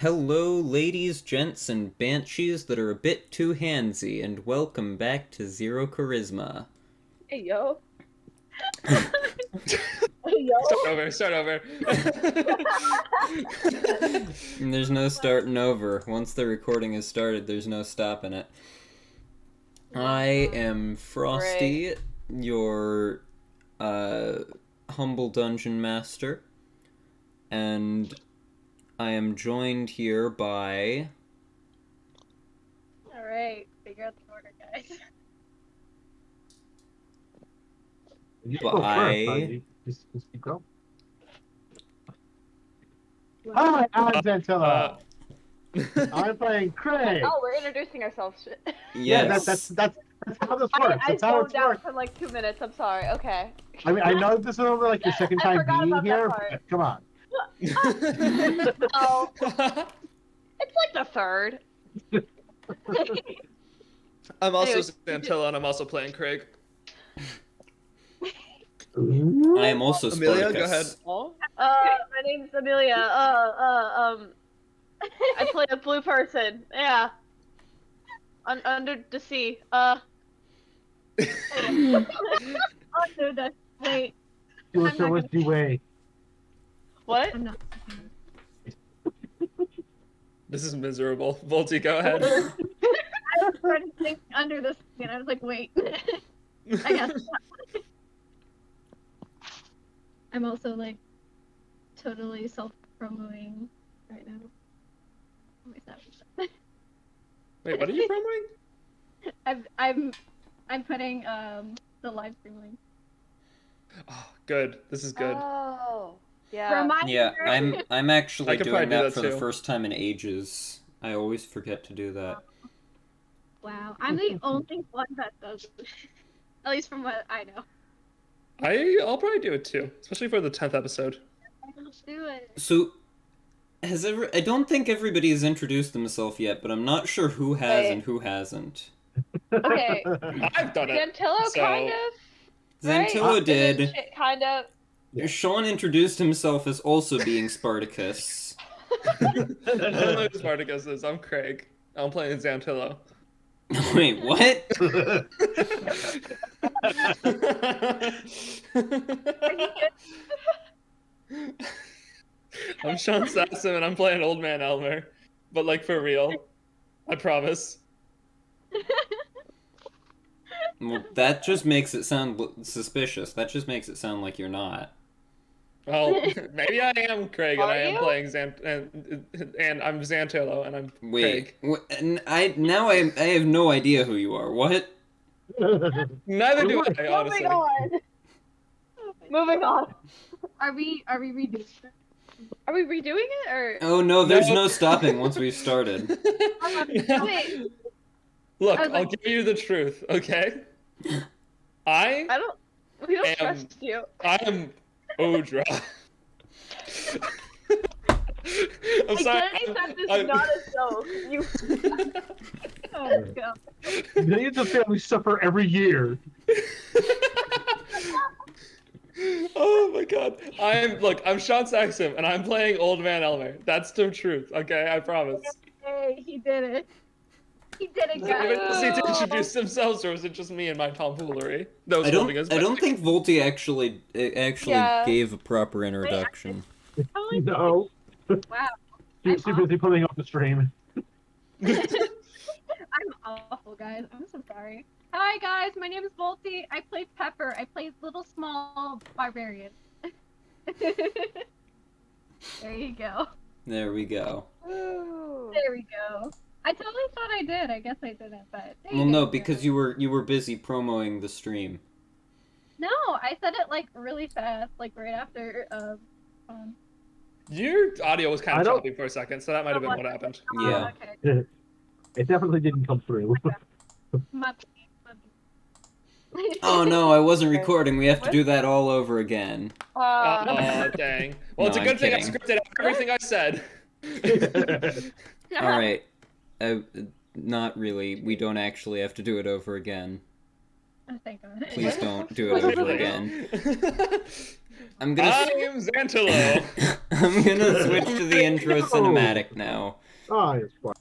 Hello, ladies, gents, and banshees that are a bit too handsy, and welcome back to Zero Charisma. Hey, yo. Hey, yo. Start over. There's no starting over. Once the recording is started, there's no stopping it. I am Frosty, your humble dungeon master, and I am joined here by... Alright, figure out the order, guys. By... Just keep going. Hi, I'm Xantilo. I'm playing Craig. Oh, we're introducing ourselves. Yes. Yeah, that's how this works. I That's how slowed it's down works. for like 2 minutes. I'm sorry. Okay. I mean, I know this is over like your second I time forgot being about that here. part. But come on. Oh, it's like the third. I'm also Anyways. Xantilo, and I'm also playing Craig. I am also Amelia, Spartacus. go ahead. My name's Amelia. I play a blue person. Yeah. Under the sea. Under the wait. Do I'm it, so not it's the way. What? I'm not. This is miserable. Volty, go ahead. I was trying to think under the skin. I was like, wait. I guess. I'm also like totally self-promoting right now. Oh, my God. Wait, what are you promoting? I'm putting the live stream link. Oh, good. This is good. Oh. Yeah. Yeah, I'm actually I could doing probably do that that for the too. first time in ages. I always forget to do that. Wow, I'm the only one that does it. At least from what I know. I'll probably do it too, especially for the 10th episode. Let's do it. So, I don't think everybody's introduced themselves yet, but I'm not sure who has Wait. and who hasn't. Okay. I've done it. Xantilo, so... kind of. Right? Xantilo And then did. Kind of. Shaun introduced himself as also being Spartacus. I don't know who Spartacus is. I'm Craig. I'm playing Xantilo. Wait, what? I'm Shaun Saxum, and I'm playing Old Man Elmer. But, like, for real. I promise. Well, that just makes it sound suspicious. That just makes it sound like you're not. Well, maybe I am Craig, and Are I am you? playing and I'm Xantilo, and I'm Wait, Craig. I have no idea who you are. What? Neither do I, honestly. Moving on. Moving on. Are we redoing it? Are we redoing it or? Oh no, there's No. no stopping once we've started. Wait, Look, I was I'll like- give you the truth, okay? I don't. We don't Am- trust you. I am Odra. I'm sorry. Identity theft is I'm- not a joke. You. Oh, let's go. Millions of families suffer every year. Oh my god. I'm Shaun Saxum, and I'm playing Old Man Elmer. That's the truth, okay? I promise. Hey, he did it. He did it, Does guys. anybody need to introduce themselves, or is it just me and my tomfoolery? Those I holding us don't back? think Volty actually Yeah. gave a proper introduction. No. Wow. She's too busy putting up the stream. I'm awful, guys. I'm so sorry. Hi, guys. My name is Volty. I play Pepper. I play little small barbarian. There you go. There we go. Ooh. There we go. I totally thought I did. I guess I didn't, but there you Well, go, no, guys. because you were busy promoting the stream. No, I said it like really fast, like right after Your audio was kind I of don't- choppy for a second, so that might have been what happened. Yeah. Okay. It definitely didn't come through. My Oh no, I wasn't recording. We have to do that all over again. Dang. Well, it's a No, good I'm thing I kidding. scripted everything I said. All right. Not really. We don't actually have to do it over again. Oh, thank God. Please don't do it over again. I'm gonna. I'm Xantilo. I'm gonna switch to the intro cinematic now. Oh, it's fine.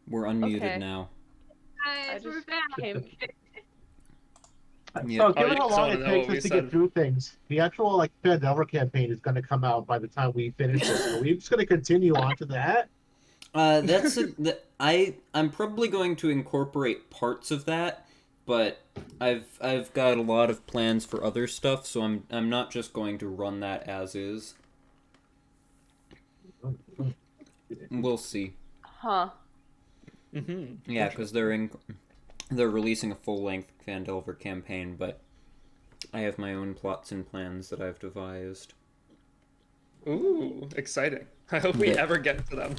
We're unmuted Okay. now. I Guys, we're just back. came. Yeah. So, given you how just long wanna it know takes what we us to said. get through things, the actual Phandelver campaign is going to come out by the time we finish this. Are we just going to continue on to that? I'm probably going to incorporate parts of that, but I've got a lot of plans for other stuff, so I'm not just going to run that as is. We'll see. Huh. Yeah, because they're releasing a full-length Phandelver campaign, but I have my own plots and plans that I've devised. Ooh, exciting. I hope we Yeah. ever get to them.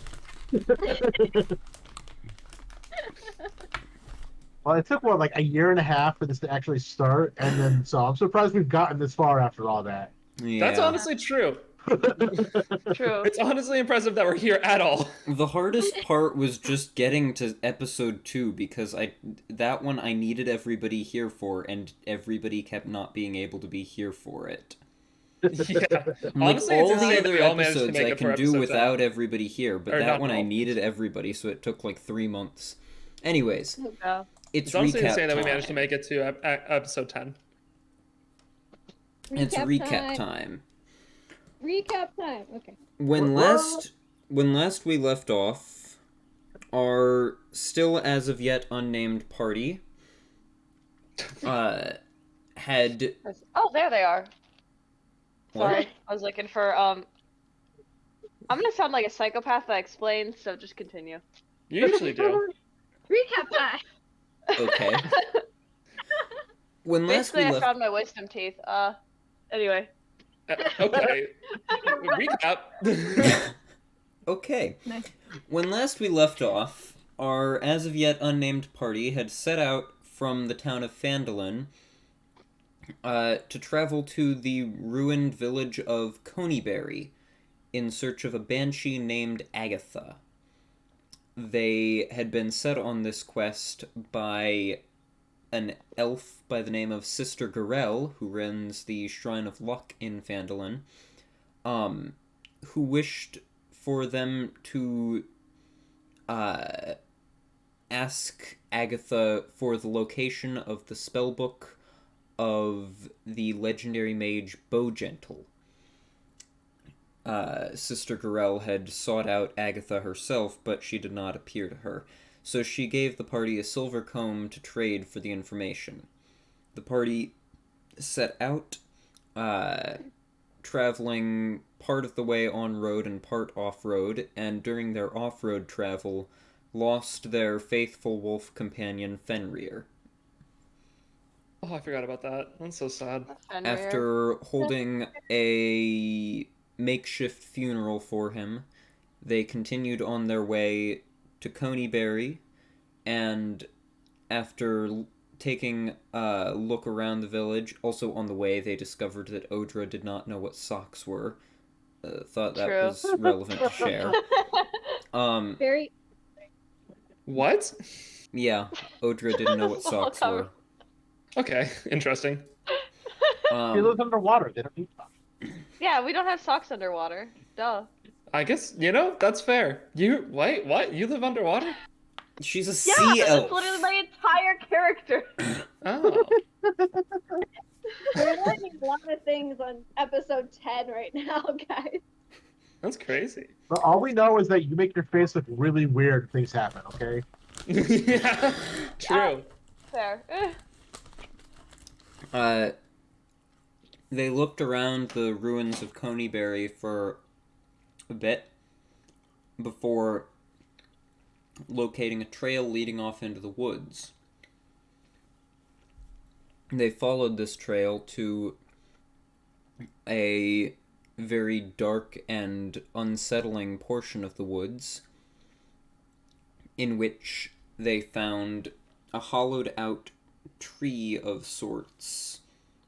Well, it took, what, a year and a half for this to actually start, and then, so I'm surprised we've gotten this far after all that. Yeah. That's honestly true. True. It's honestly impressive that we're here at all. The hardest part was just getting to episode 2, because that one I needed everybody here for, and everybody kept not being able to be here for it. Yeah. Like, Honestly, all it's the insane that other we all managed to episodes make I it for can do episode without everybody here, but Or that not one I all. needed everybody, so it took like 3 months. Anyways, Yeah. It's honestly recap insane that we time. managed to make it to episode 10. It's recap time. Recap time. Okay. When last we left off, our still as of yet unnamed party had Oh, there they are. What? Sorry, I was looking for I'm gonna sound like a psychopath that explains, so just continue. You usually do. Recap time. okay. When last Basically, we I left, found my wisdom teeth. Anyway. Okay. Recap. okay. Nice. When last we left off, our as of yet unnamed party had set out from the town of Phandelver to travel to the ruined village of Conyberry in search of a banshee named Agatha. They had been set on this quest by an elf by the name of Sister Garel, who runs the Shrine of Luck in Phandelver, who wished for them to ask Agatha for the location of the spellbook of the legendary mage Bowgentle. Sister Garel had sought out Agatha herself, but she did not appear to her, so she gave the party a silver comb to trade for the information. The party set out, traveling part of the way on-road and part off-road, and during their off-road travel, lost their faithful wolf companion Fenrir. Oh, I forgot about that. That's so sad. After holding a makeshift funeral for him, they continued on their way to Conyberry, and after taking a look around the village, also on the way they discovered that Odra did not know what socks were. Thought that True. was relevant to share. Very. What? Yeah, Odra didn't know what socks were. Okay, interesting. He lives underwater. They don't need socks. Yeah, we don't have socks underwater. Duh. I guess, that's fair. Wait, what? You live underwater? She's a Yeah, sea that's elf. literally my entire character. Oh. We're learning a lot of things things on episode 10 right now, guys. That's crazy. But all we know is that you make your face look really weird. Things happen. Okay. Yeah, true. Fair. They looked around the ruins of Coneyberry for a bit before locating a trail leading off into the woods. They followed this trail to a very dark and unsettling portion of the woods in which they found a hollowed out tree of sorts,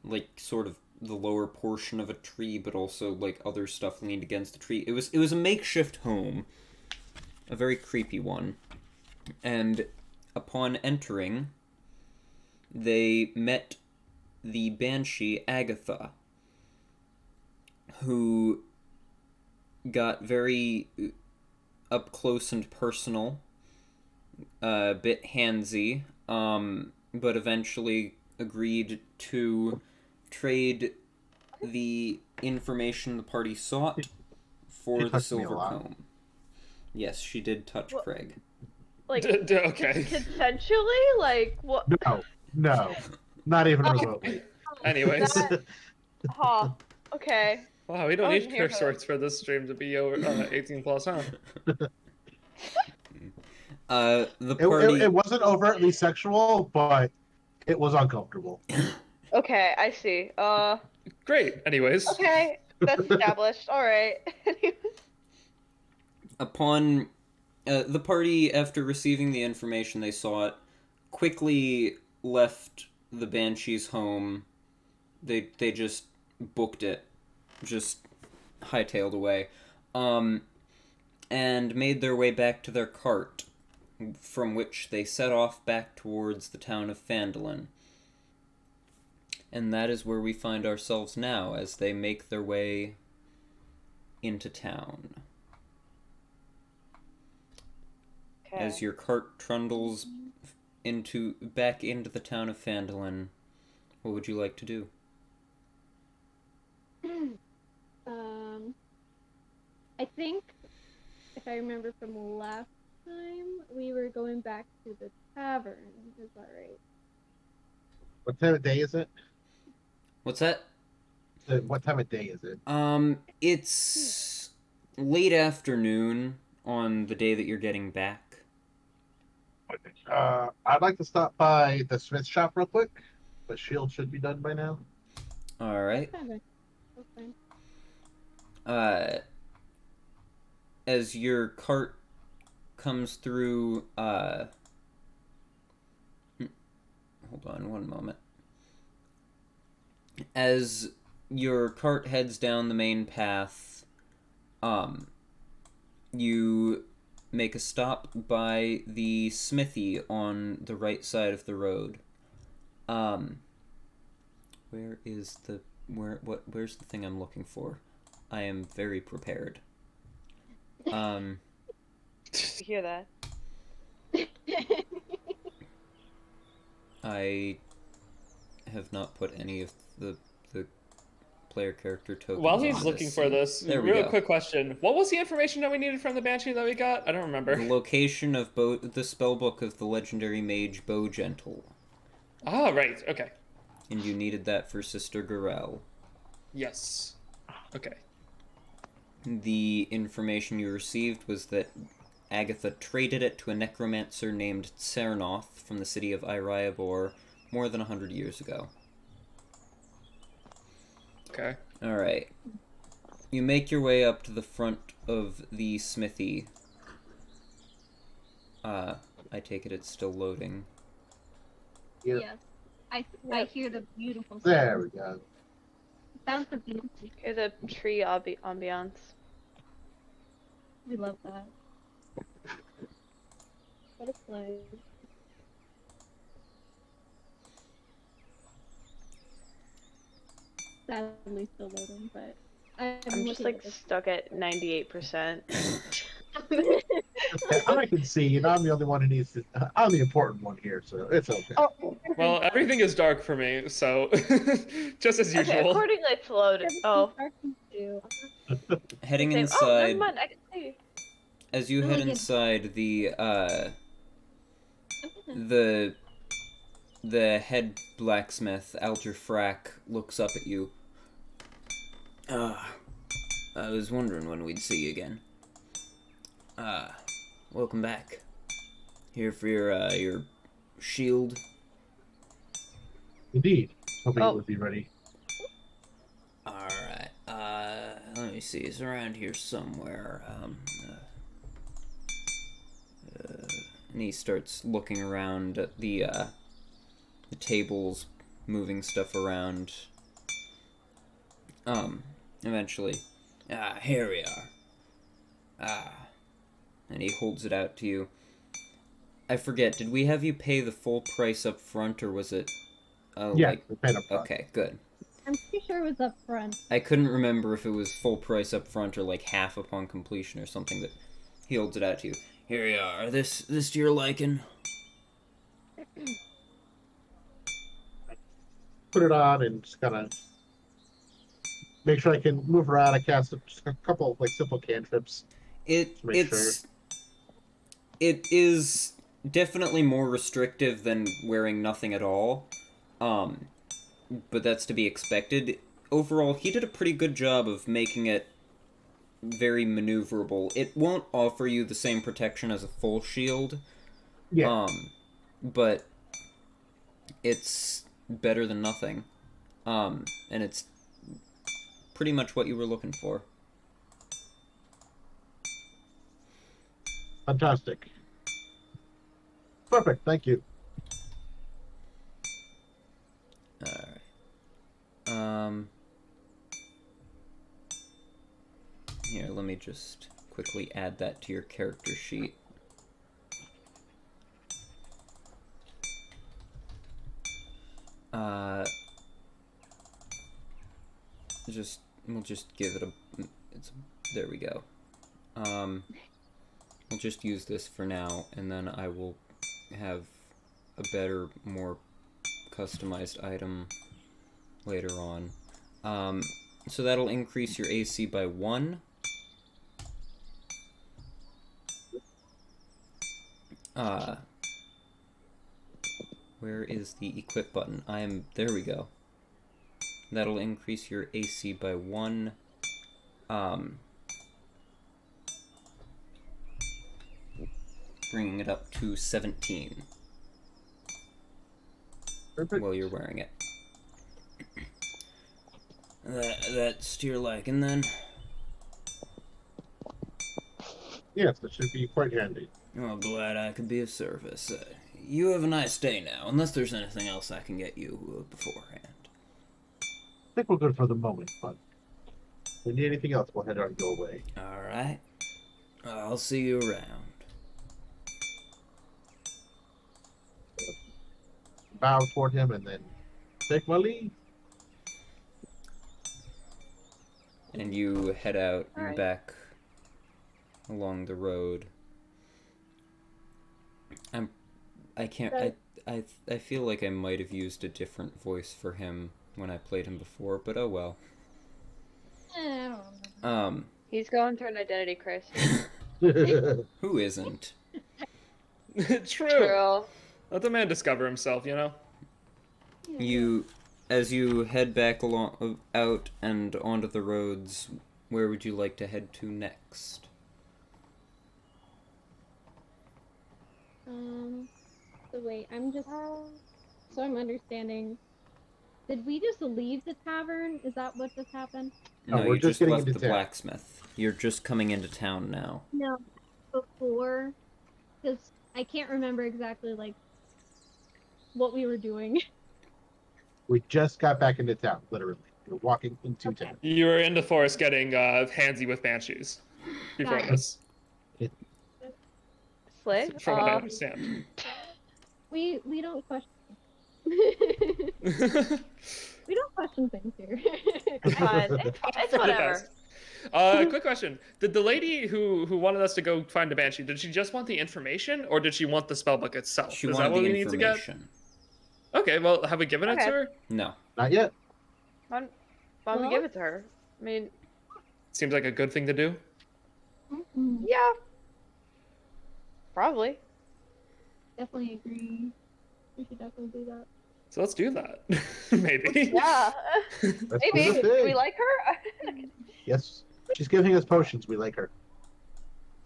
like sort of the lower portion of a tree, but also like other stuff leaned against the tree. It was a makeshift home, a very creepy one. And upon entering, they met the banshee Agatha, who got very up close and personal, a bit handsy, but eventually agreed to trade the information the party sought for She the touched me a silver lot. comb. Yes, she did touch Well- Craig. Like, Okay. consensually? Like, what? No, not even remotely. Anyways. Huh. Okay. Wow, we don't Oh, need here curse goes. words for this stream to be over 18 plus, huh? The It, party... it wasn't overtly sexual, but it was uncomfortable. Okay, I see. Great. Anyways. Okay. That's established. Alright. Upon the party, after receiving the information they sought, quickly left the Banshee's home. They just booked it, just hightailed away, and made their way back to their cart, from which they set off back towards the town of Phandelver. And that is where we find ourselves now, as they make their way into town. Okay. As your cart trundles back into the town of Phandelver, what would you like to do? I think, if I remember from last time, we were going back to the tavern. Is that right? What time of day is it? What's that? What time of day is it? It's late afternoon on the day that you're getting back. I'd like to stop by the smith shop real quick. The shield should be done by now. Alright. Tavern. Okay. As your cart comes through, hold on one moment. As your cart heads down the main path, you make a stop by the smithy on the right side of the road. Where's the thing I'm looking for? I am very prepared. You hear that? I have not put any of the player character tokens While on he's looking for this, There we real go. quick question. What was the information that we needed from the Banshee that we got? I don't remember. The location of the spellbook of the legendary mage Bowgentle. Ah, right. Okay. And you needed that for Sister Garel. Yes. Okay. The information you received was that Agatha traded it to a necromancer named Cernoth from the city of Iriabor more than 100 years ago. Okay. Alright. You make your way up to the front of the smithy. I take it it's still loading. Here. Yes. I hear the beautiful sound. There we go. Sounds so beautiful. Hear the tree ambiance. We love that. What a play. Sadly still loading, but I'm just looking like at this. stuck at 98%. I can see, and I'm the only one who needs to. I'm the important one here, so it's okay. Oh, Well, everything is dark for me, so just as okay. usual. Accordingly, it's loaded. Oh, Heading same. Oh, inside, never mind. I can see. as you I head like it. inside, the head blacksmith, Algerfrak, looks up at you. I was wondering when we'd see you again. Welcome back. Here for your shield. Indeed. Hoping Oh. it would be ready. Alright, let me see, it's around here somewhere, and he starts looking around at the tables, moving stuff around. Eventually, here we are. And he holds it out to you. I forget, did we have you pay the full price up front, or was it, Yeah, we paid up front. Okay, good. I'm pretty sure it was up front. I couldn't remember if it was full price up front or like half upon completion or something, but he holds it out to you. Here you are. This to your liking? Put it on and just kind of make sure I can move around. I cast a couple of like simple cantrips. It is definitely more restrictive than wearing nothing at all. But that's to be expected. Overall, he did a pretty good job of making it very maneuverable. It won't offer you the same protection as a full shield. Yeah. But it's better than nothing. And it's pretty much what you were looking for. Fantastic. Perfect. Thank you. Alright. Here, let me just quickly add that to your character sheet. We'll just give it there we go. We'll just use this for now, and then I will have a better, more customized item later on. So that'll increase your AC by 1. Where is the equip button? There we go. That'll increase your AC by 1. Bringing it up to 17. Perfect. While you're wearing it. That's to your liking, then? Yes, that should be quite handy. Oh, glad I could be of service. You have a nice day now, unless there's anything else I can get you beforehand. I think we're good for the moment, but if we need anything else, we'll head on your way. Alright. I'll see you around. Bow toward him and then take my leave. And you head out and Alright. back along the road. I feel like I might have used a different voice for him when I played him before, but oh well. I don't remember. He's going through an identity crisis. Who isn't? True. Let the man discover himself, you know? As you head back out and onto the roads, where would you like to head to next? So wait, I'm understanding. Did we just leave the tavern? Is that what just happened? No, No, we're you just just getting left into the town. blacksmith. You're just coming into town now. No, before, because I can't remember exactly like what we were doing. We just got back into town, literally. We're walking into Okay. town. You were in the forest getting handsy with banshees before Got it. this, Slay? from what I understand. We don't question. We don't question things here. It's fine. It's For the whatever. best. Quick question: did the lady who wanted us to go find a banshee, did she just want the information, or did she want the spellbook itself? She Is wanted that what the we need to get? information. Okay, well, have we given it to Okay. her? No. Not yet. Why don't we Well? give it to her? I mean, Seems like a good thing to do. yeah. Probably. Definitely agree. We should definitely do that. So let's do that. Maybe. Yeah. Let's do Maybe. the Do thing. we like her? Yes. She's giving us potions. We like her.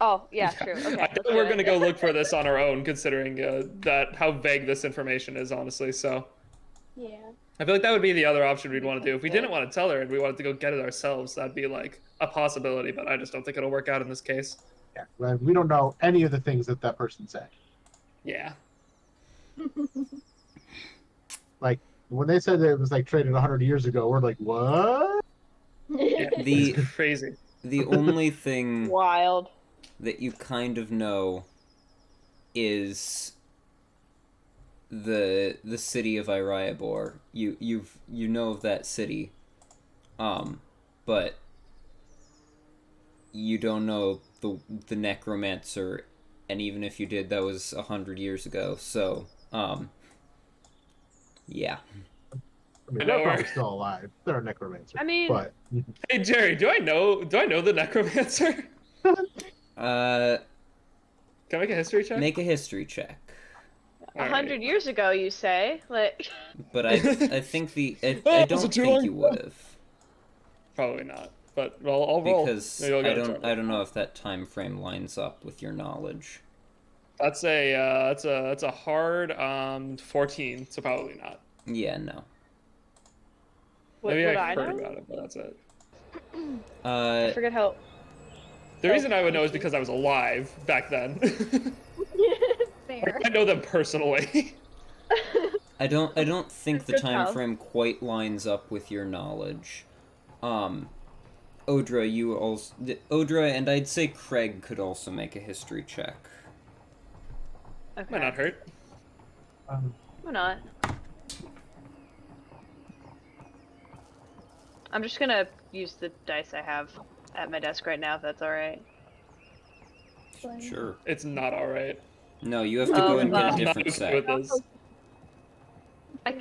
Oh, yeah, true. Okay. I let's think do we're it. gonna go look for this on our own, considering that how vague this information is, honestly. So Yeah. I feel like that would be the other option we'd want to do. If we didn't want to tell her and we wanted to go get it ourselves, that'd be like a possibility. But I just don't think it'll work out in this case. Yeah. Well, we don't know any of the things that person said. Yeah. Like when they said that it was like traded 100 years ago, we're like, what? Yeah. The It's crazy. the only thing Wild. that you kind of know is the city of Iriabor. You know of that city, but you don't know the necromancer, and even if you did, that was 100 years ago. So, yeah. I mean, I know they're her. probably still alive. They're a necromancer. I mean- but Hey Jerry, do I know the necromancer? Can I make a history check? Make a history check. 100 years ago, you say? Like, But I think I Oh, was don't it too think long? you would have. Probably not. But I'll roll. Because Maybe I'll get a try. I don't know if that time frame lines up with your knowledge. That's a hard 14, so probably not. Yeah, no. Maybe would I I heard know? about it, but that's it. I forget how. The reason I would know is because I was alive back then. Fair. I know them personally. I don't think the Good time call. frame quite lines up with your knowledge. Odra and I'd say Craig could also make a history check. Okay. Might not hurt. Why not? I'm just gonna use the dice I have at my desk right now, if that's alright. Sure. It's not alright. No, you have to go and get a well. I'm not different okay set. with this. I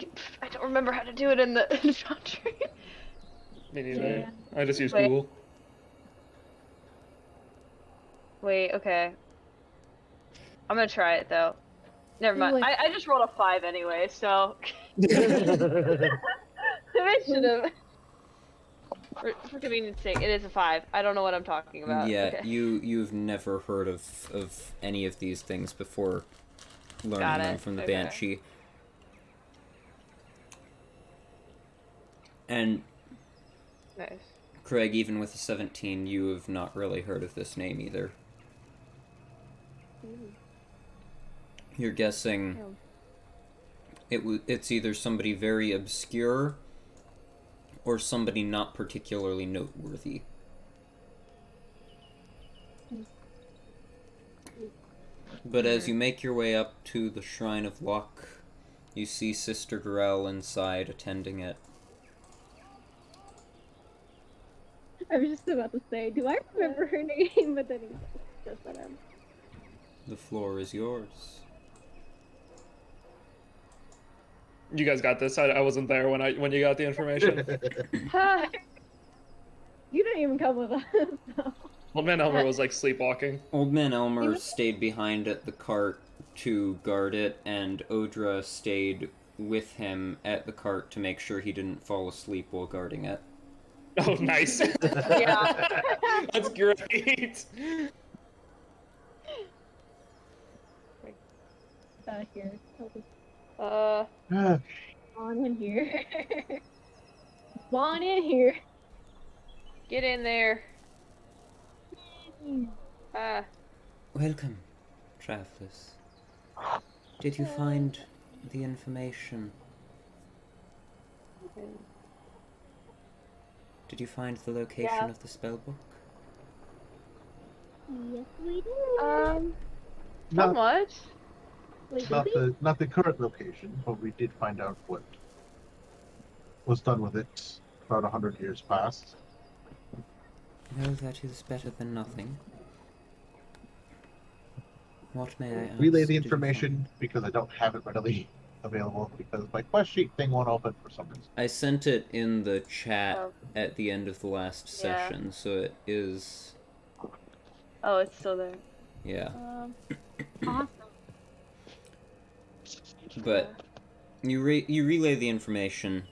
don't remember how to do it in the Foundry. Me neither. Yeah. I just use Wait. Google. Wait, okay. I'm gonna try it though. Never mind. Wait. I just rolled a 5 anyway, so I should have. For convenience sake, it is a 5. I don't know what I'm talking about. Yeah, Okay. you've never heard of any of these things before learning Got them it, from the okay. Banshee. And Nice. Craig, even with a 17, you have not really heard of this name either. You're guessing it's either somebody very obscure or somebody not particularly noteworthy. But as you make your way up to the Shrine of Luck, you see Sister Gorel inside attending it. I was just about to say, do I remember her name? But then it's just that The floor is yours. You guys got this. I wasn't there when you got the information. you didn't even come with us. So. Old man Elmer was like sleepwalking. Old Man Elmer stayed behind at the cart to guard it, and Odra stayed with him at the cart to make sure he didn't fall asleep while guarding it. Oh, nice. Yeah. That's great. Here. On in here. Spawn in here. Get in there. Welcome, travelers. Did you find the information? Did you find the location Yeah. of the spellbook? Yes, we do. not, Somewhat. Wait, not really? the current location, but we did find out what was done with it about 100 years past. Well, that is better than nothing. What may I ask? Relay the did you find? information because I don't have it readily available because my quest sheet thing won't open for some reason. I sent it in the chat Oh. at the end of the last Yeah. session, so it is. Oh, it's still there. Yeah. Awesome. But you relay the information.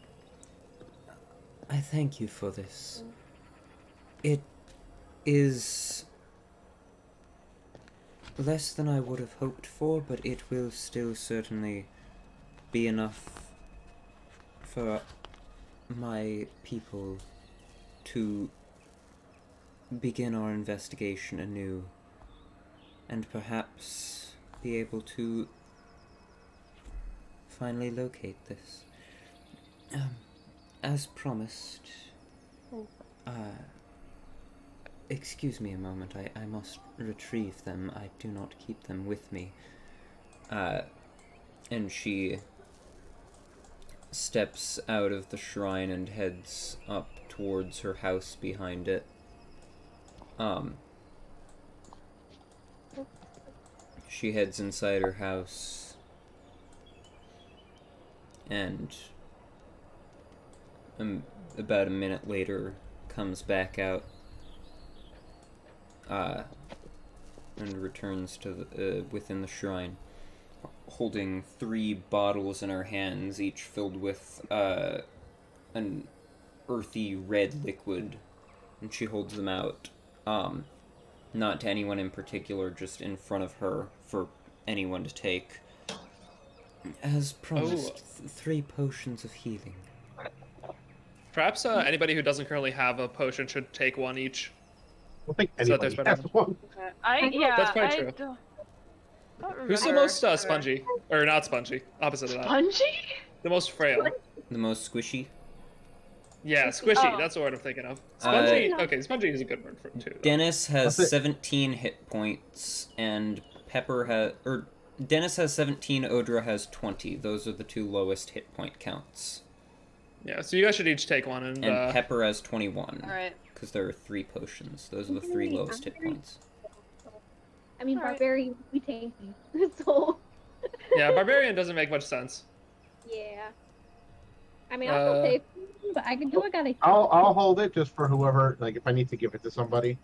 I thank you for this. It is less than I would have hoped for, but it will still certainly be enough for my people to begin our investigation anew and perhaps be able to finally locate this. As promised, excuse me a moment, I must retrieve them. I do not keep them with me. And she steps out of the shrine and heads up towards her house behind it. She heads inside her house and about a minute later comes back out and returns to the, within the shrine, holding 3 bottles in her hands, each filled with an earthy red liquid, and she holds them out, not to anyone in particular, just in front of her for anyone to take. As promised, 3 potions of healing. Perhaps anybody who doesn't currently have a potion should take one each. I don't think So anybody there's has one. That's quite true. Don't Who's the remember. most spongy? Or not spongy? Opposite of that. Spongy? The most frail. The most squishy? Yeah, squishy. Oh. That's the word I'm thinking of. Spongy. Okay, spongy is a good word for it too. Though. Dennis has That's it. 17 hit points, and Pepper has... Dennis has 17, Odra has 20. Those are the 2 lowest hit point counts. Yeah, so you guys should each take one, and Pepper has 21. Alright. Because there are 3 potions. Those are the 3 lowest hit points. I mean, Alright. barbarian, we tanky. So, yeah, barbarian doesn't make much sense. yeah. I mean, I'll take one, but I can do what I gotta. I'll hold it just for whoever, like, if I need to give it to somebody.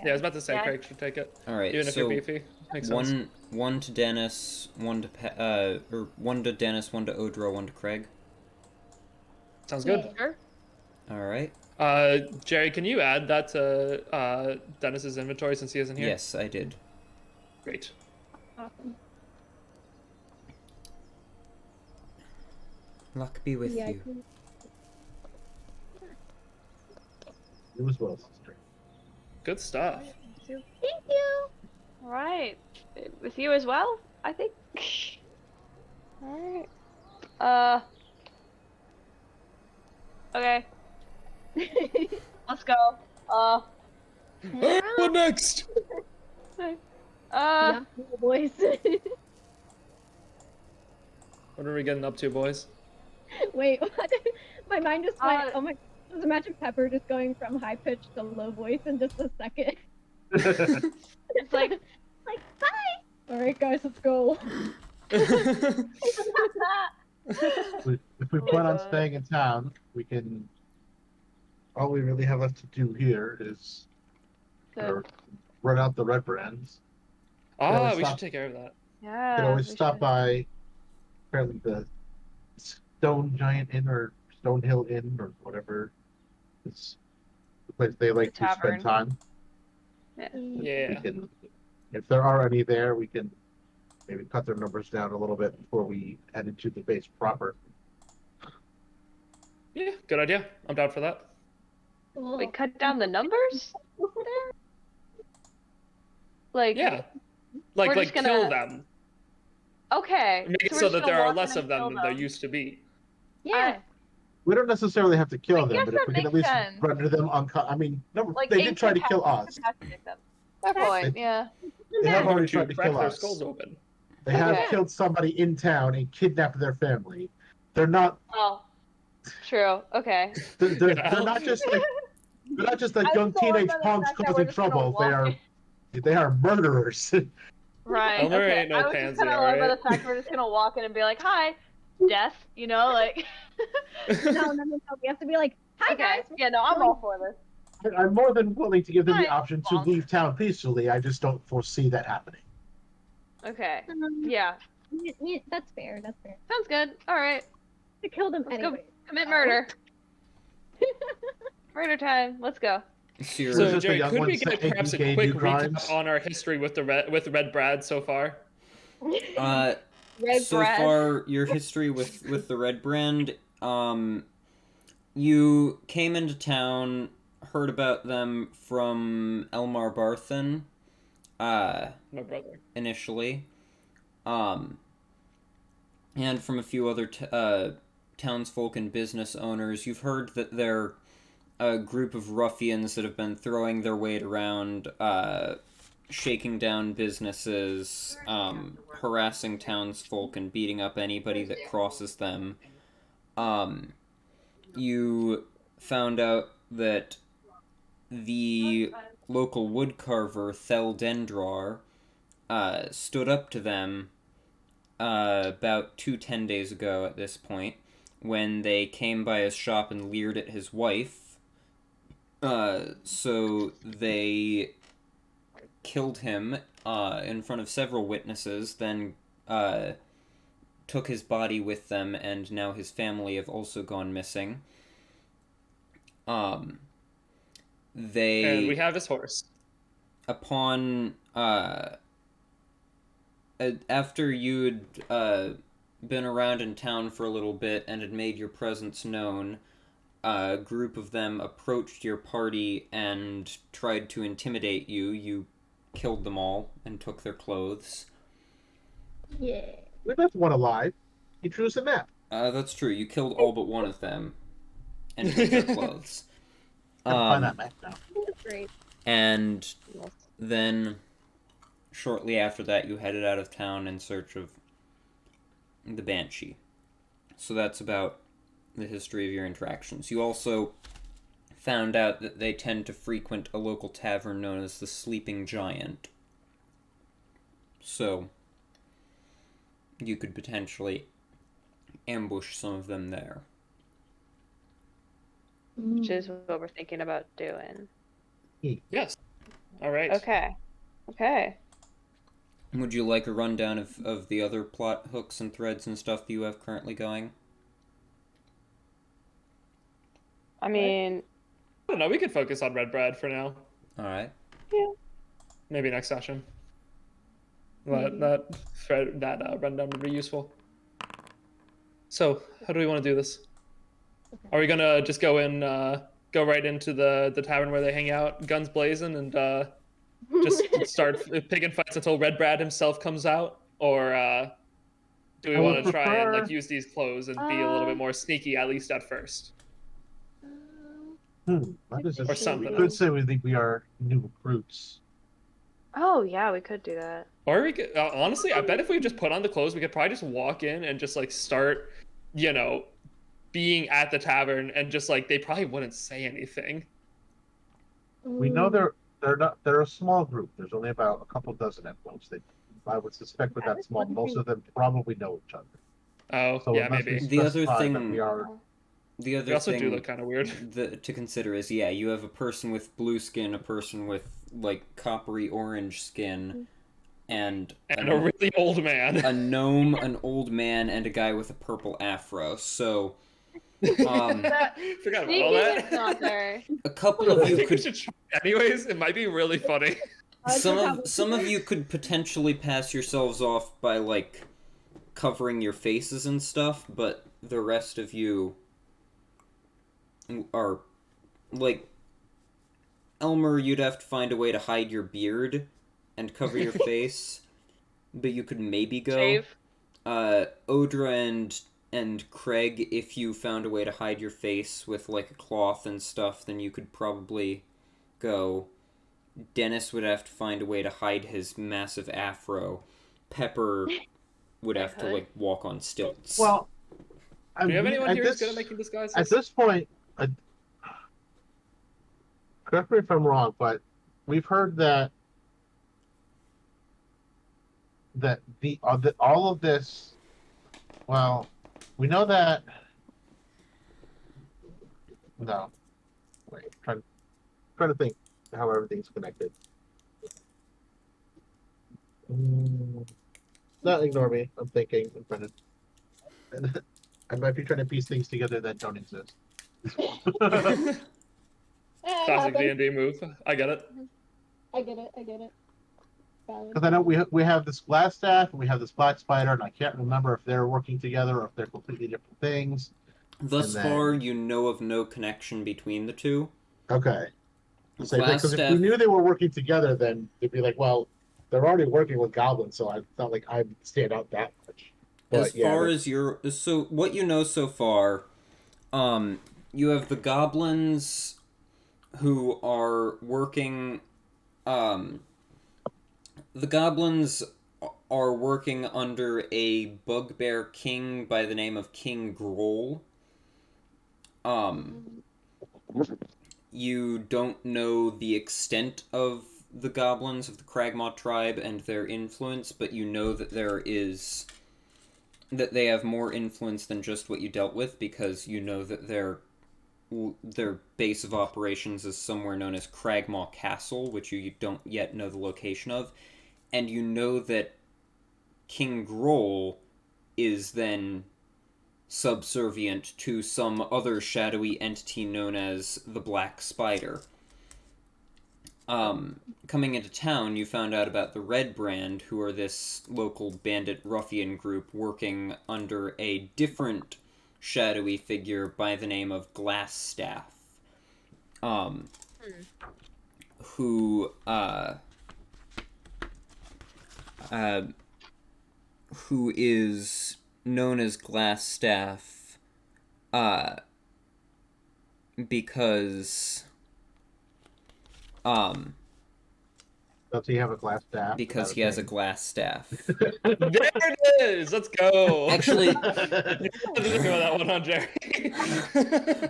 Yeah, I was about to say Yeah. Craig should take it, Alright, even if so you're beefy. Makes sense. one to Dennis, one to Dennis, one to Odra, one to Craig. Sounds good. Sure. Alright. Jerry, can you add that to Dennis's inventory since he isn't here? Yes, I did. Great. Awesome. Luck be with Yeah, I you. can- You as well, sister. Good stuff. Thank you. Alright. With you as well, I think. Alright. Okay. Let's go. What next? Yeah, boys. What are we getting up to, boys? Wait, what? My mind just went. Uh, Oh my! Just imagine Pepper just going from high pitch to low voice in just a second. It's like, Like, bye. All right, guys, let's go. If we plan on staying in town, we can. All we really have left to do here is run out the red brands. We should take care of that. yeah. You can always we stop should- by, apparently the Stone Giant Inn or Stone Hill Inn or whatever. It's the place they like The to tavern. spend time. Yeah. Yeah. We can, if there are any there, we can maybe cut their numbers down a little bit before we head into the base proper. Yeah, good idea. I'm down for that. Cool. Wait, cut down the numbers there? Like, Yeah. We're Like just gonna- kill them. okay. Make it we're so just that gonna there are walk less in of and them kill than there used to be. Yeah. We don't necessarily have to kill I them, guess but if that we can at makes least sense. render them I mean, no, Like, they did try to kill us. incapacitate them. Fair point, yeah. They have We're already to tried to crack kill their us. skulls open. They have Okay. killed somebody in town and kidnapped their family. They're not. Oh, true. Okay. They're Yeah. not just like They're not just like I'm young so annoyed teenage by the punks fact that we're causing just gonna trouble. walk They are murderers. Right. Elmer Okay. ain't no I was just pansy, kind of annoyed by alright? the fact we're just gonna walk in and be like, "Hi, death," you know, like. No. We have to be like, hi Okay. guys. Yeah. No, I'm all for this. I'm more than willing to give them the Hi, option to Bonk. leave town peacefully. I just don't foresee that happening. Okay. Um, Yeah. That's fair. That's fair. Sounds good. All right. To kill them Let's go anyway. commit murder. Murder time. Let's go. Sure. So, just the Jerry, young could we ones get saying perhaps a gay quick do recap crimes? on our history with Red Brad so far? Red So bread. far, your history with the Red Brand, you came into town, heard about them from Elmar Barthen, My brother. initially, and from a few other townsfolk and business owners. You've heard that they're a group of ruffians that have been throwing their weight around, shaking down businesses, harassing townsfolk, and beating up anybody that crosses them. You found out that the local woodcarver, Thel Dendrar, stood up to them about 10 days ago at this point, when they came by his shop and leered at his wife. So they killed him in front of several witnesses, then took his body with them, and now his family have also gone missing. And They, we have his horse. upon after you'd been around in town for a little bit and had made your presence known, a group of them approached your party and tried to intimidate you. You killed them all and took their clothes. Yeah. We left one alive. He drew us a map. That's true. You killed all but one of them and took their clothes. I can find that map now. That's great. And then, shortly after that, you headed out of town in search of the Banshee. So that's about the history of your interactions. You also found out that they tend to frequent a local tavern known as the Sleeping Giant. So, you could potentially ambush some of them there. Which is what we're thinking about doing. Yes. All right. Okay. Okay. Would you like a rundown of the other plot hooks and threads and stuff that you have currently going? I mean, I don't know. We could focus on Red Brad for now. Alright. Maybe next session. That rundown would be useful. So, how do we want to do this? Are we gonna just go right into the tavern where they hang out, guns blazing, and just start picking fights until Red Brad himself comes out, or do we I would want to try and prefer- use these clothes and be a little bit more sneaky, at least at first? That is Or interesting. something We could else. say we think we are new recruits. oh yeah, we could do that. Or we could, honestly, I bet if we just put on the clothes, we could probably just walk in and just start, being at the tavern, and just they probably wouldn't say anything. We know they're a small group. There's only about a couple dozen at most. I would suspect with that small, most of them probably know each other. Oh, So yeah, unless we maybe. The other specify that thing- we are The other They also thing do look kind of weird. to consider is, yeah, you have a person with blue skin, a person with, coppery orange skin, and And a really old man. a gnome, an old man, and a guy with a purple afro. So, Forgot about all Sneaking is that. not there. a couple I of you think we could... should try it anyways. It might be really funny. Some of you could potentially pass yourselves off by, covering your faces and stuff, but the rest of you are, Elmer, you'd have to find a way to hide your beard and cover your face, but you could maybe go. Shave. Odra and Craig, if you found a way to hide your face with, a cloth and stuff, then you could probably go. Dennis would have to find a way to hide his massive afro. Pepper would have to, walk on stilts. well. Do you have anyone at here this, who's good at making disguises? At this point, correct me if I'm wrong, but we've heard that all of this. Well, we know that. No, wait. Trying to think how everything's connected. Not ignore me. I'm thinking. I'm trying to. I might be trying to piece things together that don't exist. Classic D&D move. I get it. I get it. Because I know we have this glass staff and we have this black spider, and I can't remember if they're working together or if they're completely different things. Thus far, you know of no connection between the two. Okay. Glass Because if we knew they were working together, then it'd be like, well, they're already working with goblins, so it's not like I stand out that much. But so what you know so far, you have the goblins who are working. The goblins are working under a bugbear king by the name of King Groll. You don't know the extent of the goblins of the Cragmaw tribe and their influence, but you know that that they have more influence than just what you dealt with, because you know that their base of operations is somewhere known as Cragmaw Castle, which you don't yet know the location of, and you know that King Groll is then subservient to some other shadowy entity known as the Black Spider. Coming into town, you found out about the Red Brand, who are this local bandit ruffian group working under a different shadowy figure by the name of Glassstaff, who is known as Glassstaff, because does he have a glass staff? Because he has a glass staff. There it is! Let's go! Actually, You didn't go that one on Jerry.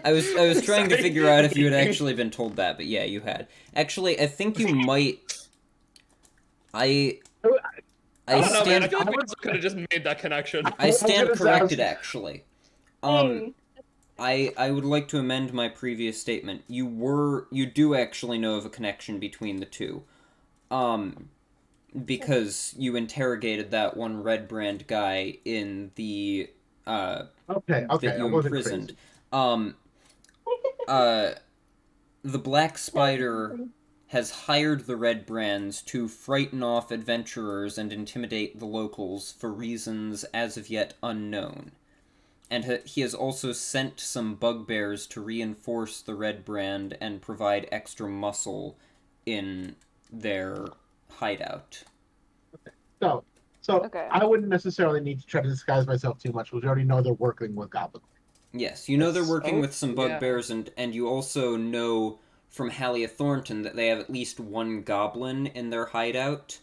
I was trying to figure out if you had actually been told that, but yeah, you had. Actually, I think you might. I I feel stand. like we could have just made that connection. I stand corrected, actually. I would like to amend my previous statement. You do actually know of a connection between the two. Because you interrogated that one Red Brand guy in the, Okay, that you imprisoned. The Black Spider has hired the Red Brands to frighten off adventurers and intimidate the locals for reasons as of yet unknown. And he has also sent some bugbears to reinforce the Red Brand and provide extra muscle in their hideout. So Okay. I wouldn't necessarily need to try to disguise myself too much, because we already know they're working with goblins. Yes, you know they're working with some yeah. bugbears, and you also know from Hallia Thornton that they have at least one goblin in their hideout,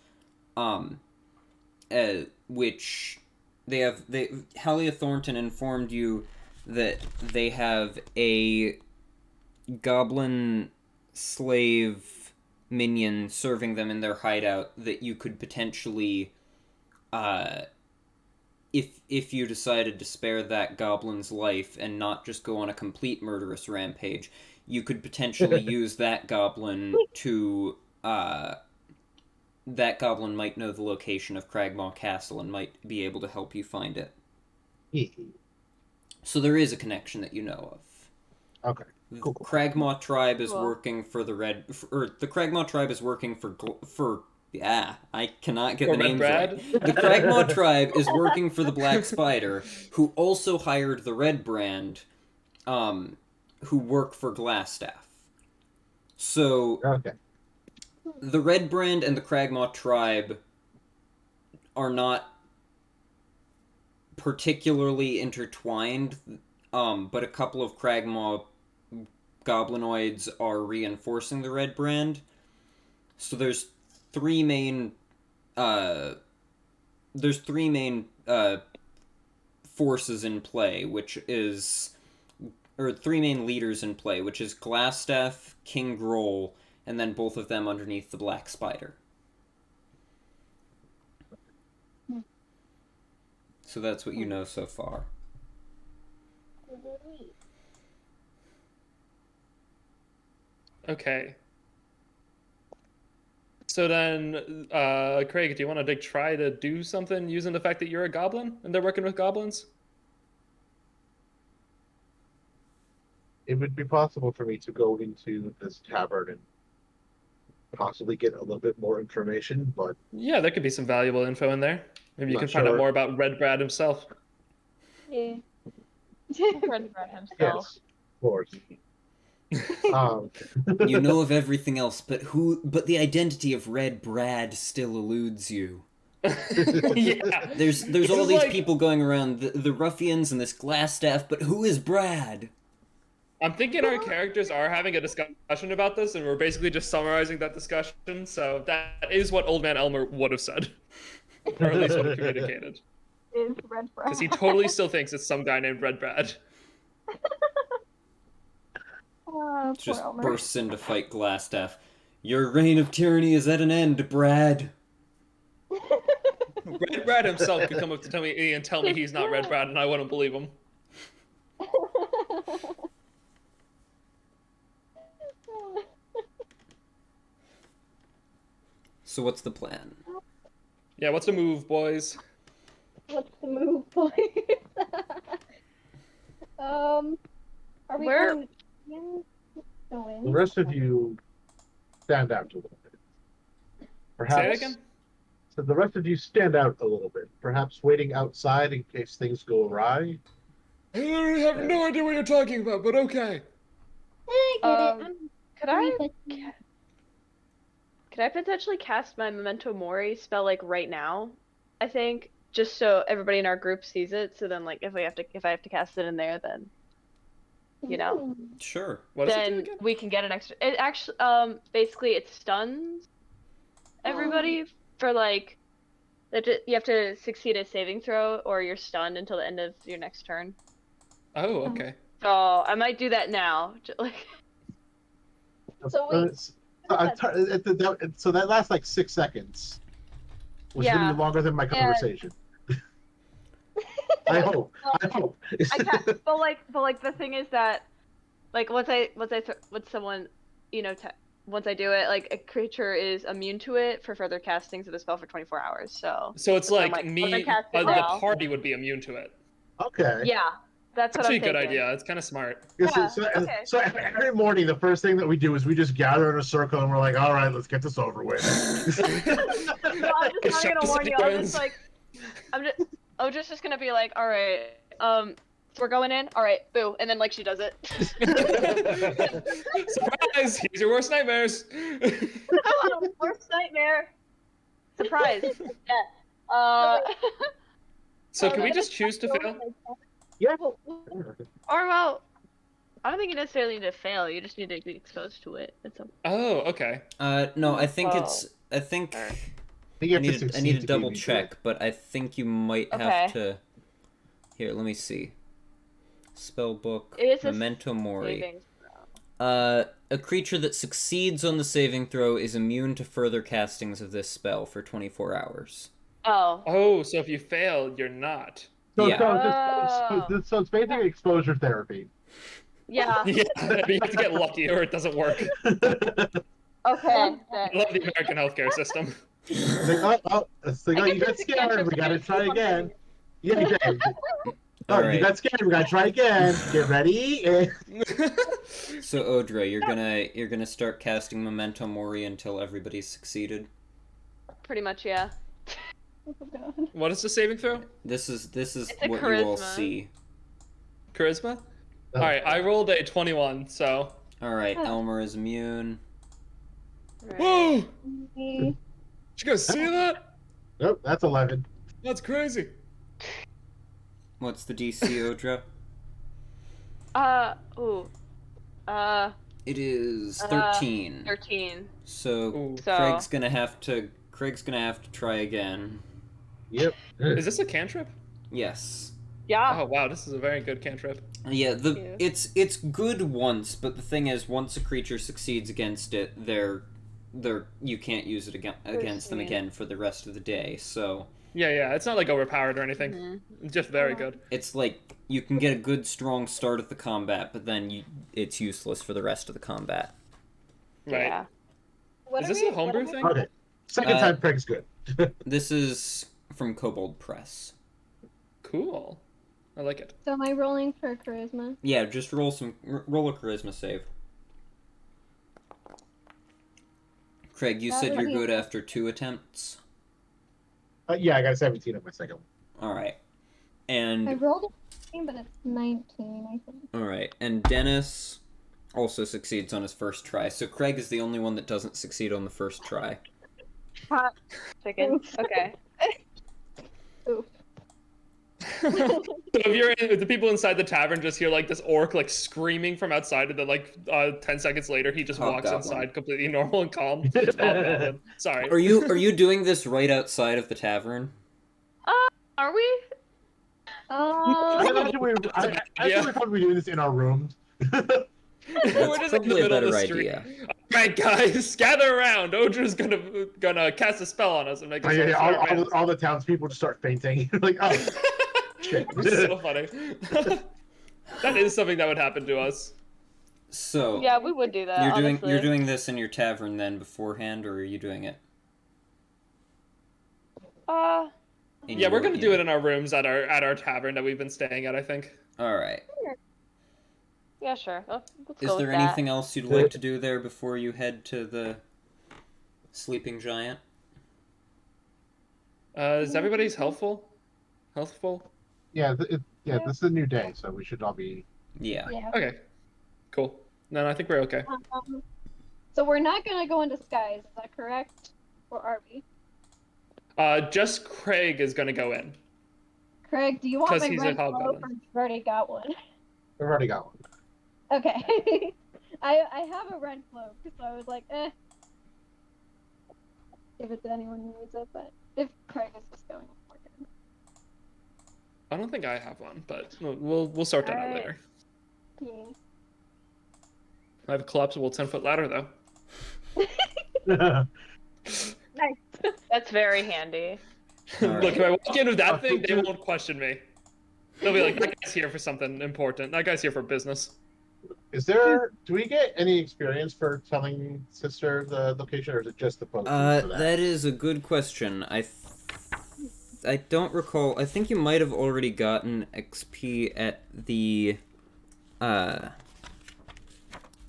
which Hallia Thornton informed you that they have a goblin slave minion serving them in their hideout that you could potentially, if you decided to spare that goblin's life and not just go on a complete murderous rampage, you could potentially use that goblin to, that goblin might know the location of Cragmaw Castle and might be able to help you find it. So there is a connection that you know of. Okay. Cool. The Cragmaw tribe is working for the the Cragmaw tribe is working for I cannot get the names right. The Cragmaw tribe is working for the Black Spider, who also hired the Red Brand, who work for Glassstaff. So, Okay. the Red Brand and the Cragmaw tribe are not particularly intertwined, but a couple of Cragmaw goblinoids are reinforcing the Red Brand. So there's three main forces in play, which is leaders in play, which is Glassstaff, King Groll, and then both of them underneath the Black Spider. So that's what you know so far. Okay. So then, Craig, do you want to try to do something using the fact that you're a goblin and they're working with goblins? It would be possible for me to go into this tavern and possibly get a little bit more information, but Yeah, there could be some valuable info in there. Maybe you Not can find out sure. more about Red Brad himself. Yeah. Friend about himself. yes, of course. You know of everything else, but the identity of Red Brad still eludes you. Yeah. There's This all is these like- people going around, the ruffians and this Glassstaff, but who is Brad? I'm thinking our characters are having a discussion about this, and we're basically just summarizing that discussion. So that is what Old Man Elmer would have said, or at least would have communicated, Is Red Brad. because he totally still thinks it's some guy named Red Brad. Poor Just Elmer. bursts in to fight Glassstaff. Your reign of tyranny is at an end, Brad. Red Brad himself could come up to me and tell me he's not Red Brad, and I wouldn't believe him. So what's the plan? Yeah, what's the move, boys? What's the move, boys? Are we Where- going? Yeah, go in. The rest of you stand out a little bit. Perhaps, Say it again? So the rest of you stand out a little bit, perhaps waiting outside in case things go awry. I literally have no idea what you're talking about, but okay. I get it. Could I potentially cast my Memento Mori spell like right now? I think just so everybody in our group sees it. So then, like, if I have to cast it in there, then you know, Sure. What does it do then again? we can get an extra. It actually, basically, it stuns everybody for like that. You have to succeed a saving throw, or you're stunned until the end of your next turn. Oh, okay. So I might do that now. Like, So wait. So that lasts like 6 seconds. Was Yeah. literally longer than my conversation. I hope. I hope. I can't. But like the thing is that, like once someone, you know, once I do it, like a creature is immune to it for further castings of the spell for 24 hours. So So it's So I'm like like, me, I'm gonna cast it the now. party would be immune to it. Okay. yeah, that's what Actually, I'm a good thinking. idea. It's kind of smart. Yeah, So, okay. so every morning, the first thing that we do is we just gather in a circle and we're like, all right, let's get this over with. No, I'm just not gonna warn you. I'm just like, I'm just gonna be like, all right, so we're going in. All right, boo, and then like she does it. Surprise! Here's your worst nightmares. Worst nightmare. Surprise. Yeah. So can we just choose to fail? Yeah. Or well, I don't think you necessarily need to fail. You just need to be exposed to it. It's a... Oh, okay. No, I think Oh. I think Alright. You I have to need succeed to be double immune to check, but I think you might have Okay. to. Here, let me see. Spellbook, It is a Memento Mori. saving A creature that succeeds on the saving throw is immune to further castings of this spell for 24 hours. Oh. Oh, so if you fail, you're not. So, Yeah. so it's basically exposure therapy. Yeah. Yeah, but you have to get lucky or it doesn't work. Okay. I love the American healthcare system. It's like, you got scared. We gotta try again. Yeah, exactly. Oh, Alright. you got scared. We gotta try again. Get ready. So Odra, you're gonna start casting Memento Mori until everybody's succeeded. Pretty much, yeah. Oh, God. What is the saving throw? This is It's a what you all charisma. see. Charisma? Alright, I rolled a 21, so. Alright, Elmer is immune. Right. Whoa! Did Me. you guys see that? Nope, that's 11. That's crazy. What's the DC, Odra? Ooh. It is 13. 13. So Ooh. So. Craig's gonna have to try again. Yep. Is this a cantrip? Yes. Yeah. Oh wow, this is a very good cantrip. Yeah, Yeah. it's good once, but the thing is, once a creature succeeds against it, you can't use it against them again for the rest of the day. So Yeah, it's not like overpowered or anything. Mm-hmm. Just very good. it's like you can get a good strong start at the combat, but then it's useless for the rest of the combat. Right. Yeah. Is this a homebrew thing? Okay. Second time Craig's good. This is from Kobold Press. Cool. I like it. So am I rolling for charisma? Yeah, just roll a charisma save. Craig, you said you're good after 2 attempts. Yeah, I got a 17 on my second one. All right, I and rolled a 15, but it's 19, I think. all right, and Dennis also succeeds on his first try. So Craig is the only one that doesn't succeed on the first try. Hot chicken. Okay. Oof. So if the people inside the tavern just hear like this orc like screaming from outside, and then like 10 seconds later he just walks Hobgoblin. inside completely normal and calm. Hobgoblin. Sorry. Are you doing this right outside of the tavern? Are we? I imagine we're probably doing this in our rooms. We're That's just in the probably a middle of better the street. idea. Alright guys, gather around. Odra's gonna cast a spell on us and make us All the townspeople just start fainting. Like, oh, shit. It's so funny. That is something that would happen to us. So Yeah, we would do that. Honestly. you're doing this in your tavern then beforehand, or are you doing it? Yeah, we're gonna do it in our rooms at our tavern that we've been staying at, I think. All right. Yeah, sure. Let's Is go there with that. anything else you'd like to do there before you head to the sleeping giant? Is everybody's healthful? Healthful? Yeah, this is a new day, so we should all be. Yeah. Yeah. Okay. Cool. No, I think we're okay. So we're not gonna go in disguise, is that correct? Or are we? Just Craig is gonna go in. Craig, do you want 'Cause my he's a red cloak, hobgoblin. or you've already got one? We've already got one. Okay. I have a red cloak, so I was like, give it to anyone who needs it, but if Craig is just going, we're good. I don't think I have one, but we'll sort that out Alright. later. Yeah. I have a collapsible 10-foot ladder though. Nice. That's very handy. All Look, right. if I walk in with that thing, they won't question me. They'll be like, that guy's here for something important. That guy's here for business. Do we get any experience for telling Sister the location, or is it just the potion for that? That is a good question. I don't recall. I think you might have already gotten XP at the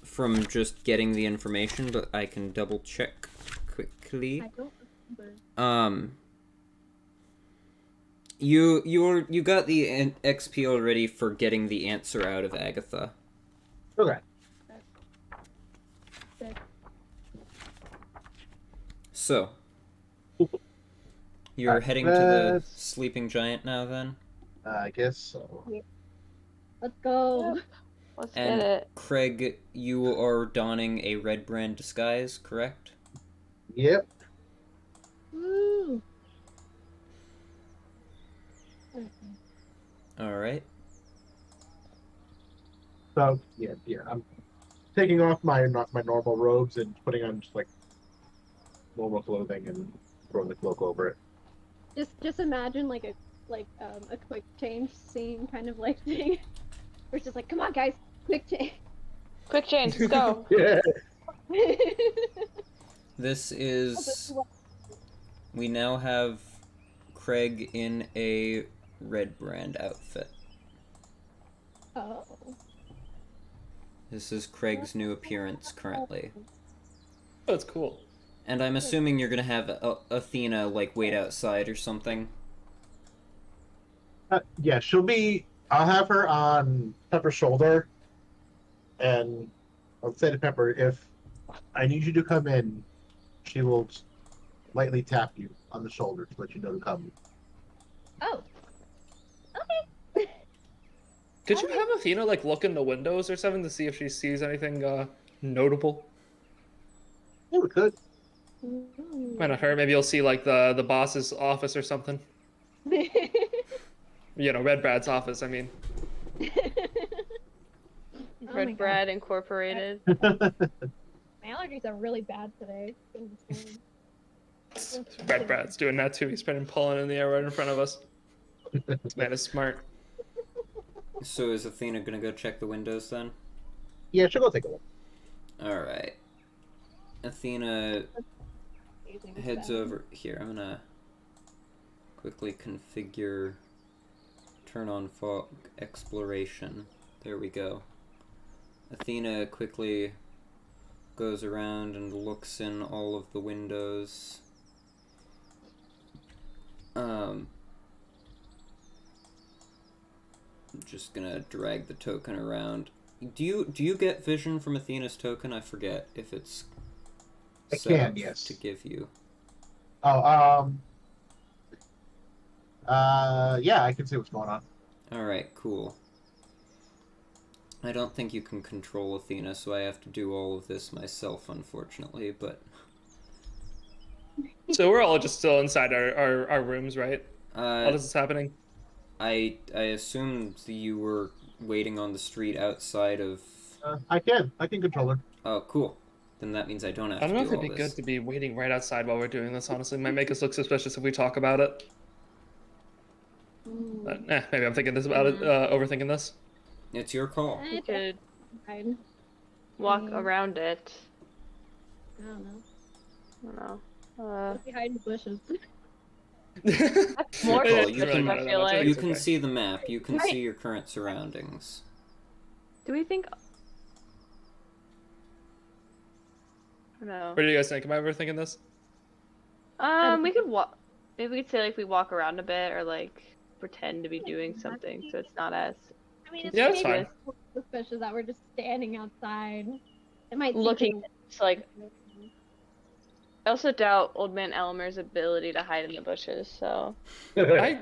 from just getting the information, but I can double check quickly. I don't remember. You got the XP already for getting the answer out of Agatha. Okay. So, you're heading to the sleeping giant now, then? I guess so. Let's go. Let's And get it. Craig, you are donning a red brand disguise, correct? Yep. Woo. All right. So yeah, I'm taking off my normal robes and putting on just like normal clothing and throwing the cloak over it. Just imagine like a quick change scene kind of like thing. We're just like, come on guys, quick change. Quick change. Let's go. Yeah. This is. We now have Craig in a red brand outfit. Oh. This is Craig's new appearance currently. Oh, that's cool. And I'm assuming you're gonna have Athena, like, wait outside or something. Yeah, I'll have her on Pepper's shoulder, and I'll say to Pepper, if I need you to come in, she will lightly tap you on the shoulder to let you know to come. Oh. Could you have Athena like look in the windows or something to see if she sees anything notable? Yeah, we could. Might not hurt. Maybe you'll see like the boss's office or something. Red Brad's office. I mean, my Red God. Brad Incorporated. My allergies are really bad today. Red Brad's doing that too. He's been pulling in the air right in front of us. This man is smart. So is Athena gonna go check the windows then? Yeah, she'll go take a look. Alright. Athena heads over here. I'm gonna quickly configure turn on fog exploration. There we go. Athena quickly goes around and looks in all of the windows. Just gonna drag the token around. Do you get vision from Athena's token? I forget if it's I set can, up yes. to give you. Oh, yeah, I can see what's going on. Alright, cool. I don't think you can control Athena, so I have to do all of this myself, unfortunately, but... So we're all just still inside our rooms, right? All this is happening? I assumed you were waiting on the street outside of... I can control her. Oh, cool. Then that means I don't have I don't know to if do it'd all be this. good to be waiting right outside while we're doing this, honestly. Might make us look suspicious if we talk about it. But, maybe I'm thinking this about it, overthinking this. It's your call. You could Fine. walk around it. I don't know. I don't know. Let's be hiding in the bushes. That's more Well, It's you suspicious, can- I feel like. You can see the map. You can Right. see your current surroundings. Do we think... No. What do you guys think? Am I overthinking this? We could walk... Maybe we could say, like, we walk around a bit, or, like, pretend to be doing something, so it's not as... I mean, it's Yeah, that's maybe fine. suspicious that we're just standing outside. It might Looking, it's like... I also doubt Old Man Elmer's ability to hide in the bushes, so... Why?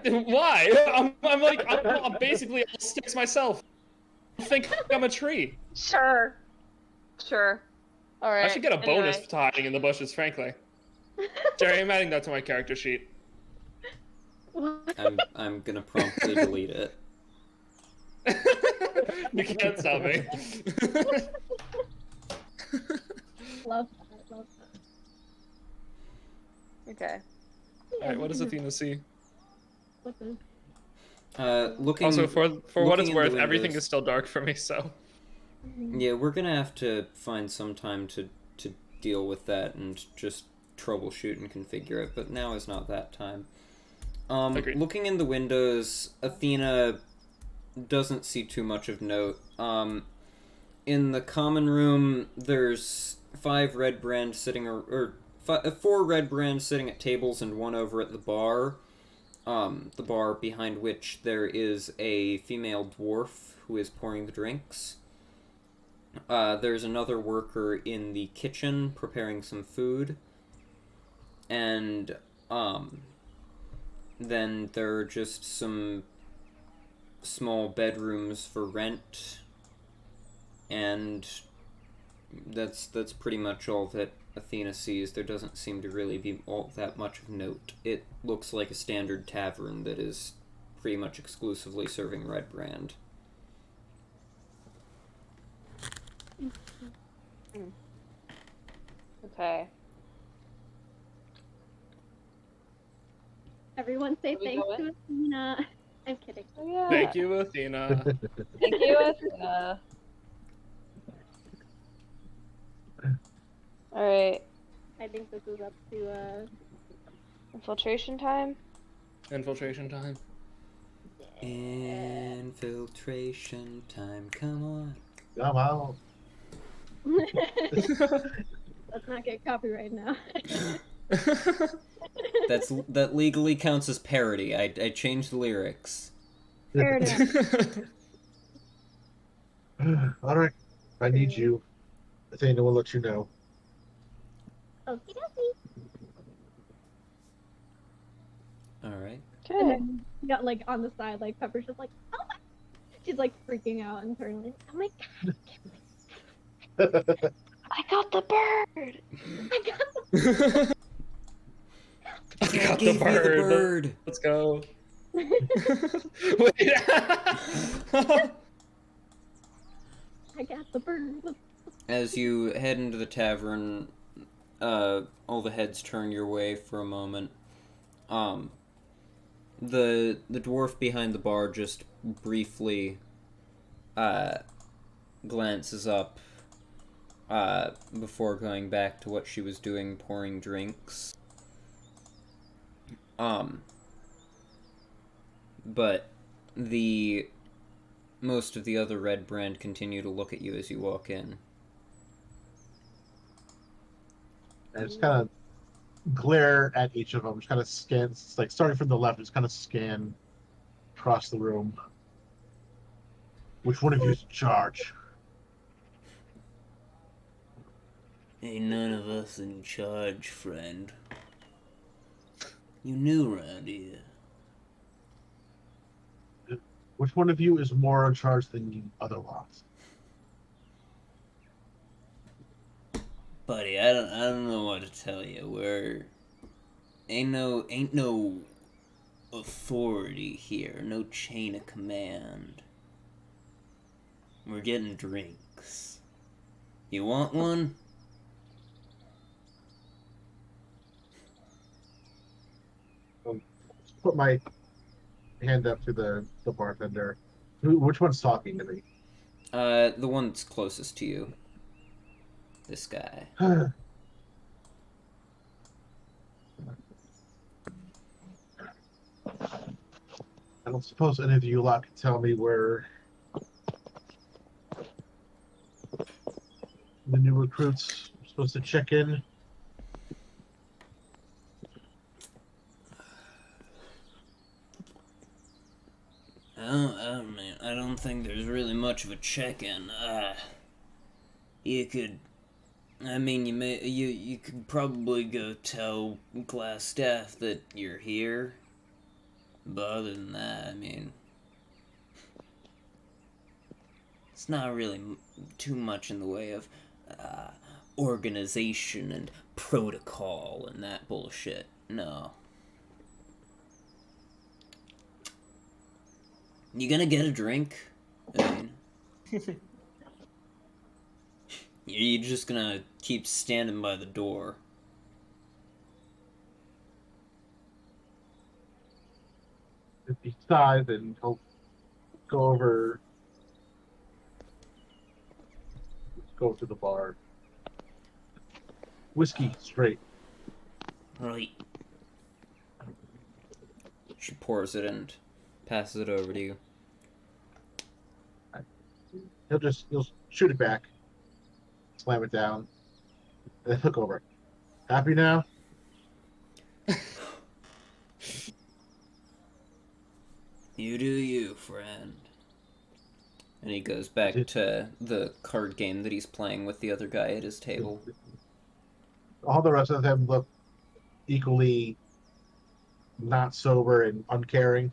I'm basically all sticks myself. I think I'm a tree. Sure. Sure. Alright. I should get a bonus anyway. for hiding in the bushes, frankly. Jerry, I'm adding that to my character sheet. What? I'm gonna promptly delete it. You can't stop me. Love that. Love that. Okay. Alright, what does Athena see? What the? Looking. Also, for what it's looking in the worth, everything windows- is still dark for me, so... Yeah, we're gonna have to find some time to deal with that and just troubleshoot and configure it, but now is not that time. Agreed. Looking in the windows, Athena doesn't see too much of note. In the common room, there's 5 red brands sitting, or 4 red brands sitting at tables and 1 over at the bar. The bar behind which there is a female dwarf who is pouring the drinks. There's another worker in the kitchen preparing some food. And, then there are just some small bedrooms for rent. And that's pretty much all that Athena sees. There doesn't seem to really be all that much of note. It looks like a standard tavern that is pretty much exclusively serving red brand. Okay. Everyone say Are we thanks going? to Athena. I'm kidding. Oh, yeah. Thank you, Athena. Thank you, Athena. Alright. I think this is up to Infiltration time? Infiltration time. Infiltration time, come on. Come on. Let's not get copyright now. That legally counts as parody. I changed the lyrics. Fair enough. Alright. If I need you, Athena will let you know. Okie dokie. Alright. And Okay. then you got like on the side, like Pepper's just like, oh my. She's like freaking out internally. Oh my god, I got the bird! I got the I got the Gave me bird. the bird. Let's go. Wait. I got the bird. As you head into the tavern, all the heads turn your way for a moment. The dwarf behind the bar just briefly glances up before going back to what she was doing, pouring drinks. But most of the other red brand continue to look at you as you walk in. And just kind of glare at each of them. Just kind of scan, like starting from the left, just kind of scan across the room. Which one of you is in charge? Ain't none of us in charge, friend. You new around here. Which one of you is more in charge than the other lots? Buddy, I don't know what to tell you. Ain't no authority here, no chain of command. We're getting drinks. You want one? Put my hand up to the bartender. Which one's talking to me? The one that's closest to you. This guy. I don't suppose any of you lot can tell me where the new recruits are supposed to check in. I don't think there's really much of a check-in. You could probably go tell class staff that you're here. But other than that, it's not really too much in the way of organization and protocol and that bullshit. No. You gonna get a drink? You're just gonna keep standing by the door. If he sighs, and he'll go over, go to the bar. Whiskey, straight. Right. She pours it and passes it over to you. He'll shoot it back, slam it down, and then look over. Happy now? You do you, friend. And he goes back to the card game that he's playing with the other guy at his table. All the rest of them look equally not sober and uncaring.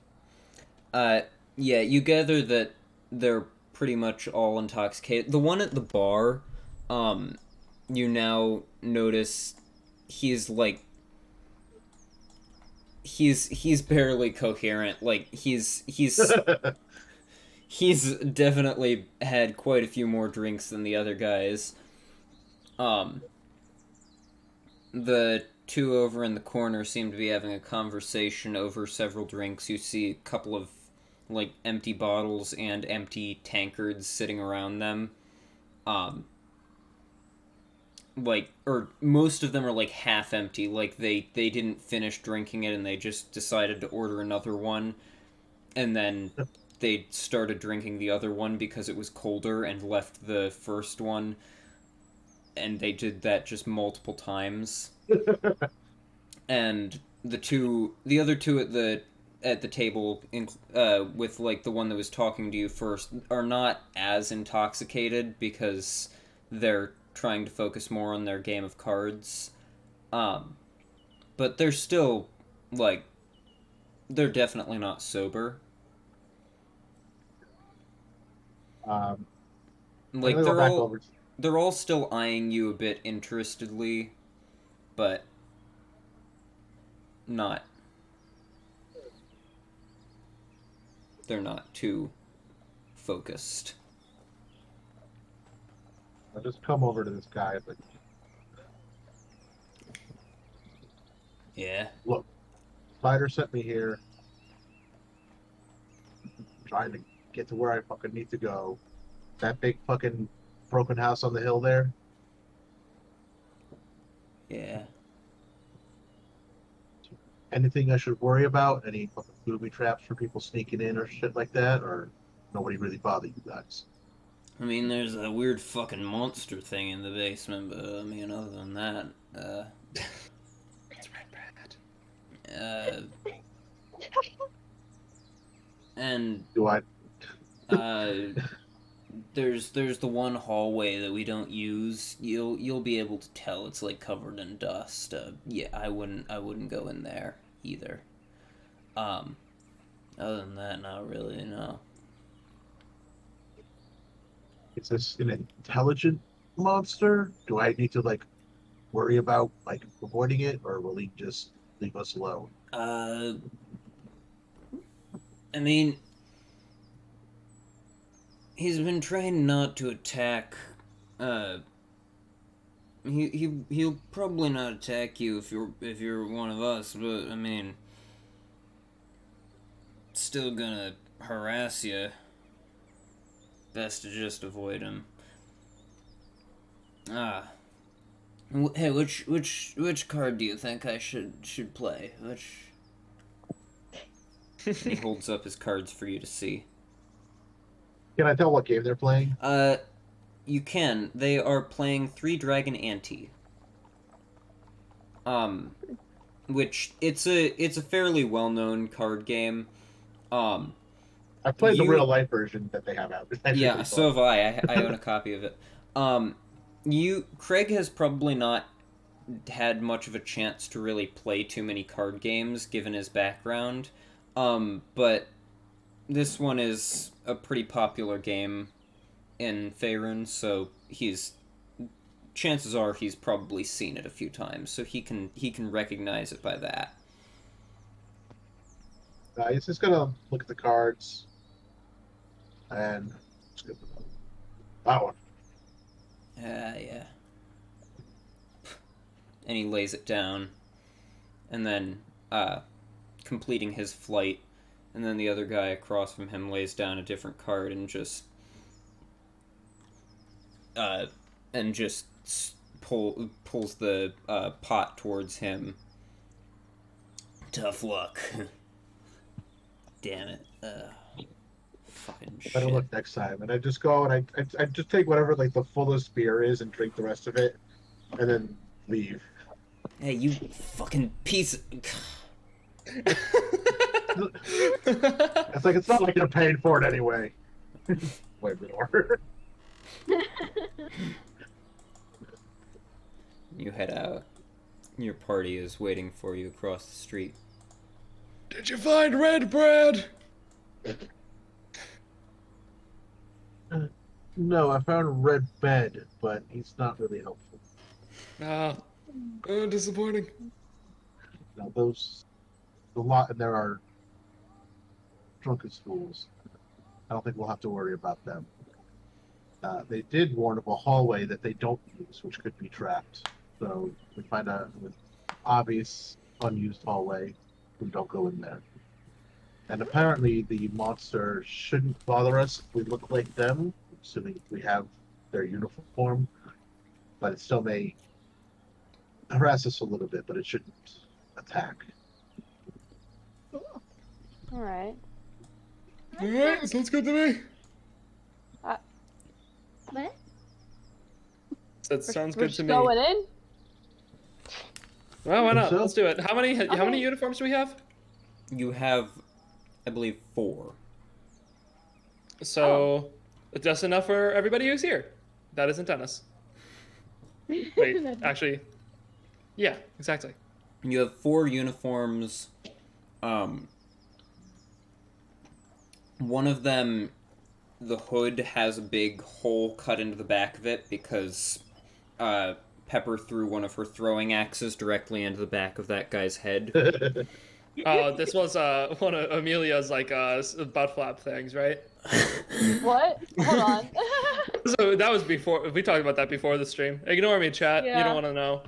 Yeah, you gather that they're pretty much all intoxicated. The one at the bar, you now notice he's barely coherent. Like he's definitely had quite a few more drinks than the other guys. The two over in the corner seem to be having a conversation over several drinks. You see a couple of empty bottles and empty tankards sitting around them. Or most of them are half empty, they didn't finish drinking it and they just decided to order another one, and then they started drinking the other one because it was colder and left the first one, and they did that just multiple times. And the other two at the table, with the one that was talking to you first, are not as intoxicated because they're trying to focus more on their game of cards. But they're still they're definitely not sober. They're all still eyeing you a bit interestedly, but not. they're not too focused. I'll just come over to this guy. Like, Yeah. look, Spider sent me here. I'm trying to get to where I fucking need to go. That big fucking broken house on the hill there. Yeah. Anything I should worry about? Any fucking booby traps for people sneaking in or shit like that? Or nobody really bother you guys? I mean, there's a weird fucking monster thing in the basement, but I mean, other than that, It's red bad. and Do I? there's the one hallway that we don't use. You'll be able to tell it's like covered in dust. Yeah, I wouldn't go in there either. Other than that, not really, no. Is this an intelligent monster? Do I need to like worry about like avoiding it, or will he just leave us alone? I mean, he's been trying not to attack. He'll probably not attack you if you're one of us, but I mean, still gonna harass you. Best to just avoid him. Hey, which card do you think I should play? Which? He holds up his cards for you to see. Can I tell what game they're playing? You can. They are playing Three Dragon Ante. Which it's a fairly well-known card game. I played the real life version that they have out. Yeah, so have I. I own a copy of it. Craig has probably not had much of a chance to really play too many card games given his background. But this one is a pretty popular game in Faerun, so chances are he's probably seen it a few times, so he can recognize it by that. He's just gonna look at the cards and that one. Yeah. And he lays it down, and then completing his flight, and then the other guy across from him lays down a different card and just pulls the pot towards him. Tough luck. Damn it. Fucking shit. Better look next time. And I just go and I just take whatever like the fullest beer is and drink the rest of it, and then leave. Hey, you fucking piece of... It's like, it's not like you're paying for it anyway. Wait a minute. You head out. Your party is waiting for you across the street. Did you find red bread? No, I found a red bed, but he's not really helpful. Disappointing. Now those, a lot in there are drunken fools. I don't think we'll have to worry about them. They did warn of a hallway that they don't use, which could be trapped. So we find an obvious unused hallway. We don't go in there. And apparently the monster shouldn't bother us if we look like them, assuming we have their uniform. But it still may harass us a little bit, but it shouldn't attack. Alright. Alright, sounds good to me. What? That sounds We're good to me. going in? Well, why not? So? Let's do it. How many uniforms do we have? You have, I believe, 4. So, just enough for everybody who's here. That isn't Dennis. Wait, actually, yeah, exactly. You have 4 uniforms. One of them, the hood has a big hole cut into the back of it because Pepper threw one of her throwing axes directly into the back of that guy's head. Oh, this was one of Amelia's like butt flap things, right? What? Hold on. So that was before we talked about that before the stream. Ignore me, chat. You Yeah. don't want to know.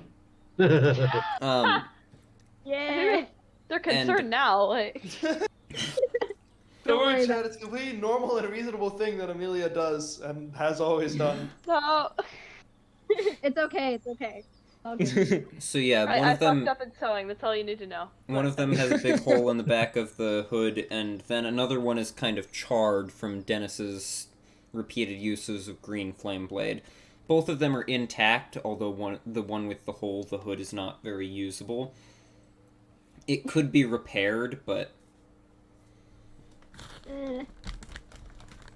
Yeah. They're concerned now. Like, Don't worry worry, about chat. It's a completely normal and reasonable thing that Amelia does and has always done. no. It's okay. It's okay. All good. So yeah, one I of them. fucked up in sewing. That's all you need to know. One of them has a big hole in the back of the hood, and then another one is kind of charred from Dennis's repeated uses of green flame blade. Both of them are intact, although the one with the hole, the hood, is not very usable. It could be repaired, but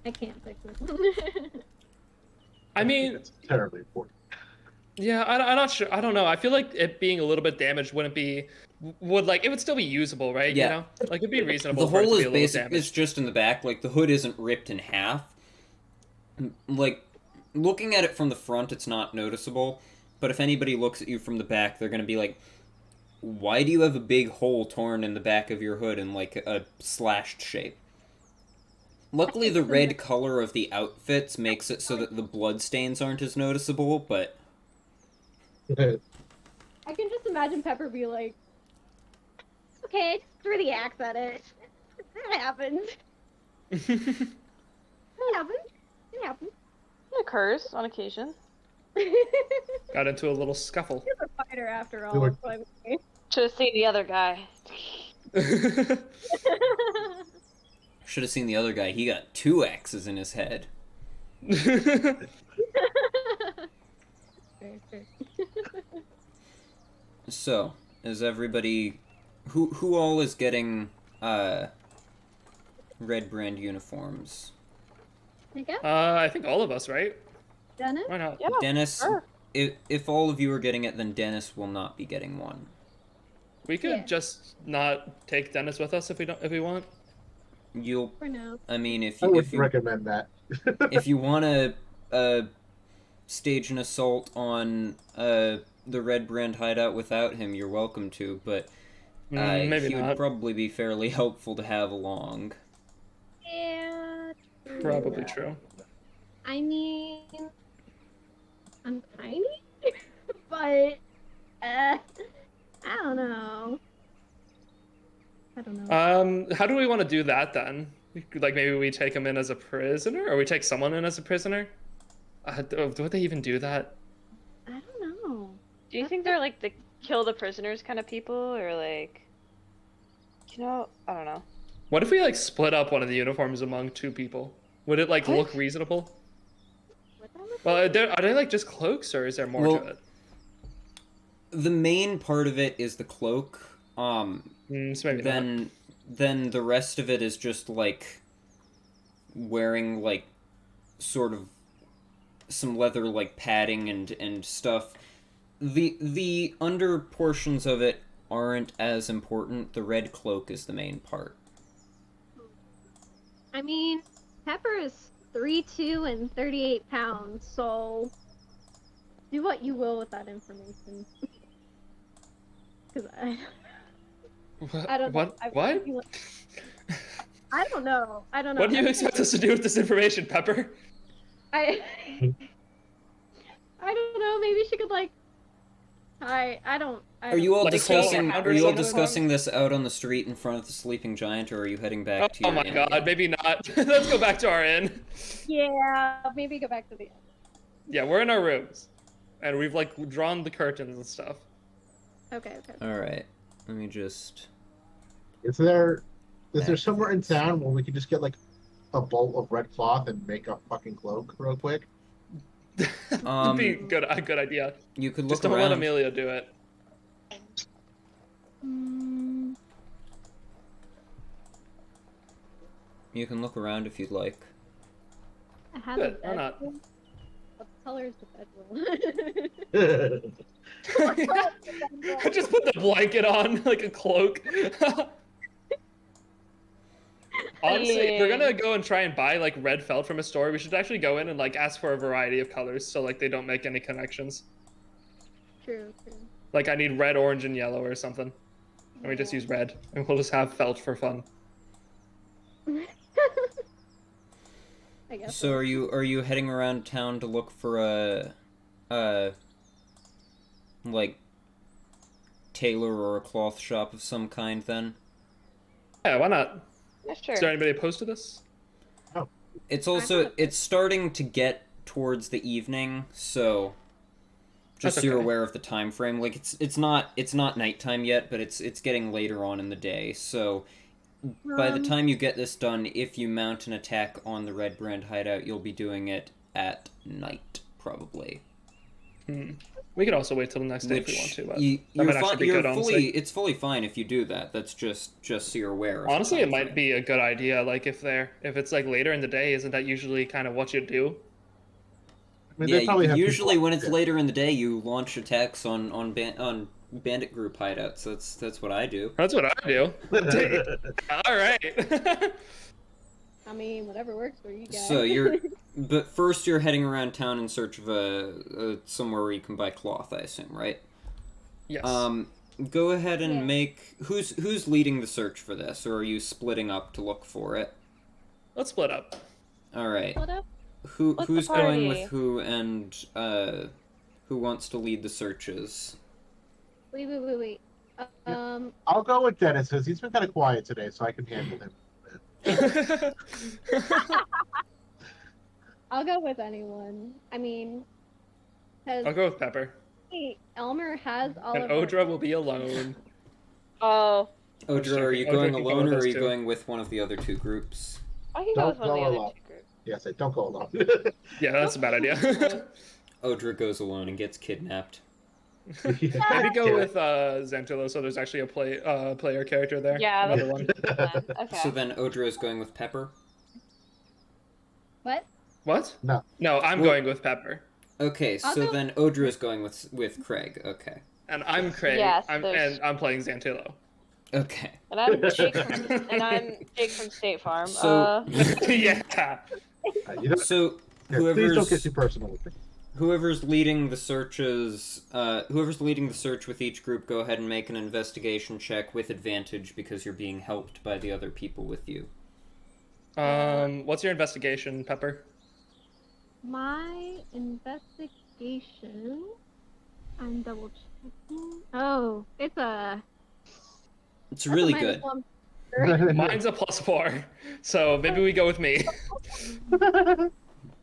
I can't fix it. I mean, it's terribly important. yeah, I'm not sure. I don't know. I feel like it being a little bit damaged wouldn't be, it would still be usable, right? Yeah. You know, like it'd be reasonable. the for it hole to be is a little basic. damaged. It's just in the back. Like the hood isn't ripped in half. Like looking at it from the front, it's not noticeable. But if anybody looks at you from the back, they're gonna be like, "Why do you have a big hole torn in the back of your hood in like a slashed shape?" Luckily, the red color of the outfits makes it so that the blood stains aren't as noticeable, but I can just imagine Pepper be like, okay, I just threw the axe at it. That happened. It happened. It happened. It occurs on occasion. Got into a little scuffle. He's a fighter after all. Do it. So I mean. Should have seen the other guy. should have seen the other guy. He got 2 axes in his head. Fair, fair. So, is everybody... Who all is getting, red brand uniforms? I guess. I think all of us, right? Done it? Why not? Yeah. Dennis, sure. if all of you are getting it, then Dennis will not be getting one. We could Yeah. just not take Dennis with us if we want. You'll... For now. I mean, if I you... would If you recommend that. if you want to stage an assault on the Red Brand hideout without him, you're welcome to, but Maybe he would not. probably be fairly helpful to have along. Yeah. true. Probably true. I mean, I'm tiny, but I don't know. I don't know. How do we want to do that then? Like maybe we take him in as a prisoner, or we take someone in as a prisoner? Would they even do that? I don't know. Do you think they're like the kill the prisoners kind of people, or like, I don't know. What if we like split up one of the uniforms among 2 people? Would it like look reasonable? What that look Well, like? are they like just cloaks, or is there more Well, to it? The main part of it is the cloak. So maybe not. Then the rest of it is just like wearing like sort of some leather like padding and stuff. The under portions of it aren't as important. The red cloak is the main part. I mean, Pepper is 3'2" and 38 pounds, so do what you will with that information. Because I don't know. What? I don't know. I don't know. What do you expect us to do with this information, Pepper? I don't know. Maybe she could like. I don't. Are you all Like discussing? call Are you all something? discussing this out on the street in front of the sleeping giant, or are you heading back to Oh your my inn god, again? maybe not. Let's go back to our inn. Yeah. Maybe go back to the end. Yeah, we're in our rooms, and we've like drawn the curtains and stuff. Okay. All right. Let me just. Is there somewhere in town where we could just get like a bolt of red cloth and make a fucking cloak real quick? Would be a good idea. You could look Just don't let around. Amelia do it. You can look around if you'd like. I have Good, a why not? bedroom. What color is the bedroom? Just put the blanket on like a cloak. Honestly, if we're gonna go and try and buy like red felt from a store, we should actually go in and like ask for a variety of colors so like they don't make any connections. True. Like I need red, orange, and yellow or something. And we just use red, and we'll just have felt for fun. I guess. So are you heading around town to look for a like tailor or a cloth shop of some kind then? Yeah, why not? Yeah, sure. Is there anybody opposed to this? It's starting to get towards the evening, so just That's so you're okay. aware of the time frame. Like it's not nighttime yet, but it's getting later on in the day. So by the time you get this done, if you mount an attack on the Red Brand hideout, you'll be doing it at night, probably. We could also wait till the next day if we want to, but you, that might actually be good, honestly. it's fully fine if you do that. That's just so you're aware of the Honestly, it time might frame. be a good idea. Like if it's like later in the day, isn't that usually kind of what you do? I mean, they probably Yeah, have usually people- when it's yeah. later in the day, you launch attacks on bandit group hideouts. That's what I do. That's what I do. All right. I mean, whatever works for you guys. So but first you're heading around town in search of a somewhere where you can buy cloth, I assume, right? Yes. Go ahead and Yeah. make who's leading the search for this, or are you splitting up to look for it? Let's split up. All right. What up? What's the Who's going with party? who, and who wants to lead the searches? Wait. I'll go with Dennis because he's been kind of quiet today, so I can handle him. I'll go with anyone. I mean, I'll because go with Pepper. Elmer has all And of our- Odra will be alone. Oh, Odra, are you Odra going can go alone, with or us are you too. going with one of the other two groups? I can go Don't with one of go the other alone. two groups. Yes, I don't go alone. Yeah, that's a bad idea. Odra goes alone and gets kidnapped. Maybe go with Xantilo, so there's actually a player character there. Yeah, Another one. Okay. So then Odra is going with Pepper. What? What? No. No, I'm Well- going with Pepper. Okay, I'll so go- then Odra is going with Craig. Okay. And I'm Craig. Yes, and there's- I'm playing Xantilo. Okay. And I'm Jake from State Farm. So- Yeah. You know, So here, please don't get whoever's too personal with me. whoever's leading the searches, whoever's leading the search with each group, go ahead and make an investigation check with advantage because you're being helped by the other people with you. What's your investigation, Pepper? My investigation. I'm double checking. Oh, it's a. It's really that's a good. -1. Mine's a +4, so maybe we go with me. Go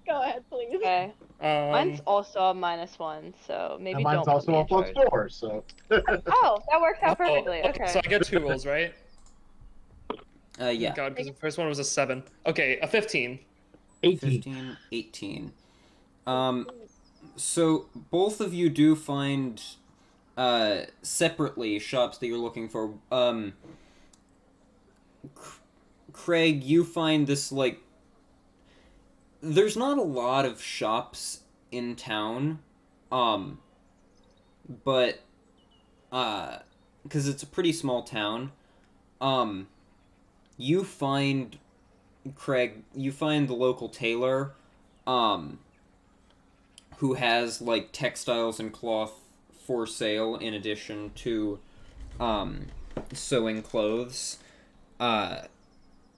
ahead, please. Okay. Um, Mine's also a -1, so maybe And mine's don't also put me a in charge. +4, so. Oh, that works out oh, perfectly. okay, Okay. So I get 2 rolls, right? Yeah. God, because the first one was a 7. Okay, a 15. 18. 15, 18. So both of you do find separately shops that you're looking for. Craig, you find this, like, there's not a lot of shops in town, but because it's a pretty small town, you find Craig, you find the local tailor, who has, like, textiles and cloth for sale in addition to sewing clothes.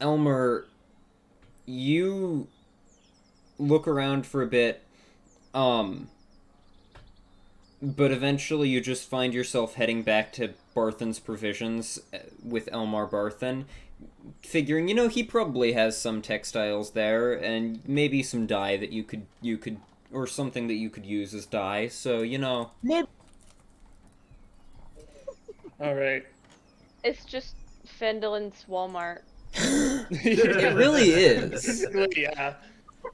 Elmer, you look around for a bit, but eventually you just find yourself heading back to Barthen's Provisions with Elmar Barthen, figuring, he probably has some textiles there, and maybe some dye that you could, or something that you could use as dye, so, Alright. It's just Phandelin's Walmart. It really is. Yeah.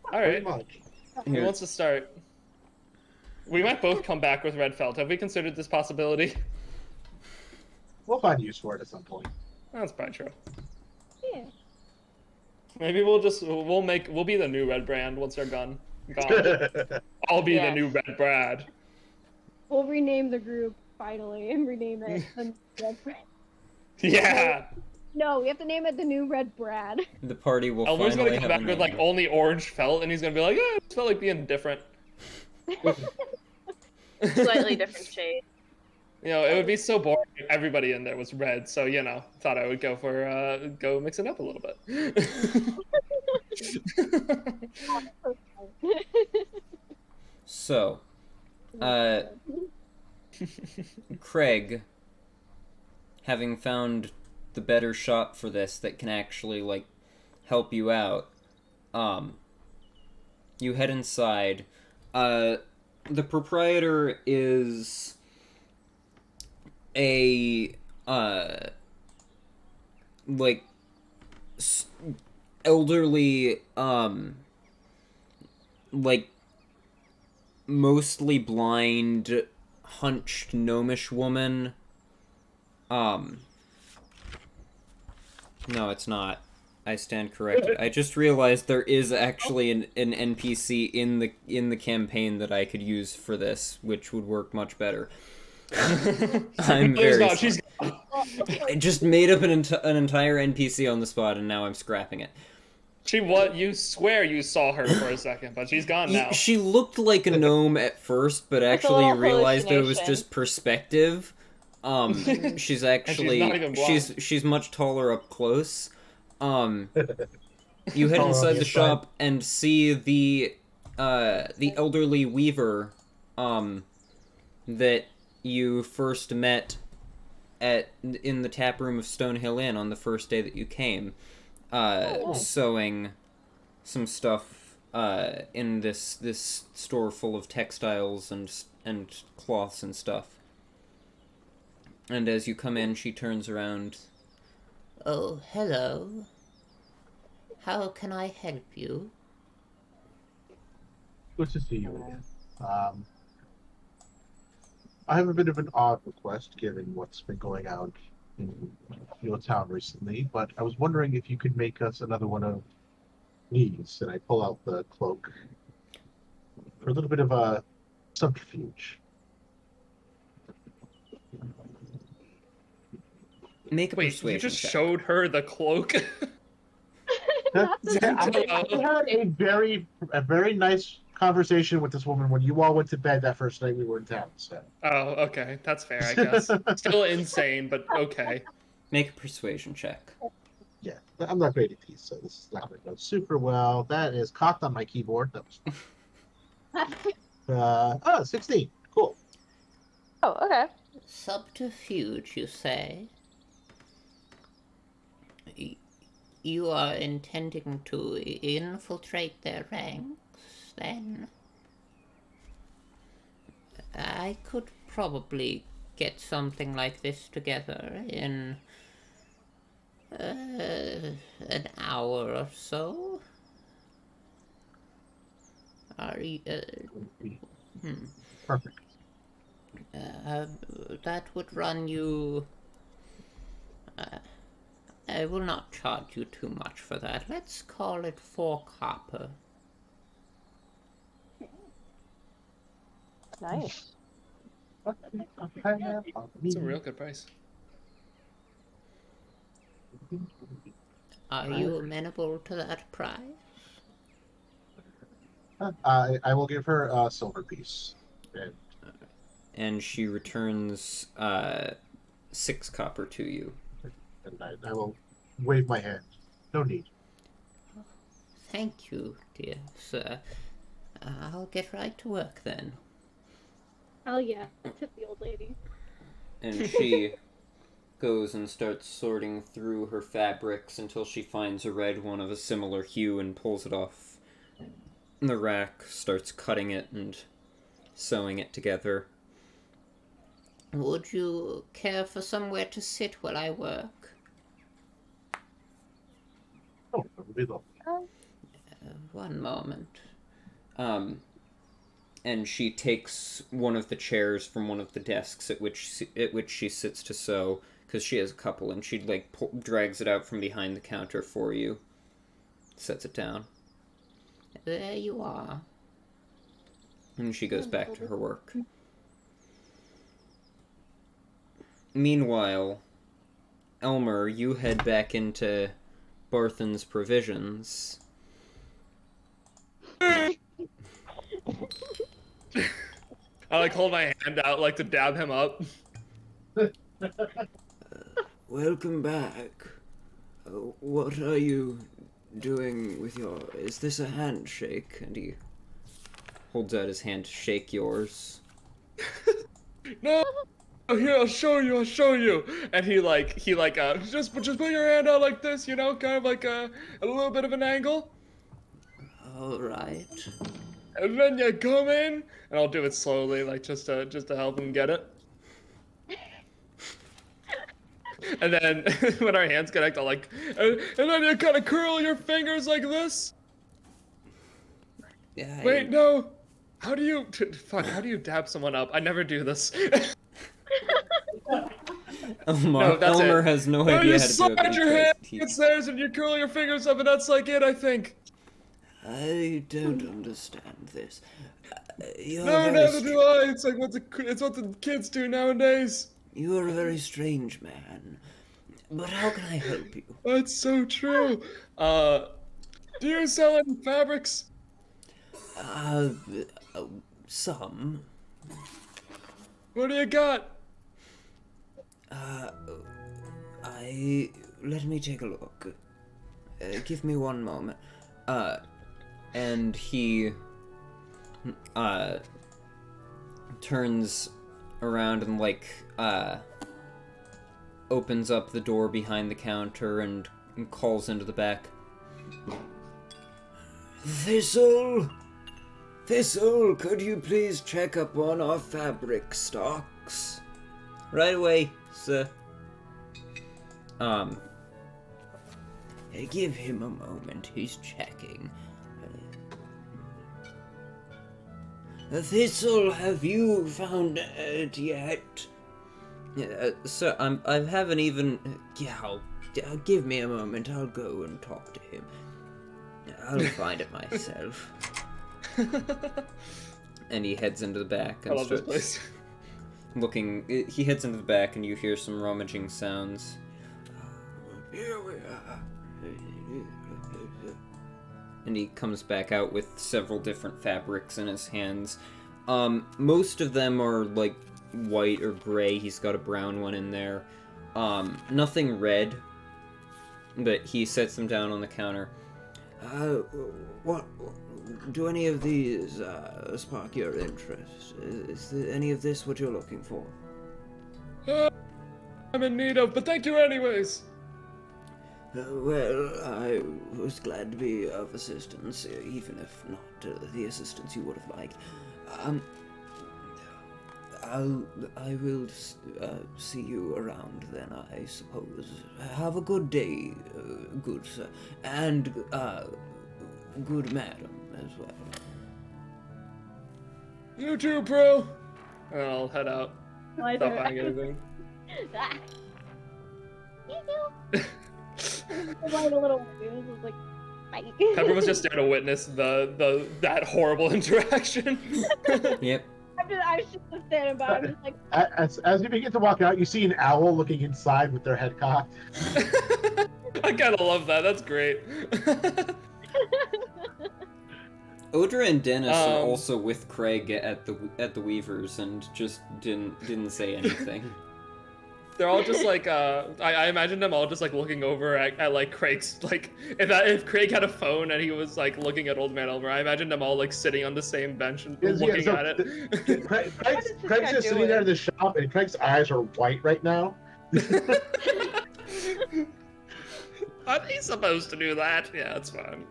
Pretty Alright. much. Who wants to start? We might both come back with red felt. Have we considered this possibility? We'll find use for it at some point. That's probably true. Yeah. Maybe we'll be the new red brand once they're gone. I'll be the Yes. new red Brad. We'll rename the group finally and rename it the Red Brad. Yeah. No, we have to name it the new Red Brad. The party will Elmer's finally gonna come have back a with like name. only orange felt, and he's gonna be like, "Yeah, it felt like being different." Slightly different shade. it would be so boring if everybody in there was red. So thought I would go mix it up a little bit. So, Craig, having found the better shop for this that can actually, like, help you out, you head inside. The proprietor is a, like, elderly, like, mostly blind, hunched gnomish woman. No, it's not. I stand corrected. I just realized there is actually an NPC in the campaign that I could use for this, which would work much better. I'm very sorry. She's I just made up an entire NPC on the spot, and now I'm scrapping it. You swear you saw her for a second, but she's gone now. She looked like a gnome at first, but actually little realized that it was hallucination. just perspective. She's actually she's much taller up close. You head inside the shop and see the elderly weaver that you first met in the tap room of Stonehill Inn on the first day that you came, sewing some stuff in this store full of textiles and cloths and stuff. And as you come in, she turns around. Oh, hello. How can I help you? Good to see you again. I have a bit of an odd request, given what's been going on in your town recently, but I was wondering if you could make us another one of these, and I pull out the cloak for a little bit of a subterfuge. Make a Wait, persuasion you just check. showed her the cloak? I had a very nice conversation with this woman when you all went to bed that first night we were in town. So. Oh, okay. That's fair, I guess. Still insane, but okay. Make a persuasion check. Yeah, I'm not great at these, so this is not going to go super well. That is cocked on my keyboard. That was 16. Cool. Oh, okay. Subterfuge, you say? You are intending to infiltrate their ranks, then? I could probably get something like this together in an hour or so. Are you, Perfect. that would run you... I will not charge you too much for that. Let's call it 4 copper. Nice. It's a real good price. Are you amenable to that price? I will give her a silver piece. And she returns 6 copper to you. And I will wave my hand. No need. Thank you, dear sir. I'll get right to work then. Oh yeah, tip the old lady. And she goes and starts sorting through her fabrics until she finds a red one of a similar hue and pulls it off the rack, starts cutting it and sewing it together. Would you care for somewhere to sit while I work? Oh, that would be lovely. One moment. And she takes one of the chairs from one of the desks at which she sits to sew, because she has a couple, and she drags it out from behind the counter for you, sets it down. There you are. And she goes back to her work. Meanwhile, Elmer, you head back into Barthen's Provisions. I hold my hand out to dab him up. Welcome back. What are you doing with your... Is this a handshake? And he holds out his hand to shake yours. No, here, I'll show you. And he just put your hand out like this, you know, kind of like a little bit of an angle. Alright. And then you come in, and I'll do it slowly, like just to help him get it. And then when our hands connect, I'll and then you kind of curl your fingers like this. Yeah, Wait, no. How do you dab someone up? I never do this. Elmer has no idea how to do it. You slide your hand against theirs and you curl your fingers up, and that's like it, I think. I don't understand this. No, neither do I. It's like what the kids do nowadays. You are a very strange man. But how can I help you? That's so true. Do you sell any fabrics? Some. What do you got? Let me take a look. Give me one moment. And he, turns around and, opens up the door behind the counter and calls into the back. Thistle, could you please check up on our fabric stocks? Right away, sir. Give him a moment, he's checking. Thistle, have you found it yet? Sir, I haven't even... give me a moment, I'll go and talk to him. I'll find it myself. And he heads into the back and I love this place. looking. He heads into the back and you hear some rummaging sounds. Here we are. And he comes back out with several different fabrics in his hands. Most of them are like white or gray. He's got a brown one in there. Nothing red. But he sets them down on the counter. What do any of these spark your interest? Is any of this what you're looking for? I'm in need of, but thank you anyways. Well, I was glad to be of assistance, even if not the assistance you would have liked. I will see you around then, I suppose. Have a good day, good sir, and good madam as well. You too, bro. And I'll head out. Why Stop there- buying anything. Ah. Like a little it was like, bye. Pepper was just there to witness that horrible interaction. Yep. I was just standing by. I'm just like, As you begin to walk out, you see an owl looking inside with their head cocked. I kind of love that. That's great. Odra and Dennis are also with Craig at the Weavers and just didn't say anything. They're all just like I imagine them all just like looking over at like Craig's like if Craig had a phone and he was like looking at Old Man Elmer, I imagine them all like sitting on the same bench and looking at it. Craig's just sitting there in the shop, and Craig's eyes are white right now. Are they supposed to do that? Yeah, it's fine.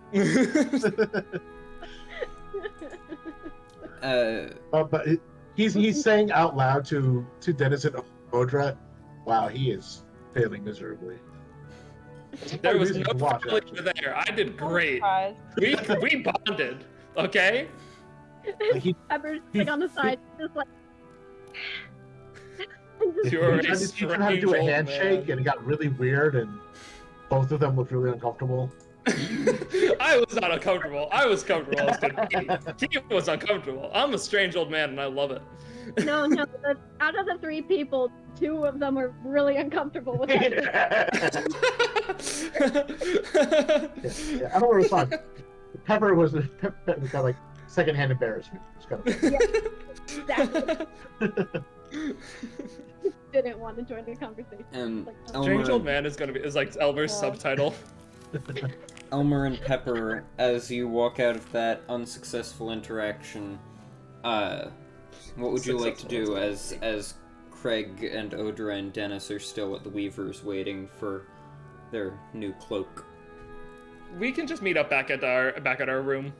But he's saying out loud to Dennis and Odra, "Wow, he is failing miserably." There was no watch, failure there. I did great. Surprise. We bonded, okay? Pepper's like on the side, just like. You're a He tried to strange do a old handshake, man. and it got really weird, and both of them looked really uncomfortable. I was not uncomfortable. I was comfortable. He was uncomfortable. I'm a strange old man, and I love it. No. Out of the 3 people, 2 of them were really uncomfortable with it. Yeah, I don't respond. Pepper was got like secondhand embarrassment. It's kind of Exactly. Didn't want to join the conversation. And Like, Strange Elmer, Old Man is like Elmer's subtitle. Elmer and Pepper, as you walk out of that unsuccessful interaction, what would you like to do as Craig and Odra and Dennis are still at the Weavers waiting for their new cloak? We can just meet up back at our room.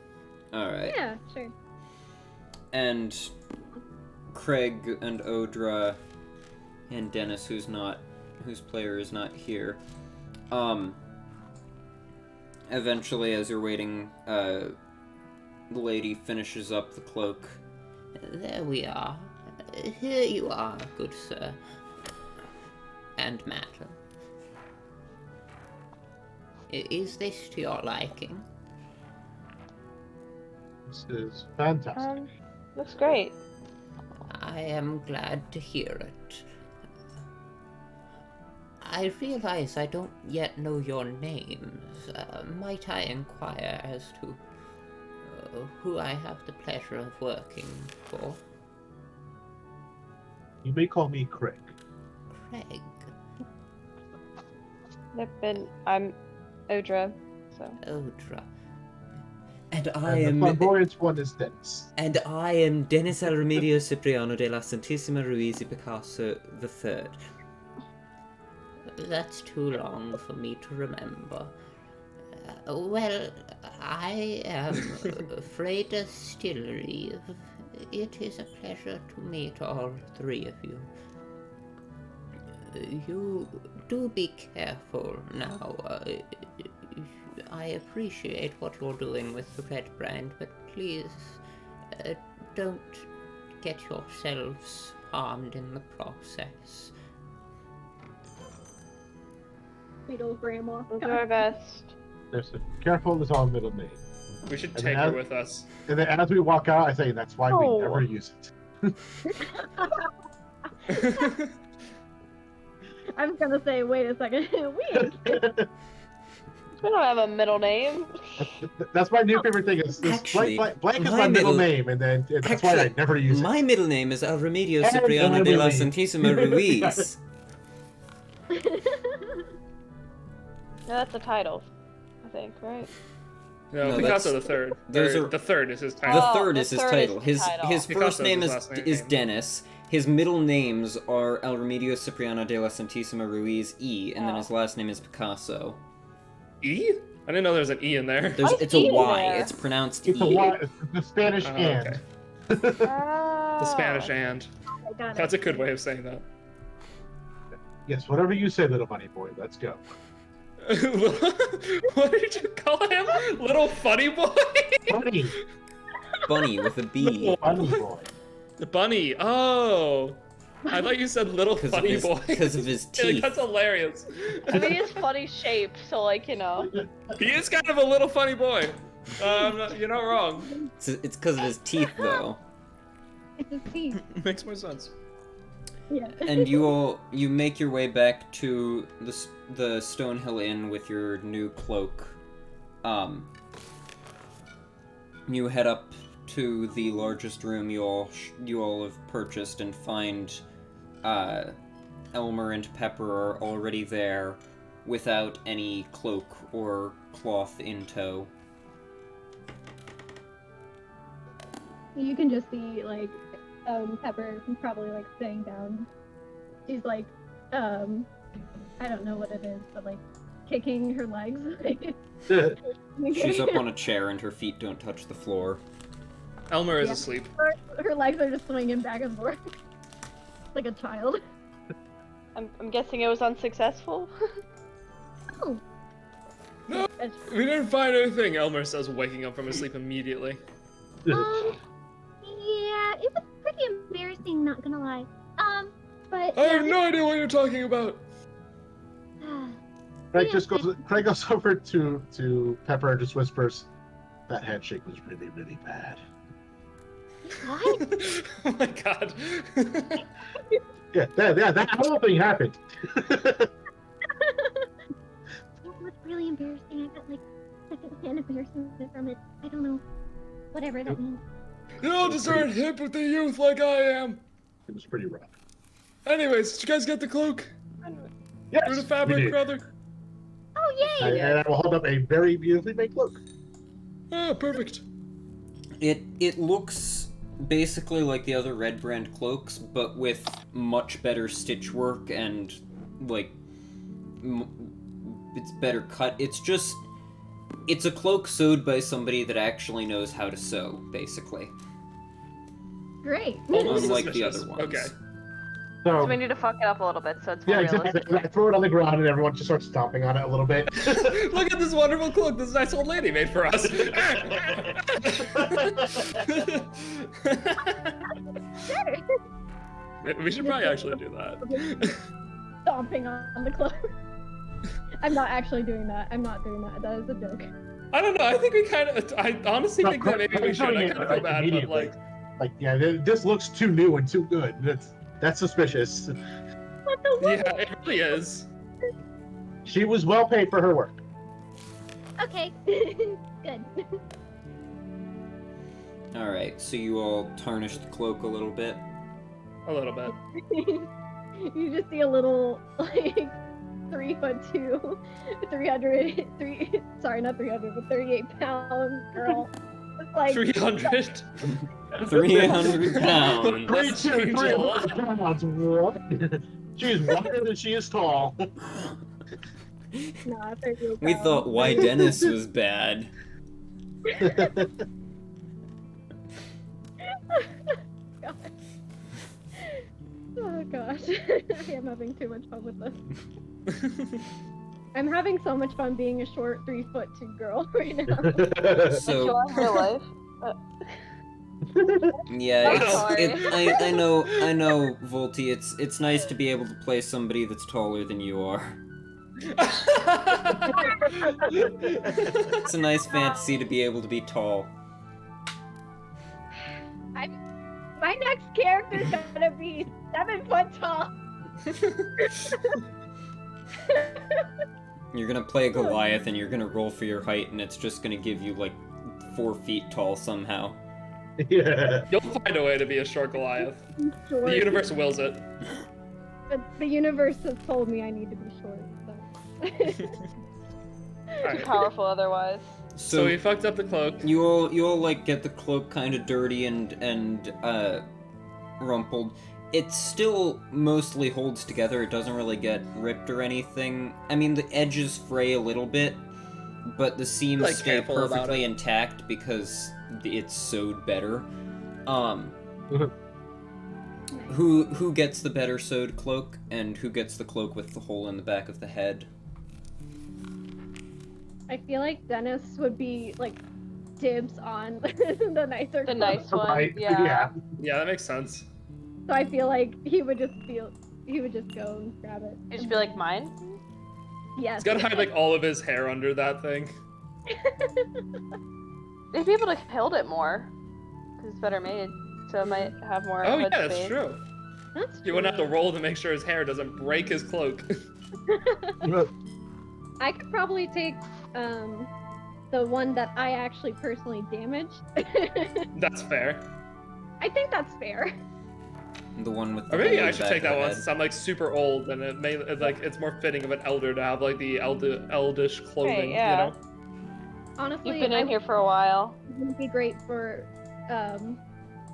Alright. yeah, sure. And Craig and Odra and Dennis, whose player is not here, eventually, as you're waiting, the lady finishes up the cloak. There we are. Here you are, good sir. And madam. Is this to your liking? This is fantastic. Looks great. I am glad to hear it. I realize I don't yet know your names. Might I inquire as to who I have the pleasure of working for? You may call me Craig. Craig. I'm Odra, so. Odra. And And the flamboyant one is Dennis. And I am Dennis El Remedios Cipriano de la Santisima Ruiz y Picasso III. That's too long for me to remember. Well, I am afraid still leave. It is a pleasure to meet all three of you. You do be careful now. I appreciate what you're doing with the red brand, but please don't get yourselves harmed in the process. Sweet old grandma. We'll do our best. There's a careful is our middle name. We should And take then her with us. And then as we walk out, I say that's why we never use it. I was gonna say, wait a second. We don't have a middle name. That's my new favorite thing. Is this Actually, blank is my my middle middle- name, and then that's why I never use it. My middle name is El Remedios And Cipriano de la Emily. Santisima Ruiz. No, that's the title, I think, right? No, No, Picasso that's- the third. those Or are- the third is his The title. third the is his third title. is his title. His Picasso first name is is his last is name. Dennis. His middle names are El Remedios Cipriano de la Santisima Ruiz E, and then his last name is Picasso. E? I didn't know there was an E in there. It's a E in Y. there? It's pronounced It's E. it's the Spanish Oh, and. okay. Oh. The Spanish and. I got That's it. a good way of saying that. Yes, whatever you say, little money boy. Let's go. What did you call him? Little funny boy? Bunny, Bunny with a B. bunny boy. Bunny. Oh. I thought you said little funny boy. Because of his Like, teeth. that's hilarious. I mean, it's funny shape, so like, you know. He is kind of a little funny boy. You're not wrong. It's because of his teeth, though. It's a C. Makes more sense. Yeah. And you make your way back to the Stonehill Inn with your new cloak. You head up to the largest room you all have purchased and find Elmer and Pepper are already there without any cloak or cloth in tow. You can just see like Pepper probably like sitting down. She's like I don't know what it is, but like kicking her legs. She's up on a chair and her feet don't touch the floor. Elmer is Yeah. asleep. Her legs are just swinging back and forth like a child. I'm guessing it was unsuccessful. Oh. No, we didn't find anything, Elmer says, waking up from his sleep immediately. Yeah, it was pretty embarrassing, not gonna lie. But I have no idea what you're talking about. Craig goes over to Pepper and just whispers, "That handshake was really, really bad." What? Oh my god. Yeah, that whole thing happened. What's really embarrassing? I got like second-hand embarrassment from it. I don't know. Whatever that means. You all just aren't hip with the youth like I am. It was pretty rough. Anyways, did you guys get the cloak? Yes, Or the we fabric, did. rather? Oh yay! And I will hold up a very beautifully made cloak. Oh, perfect. It looks basically like the other Red Brand cloaks, but with much better stitch work and like it's better cut. It's a cloak sewed by somebody that actually knows how to sew, basically. Great. Almost Unlike the suspicious. other ones. Okay. So So, we need to fuck it up a little bit so it's more yeah, realistic. exactly. I throw it on the ground and everyone just starts stomping on it a little bit. Look at this wonderful cloak this nice old lady made for us. We should probably actually do that. Stomping on the cloak. I'm not actually doing that. I'm not doing that. That is a joke. I don't know. I think we kind of. I honestly think that maybe we should. I kind of feel bad, but like. Like, yeah, this looks too new and too good. That's suspicious. What the what? Yeah, it really is. She was well paid for her work. Okay. Good. Alright, so you all tarnish the cloak a little bit. A little bit. You just see a little, like, 3'2", sorry, not 300, but 38-pound girl. It's like 300. 300 pounds. That's strange. 300 pounds. What? She is wider than she is tall. Nah, 38 We pounds. thought why Dennis was bad. Oh gosh, I am having too much fun with this. I'm having so much fun being a short 3'2" girl right now. So Enjoy real life. yeah, Sorry. I know, Volty. It's nice to be able to play somebody that's taller than you are. It's a nice fantasy to be able to be tall. My next character's gonna be 7 foot tall. You're gonna play a Goliath and you're gonna roll for your height, and it's just gonna give you like 4 feet tall somehow. Yeah. You'll find a way to be a short Goliath. Short. The universe wills it. But the universe has told me I need to be short. So. Alright. Powerful otherwise. So we fucked up the cloak. You all like get the cloak kind of dirty and rumpled. It still mostly holds together. It doesn't really get ripped or anything. I mean, the edges fray a little bit, but the seams Like, stay careful about perfectly it. intact because it's sewed better. Who gets the better sewed cloak, and who gets the cloak with the hole in the back of the head? I feel like Dennis would be like dibs on the nicer The clothes. nice one. Right. Yeah. Yeah, that makes sense. So I feel like he would just go and grab it. You should be like mine. Yes. He's gotta hide like all of his hair under that thing. They'd be able to held it more, because it's better made, so it might have more. Oh yeah, hood that's space. true. That's You wouldn't have to true. roll to make sure his hair doesn't break his cloak. I could probably take the one that I actually personally damaged. That's fair. I think that's fair. The one with the Or maybe hole in I the should back take of that the one head. since I'm like super old and it's more fitting of an elder to have like the eldish clothing, Right, yeah. you know? Honestly, You've been in here for a while. It would be great for,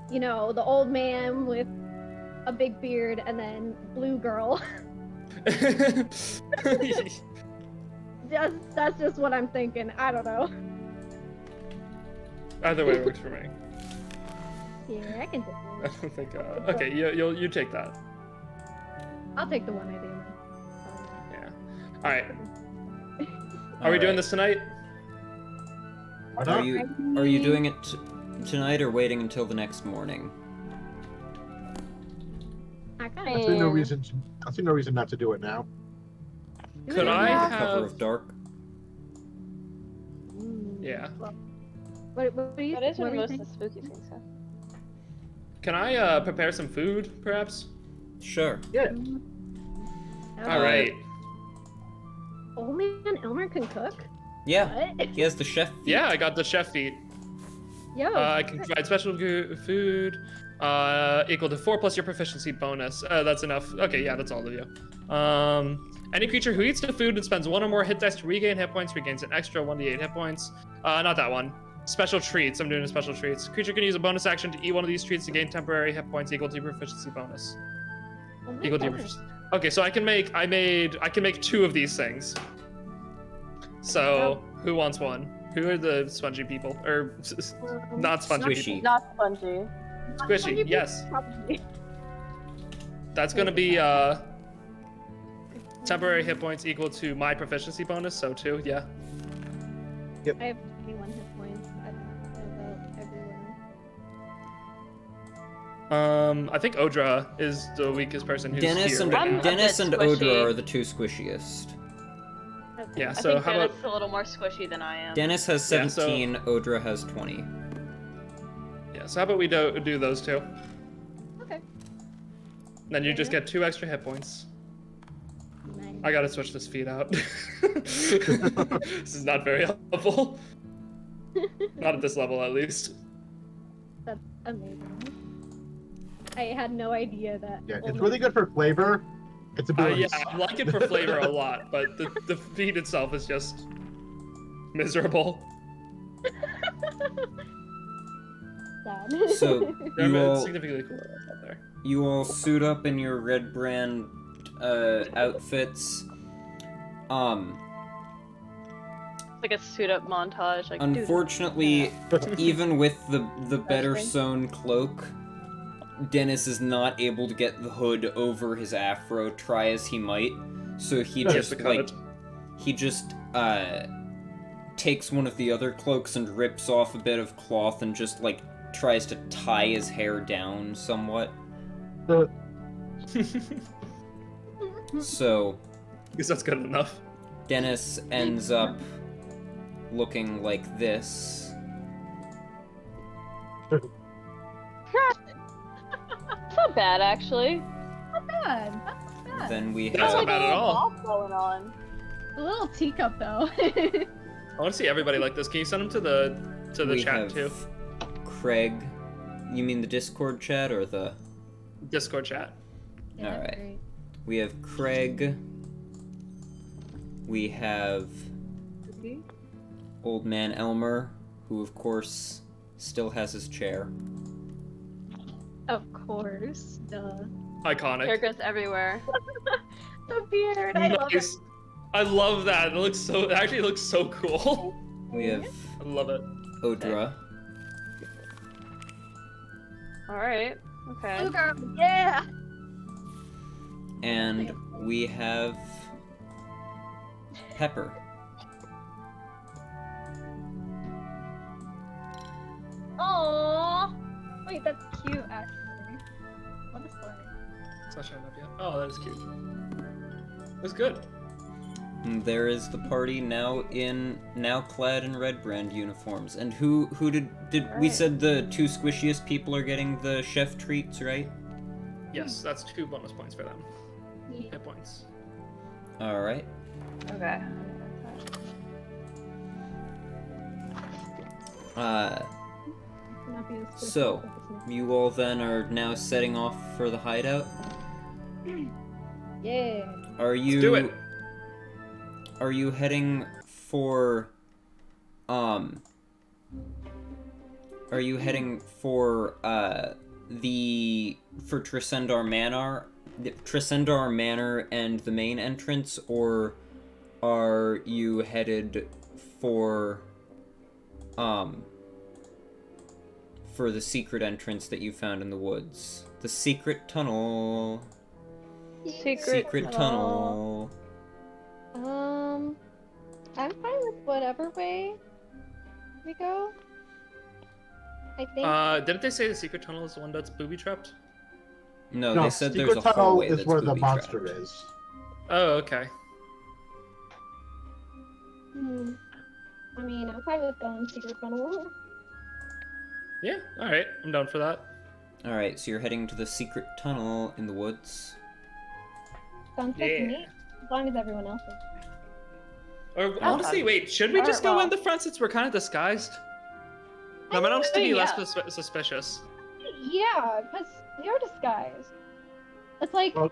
you know, the old man with a big beard and then blue girl. That's just what I'm thinking. I don't know. Either way works for me. Yeah, I can take I one. don't think. Okay, you take that. I'll take the one I damaged. Yeah. All right. Are we doing this tonight? Why Are not? you doing it tonight or waiting until the next morning? I kind I of. see no reason. I see no reason not to do it now. Could I Yeah. Cover have? of dark. Yeah. What do you? That is what when were you most saying? of the spooky things happen. Can I prepare some food, perhaps? Sure. Yeah. All right. Old man Elmer can cook. Yeah. What? He has the chef feat. Yeah, I got the chef feat. Yo. I can provide special food equal to 4 plus your proficiency bonus. That's enough. Okay, yeah, that's all of you. Any creature who eats the food and spends 1 or more hit dice to regain hit points regains an extra 1d8 hit points. Not that one. Special treats. I'm doing a special treats. Creature can use a bonus action to eat one of these treats to gain temporary hit points equal to your proficiency bonus. Oh my Equal to your goodness. Okay, so I can make 2 of these things. So who wants one? Who are the spongy people? Or not spongy Squishy. people? Not spongy. Squishy, yes. Probably. That's gonna be temporary hit points equal to my proficiency bonus, so 2, yeah. I have 21 hit points. I don't know about everyone. I think Odra is the weakest person who's Dennis here and right now. Dennis and squishy. Odra are the 2 squishiest. Okay. Yeah, I so think how Dennis about is a little more squishy than I am. Dennis has Yeah, so- 17, Odra has 20. so how about we do those 2? Okay. Then you just Yeah. get 2 extra hit points. Nice. I gotta switch this feed out. This is not very helpful. Not at this level, at least. That's amazing. I had no idea that. Yeah, oh it's my- really good for flavor. It's abilities. Yeah, I like it for flavor a lot, but the feed itself is just miserable. Sad. So They're you all significantly cooler ones out there. you all suit up in your red brand outfits. It's like a suit up montage. Like, dude, Unfortunately, even with the better right. sewn cloak, Dennis is not able to get the hood over his afro, try as he might. So he He has just to cut like it. he just takes one of the other cloaks and rips off a bit of cloth and just like tries to tie his hair down somewhat. So, So Because that's good enough. Dennis ends up looking like this. it's not bad actually. Not bad. That's not bad. Then we That's have not bad at all. Off going on. A little teacup though. I want to see everybody like this. Can you send them to the we chat have too? Craig. You mean the Discord chat or the? Discord chat. Yeah, Alright. great. We have Craig. We have Old Man Elmer, who of course still has his chair. Of course. Duh. Iconic. Hair goes everywhere. The beard. I love it. Nice. I love that. It actually looks so cool. We have I love it. Odra. All right. Okay. Oh, girl. Yeah. And we have Pepper. Aww. Wait, that's cute actually. What is that? It's not showing up yet. Oh, that is cute. That's good. And there is the party now clad in red brand uniforms. And who did we Alright. said the 2 squishiest people are getting the chef treats, right? Yes, that's 2 bonus points for them. Yeah. Hit points. All right. Okay. Not being squishy, So, but it's not- you all then are now setting off for the hideout. Yeah. Are you do it. Are you heading for Are you heading for Tresendar Manor and the main entrance, or are you headed for the secret entrance that you found in the woods? The secret tunnel. Secret tunnel. I'm fine with whatever way we go. I think. Didn't they say the secret tunnel is the one that's booby trapped? No, no, they said secret there's a tunnel hallway is that's where the booby-trapped. monster is. Oh, okay. I mean, I'm fine with going secret tunnel. Yeah, alright. I'm down for that. Alright, so you're heading to the secret tunnel in the woods. Sounds good Yeah. to me. As long as everyone else is. Or honestly, wait, should we just go in the front since we're kind of disguised? That might also be less Yeah. suspicious. Yeah, because they are disguised. It's like, Well,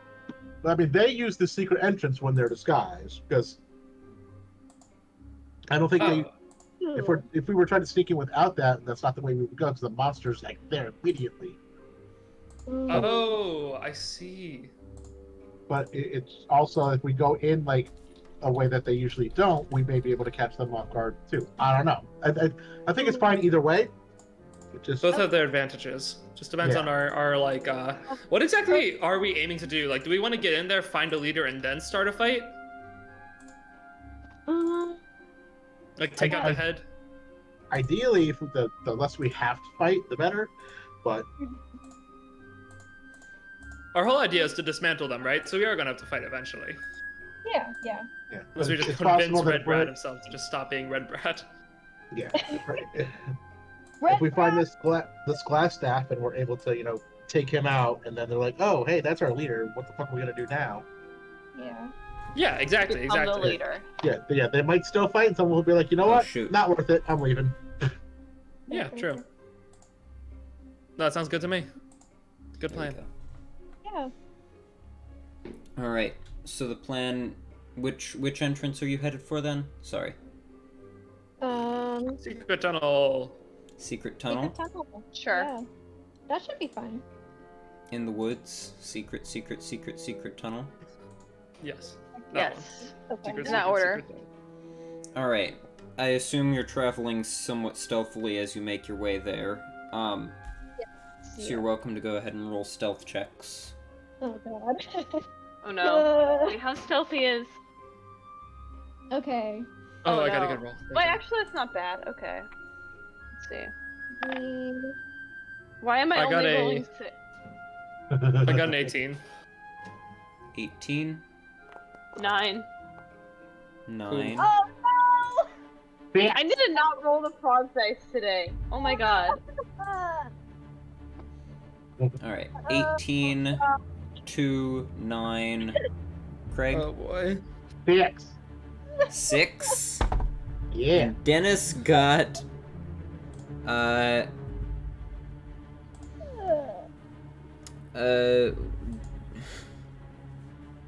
I mean, they use the secret entrance when they're disguised because I don't think they. If we were trying to sneak in without that, that's not the way we would go because the monster's like there immediately. Oh, I see. But it's also if we go in like a way that they usually don't, we may be able to catch them off guard too. I don't know. I think it's fine either way. It just Both have their advantages. Just depends Yeah. on our like what exactly are we aiming to do? Like, do we want to get in there, find a leader, and then start a fight? Like take out the head? ideally, if the less we have to fight, the better. But Our whole idea is to dismantle them, right? So we are gonna have to fight eventually. yeah. yeah, Unless we just it's convince possible that Red Brat himself to just stop being Red Brat. Yeah. If we find this glass staff and we're able to take him out, and then they're like, oh, hey, that's our leader. What the fuck are we gonna do now? Yeah. Yeah, exactly, Become the exactly. leader. Yeah, they might still fight, and someone will be like, you know Oh, what? shoot. Not worth it. I'm leaving. Yeah, true. No, that sounds good to me. Good There you plan. Yeah. go. All right. So the plan. Which entrance are you headed for then? Sorry. Secret tunnel. Secret tunnel Sure. Yeah. That should be fine. in the woods. Secret tunnel. Yes. That one. Yes. Okay. Secret, In that order. secret. All right. I assume you're traveling somewhat stealthily as you make your way there. So you're welcome to go ahead and roll stealth checks. Oh god. Oh no. Wait, how stealthy is? Okay. Oh, Oh, I got a no. good roll. Wait, actually, that's not bad. Okay. Let's see. Mm, Why am I, I got only a- rolling six? I got an 18. 18, 9. 9. Oh no! I did not roll the frog dice today. Oh my god. All right. 18, 2, 9. Craig, Oh boy. 6. 6. Yeah. And Dennis got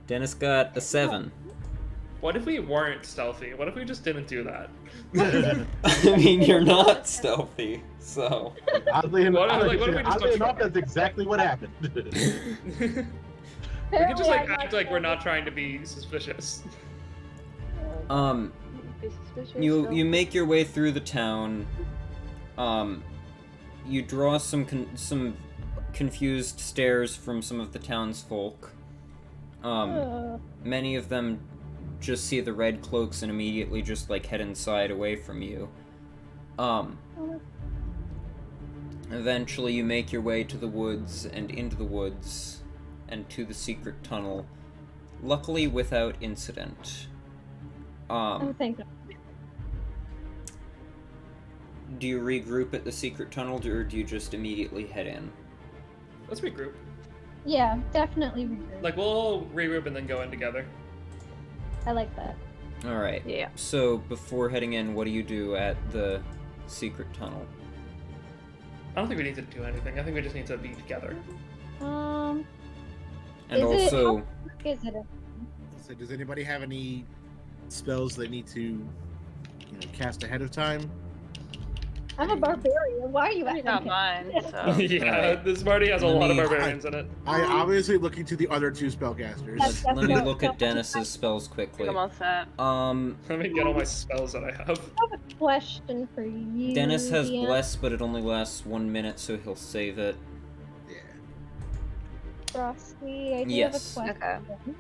Dennis got a 7. What if we weren't stealthy? What if we just didn't do that? I mean, you're not stealthy, so. Oddly enough, What if we just oddly go enough, try? that's exactly what happened. We could just like act like we're not trying to be suspicious. Be suspicious You still. you make your way through the town. You draw some confused stares from some of the townsfolk. Many of them just see the red cloaks and immediately just like head inside away from you. Eventually you make your way to the woods and into the woods and to the secret tunnel, luckily without incident. Oh, thank God. Do you regroup at the secret tunnel, or do you just immediately head in? Let's regroup. Yeah, definitely regroup. Like we'll regroup and then go in together. I like that. Alright. Yeah. So, before heading in, what do you do at the secret tunnel? I don't think we need to do anything. I think we just need to be together. And Is it- also, Is it? So does anybody have any spells they need to cast ahead of time? I'm a barbarian. Why are you Probably acting? not mine, so. Yeah, Alright. this party has a Let lot of me- barbarians in it. I obviously looking to the other two spellcasters. That's- let me that's look not- at Dennis's spells I quickly. think I'm all set. Let me get all my spells that I have. I have a question for you. Dennis has DM. Bless, but it only lasts 1 minute, so he'll save it. Yeah. Frosty, I do Yes. have a question. Okay.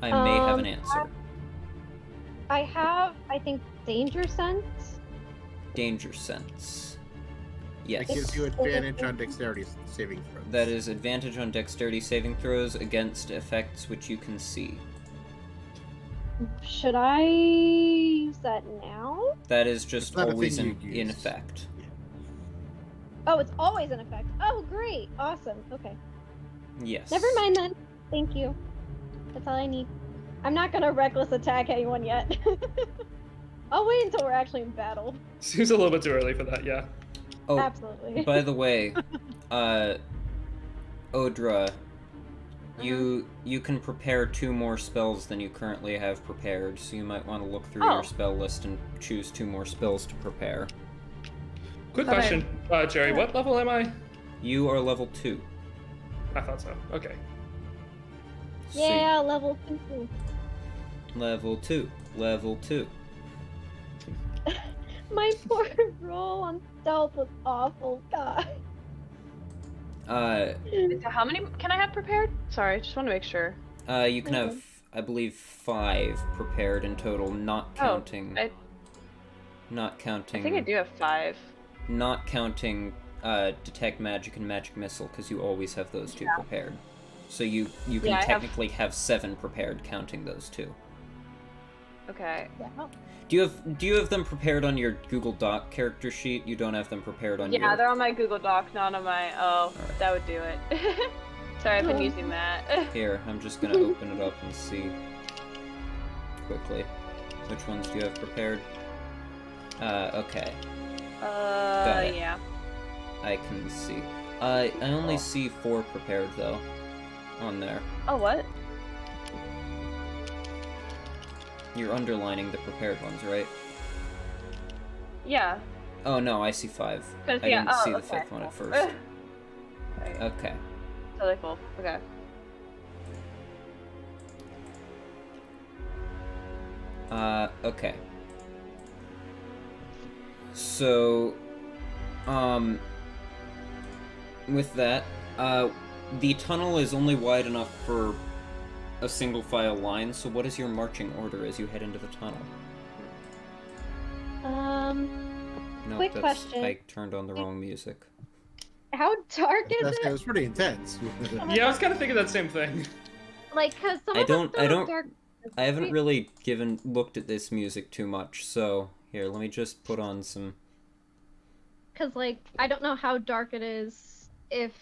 I may have Um, an answer. I have, I think, danger sense. Danger sense. It Yes. gives you advantage on dexterity saving throws. That is advantage on dexterity saving throws against effects which you can see. Should I use that now? That is just It's not a always thing in you'd use. effect. Oh, it's always in effect. Oh, great. Awesome. Okay. Yes. Never mind then. Thank you. That's all I need. I'm not gonna reckless attack anyone yet. I'll wait until we're actually in battle. Seems a little bit too early for that, yeah. Oh, Absolutely. by the way, Odra, you can prepare 2 more spells than you currently have prepared, so you might want to look through your spell list and choose 2 more spells to prepare. Quick Okay. question, Jerry. What level am I? You are level 2. I thought so. Okay. So Yeah, level 2. level 2. Level 2. My poor roll on stealth was awful, God. So how many can I have prepared? Sorry, just want to make sure. You can have, I believe, 5 prepared in total, not counting. I think I do have 5. Not counting detect magic and magic missile, because you always have those 2 prepared. So you can technically have 7 prepared, counting those 2. Okay. Yeah. Do you have them prepared on your Google Doc character sheet? You don't have them prepared on your... Yeah, they're on my Google Doc, not on my. Oh, Alright. that would do it. Sorry, I've been using that. Here, I'm just gonna open it up and see quickly. Which ones do you have prepared? Okay. Got it. Yeah. I can see. I only see 4 prepared though. On there. Oh, what? You're underlining the prepared ones, right? Yeah. Oh no, I see 5. I didn't see the 5th one at first. Right. Okay. Totally cool. Okay. Okay. So, with that, the tunnel is only wide enough for a single file line, so what is your marching order as you head into the tunnel? No, Quick question. I turned on the wrong music. How dark is It it? was pretty intense. Yeah, I was kind of thinking that same thing. Like, cause some I of don't- us I don't- dark. I haven't really looked at this music too much, so here, let me just put on some... Cause like, I don't know how dark it is if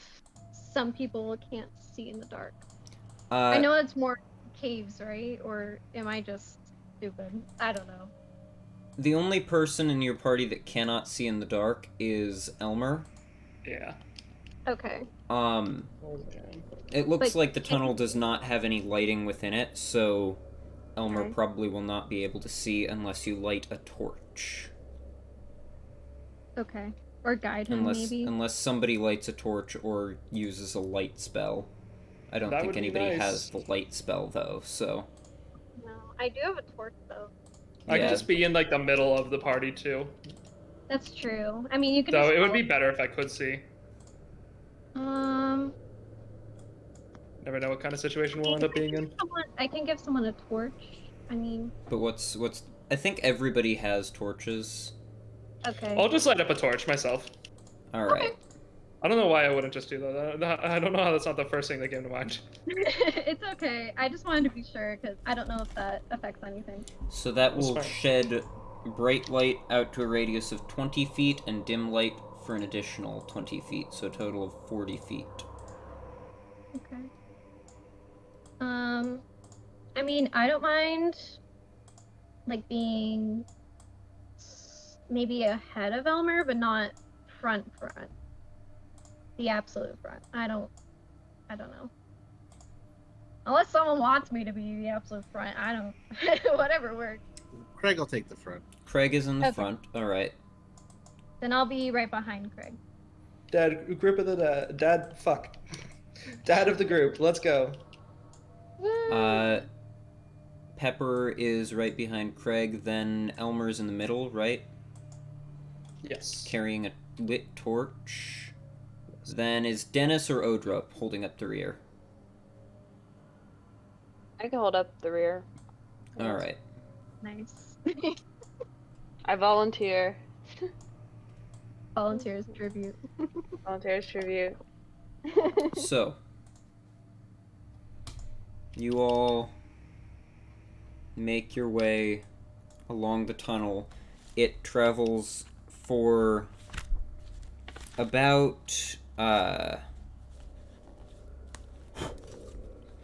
some people can't see in the dark. I know it's more caves, right? Or am I just stupid? I don't know. The only person in your party that cannot see in the dark is Elmer. Yeah. Okay. It looks But like the tunnel does not have any lighting within it, so Elmer Okay. probably will not be able to see unless you light a torch. Okay. Or guide him, maybe. Unless somebody lights a torch or uses a light spell. I don't That think would be anybody nice. has the light spell, though, so... No, I do have a torch though. I could Yeah. just be in like the middle of the party too. That's true. I mean, you could. So just it would follow- be better if I could see. Never know what kind of situation we'll end up being in. I can give someone a torch. I mean, But what's... I think everybody has torches. okay. I'll just light up a torch myself. Alright. I don't know why I wouldn't just do that. I don't know how that's not the first thing that came to mind. It's okay. I just wanted to be sure because I don't know if that affects anything. So that will That's fine. shed bright light out to a radius of 20 feet and dim light for an additional 20 feet, so a total of 40 feet. Okay. I mean, I don't mind, like, being maybe ahead of Elmer, but not front. The absolute front. I don't know. Unless someone wants me to be the absolute front, I don't. Whatever works. Craig will take the front. Craig is in the Okay. front, alright. Then I'll be right behind Craig. Dad, group of the dad. Fuck. Dad of the group. Let's go. Woo! Pepper is right behind Craig, then Elmer's in the middle, right? Yes. Carrying a lit torch. Then is Dennis or Odra holding up the rear? I can hold up the rear. Alright. Nice. I volunteer. Volunteers tribute. Volunteers tribute. So, you all make your way along the tunnel. It travels for about, there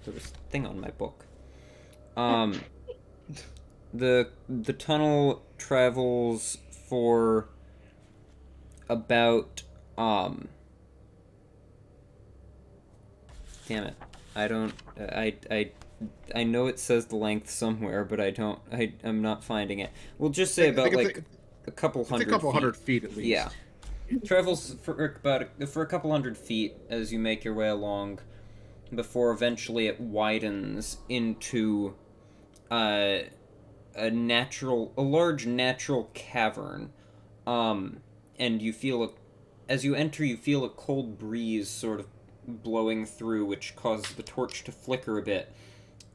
was a thing on my book. The tunnel travels for about damn it. I don't I know it says the length somewhere, but I'm not finding it. We'll just say about like a couple hundred feet. A couple feet. hundred feet at least. Yeah. Travels for a couple hundred feet as you make your way along, before eventually it widens into a large natural cavern, and as you enter, you feel a cold breeze sort of blowing through, which causes the torch to flicker a bit,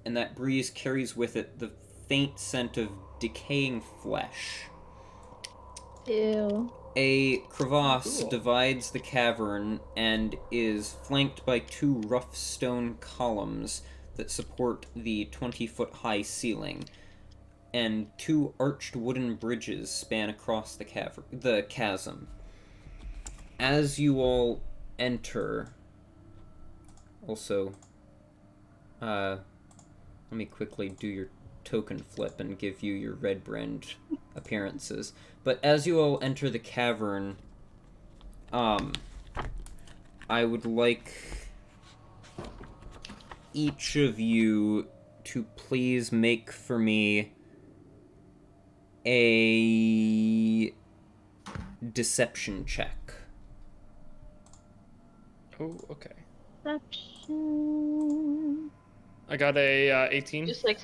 and that breeze carries with it the faint scent of decaying flesh. Ew. A crevasse Cool. divides the cavern and is flanked by 2 rough stone columns that support the 20-foot-high ceiling, and 2 arched wooden bridges span across the chasm. As you all enter, also, let me quickly do your token flip and give you your red brand appearances. But as you all enter the cavern, I would like each of you to please make for me a deception check. Oh, okay. Deception. I got a 18. Just like.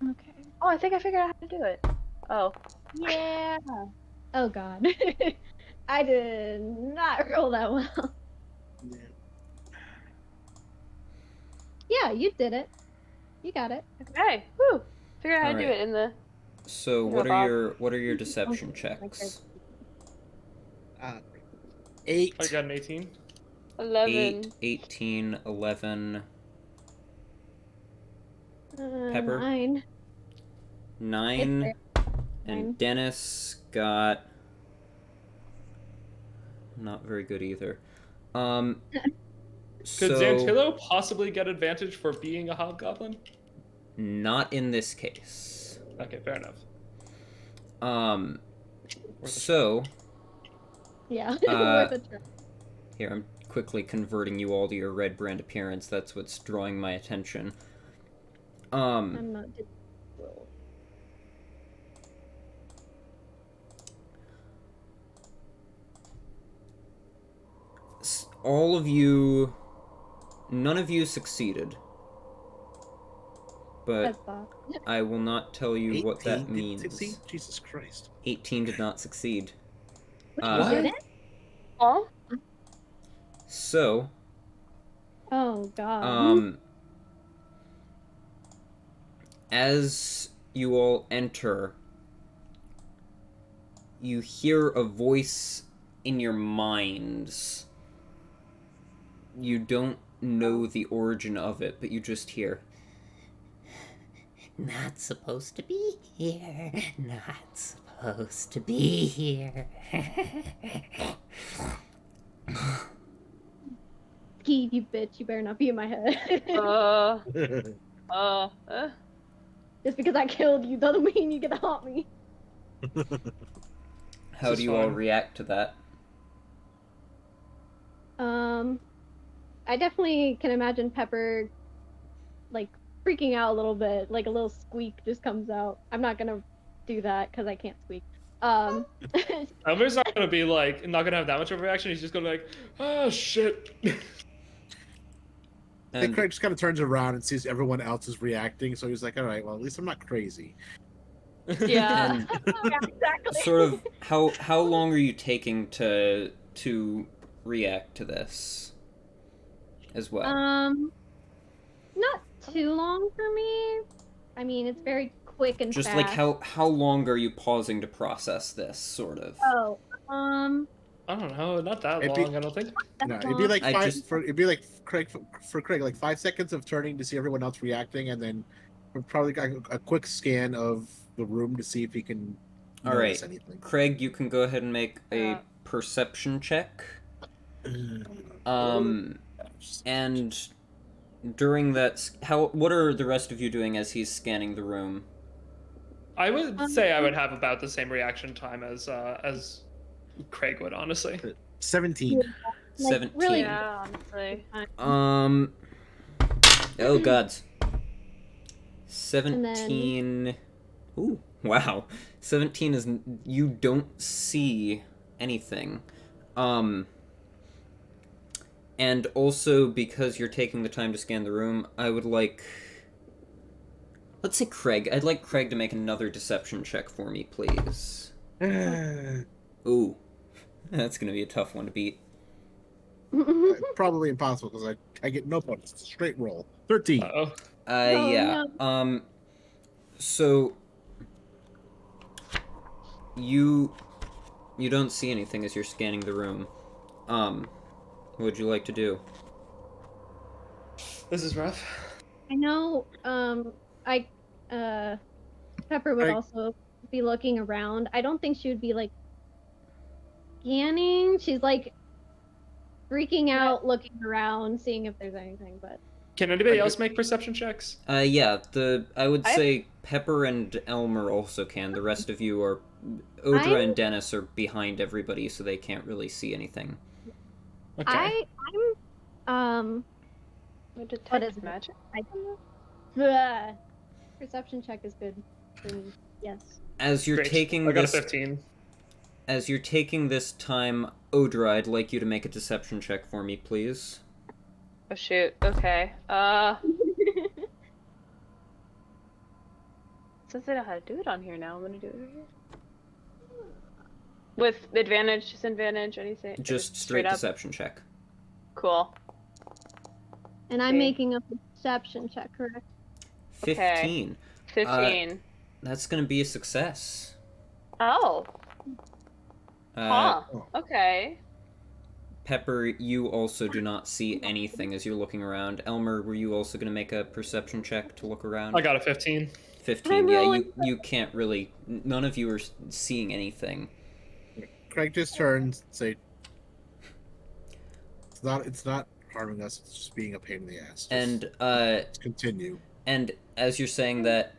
Okay. Oh, I think I figured out how to do it. Oh. Yeah. Oh god. I did not roll that well. Yeah, you did it. You got it. Okay. Woo. Figured out how to do Alright. it in the. So Yeah, what Bob. are your deception checks? 8. I got an 18. 11. 8, 18, 11, Pepper? 9. 9, Nine. and Dennis got not very good either. Could So Xantilo possibly get advantage for being a hobgoblin? not in this case. Okay, fair enough. So Yeah. Uh, Worth a try. here, I'm quickly converting you all to your red brand appearance. That's what's drawing my attention. I'm not did roll. All of you, none of you succeeded. But That's that. I will not tell you what that 18 means. didn't succeed? Jesus Christ. 18 did not succeed. Wait, did it? Huh? So, Oh god. as you all enter, you hear a voice in your minds. You don't know the origin of it, but you just hear, Not supposed to be here. Not supposed to be here. Keith, you bitch, you better not be in my head. Just because I killed you doesn't mean you get to haunt me. how This do is you all fine. react to that? I definitely can imagine Pepper, like, freaking out a little bit, like a little squeak just comes out. I'm not gonna do that because I can't squeak. Elmer's not gonna be like, not gonna have that much of a reaction. He's just gonna be like, oh shit. I think And Craig just kind of turns around and sees everyone else is reacting, so he's like, all right, well, at least I'm not crazy. Yeah. And Yeah, exactly. sort of, how long are you taking to react to this as well? Not too long for me. I mean, it's very quick and Just fast. like how long are you pausing to process this, sort of? Oh, I don't know, not that It'd be- long, I don't think. No, it'd be like I five. just- It'd be like Craig for Craig, like 5 seconds of turning to see everyone else reacting, and then probably a quick scan of the room to see if he can All notice right. anything. Craig, you can go ahead and make a Yeah. perception check. And during that, what are the rest of you doing as he's scanning the room? I would say I would have about the same reaction time as Craig would, honestly. 17. Like, 17. really- Yeah, honestly. Oh gods. 17. Ooh, wow. 17 is you don't see anything. And also because you're taking the time to scan the room, I would like, let's say Craig. I'd like Craig to make another deception check for me, please. Ooh. That's going to be a tough one to beat. Probably impossible because I get no bonus. It's a straight roll. 13. Uh-oh. Yeah. No. So you don't see anything as you're scanning the room. What would you like to do? This is rough. I know, Pepper would I- also be looking around. I don't think she would be, like, scanning. She's, like, freaking out, looking around, seeing if there's anything, but... Can anybody else make perception checks? Yeah, I would I- say Pepper and Elmer also can. The rest of you are... Odra and Dennis are behind everybody, so they can't really see anything. Okay. I'm Detect What is it? magic? Perception check is good for me. Yes. As you're Great. taking I got a this... 15. As you're taking this time, Odra, I'd like you to make a deception check for me, please. Oh shoot. Okay. Since I know how to do it on here now, I'm gonna do it right here. With advantage, disadvantage, anything? Just straight up? deception check. Cool. And I'm Okay. making a perception check, correct? 15. 15. That's gonna be a success. Oh. Uh, Okay. Pepper, you also do not see anything as you're looking around. Elmer, were you also going to make a perception check to look around? I got a 15. 15, I'm yeah, rolling. you can't really... None of you are seeing anything. Craig just turns and say, it's not harming us, it's just being a pain in the ass. Just, And, let's continue. and as you're saying that,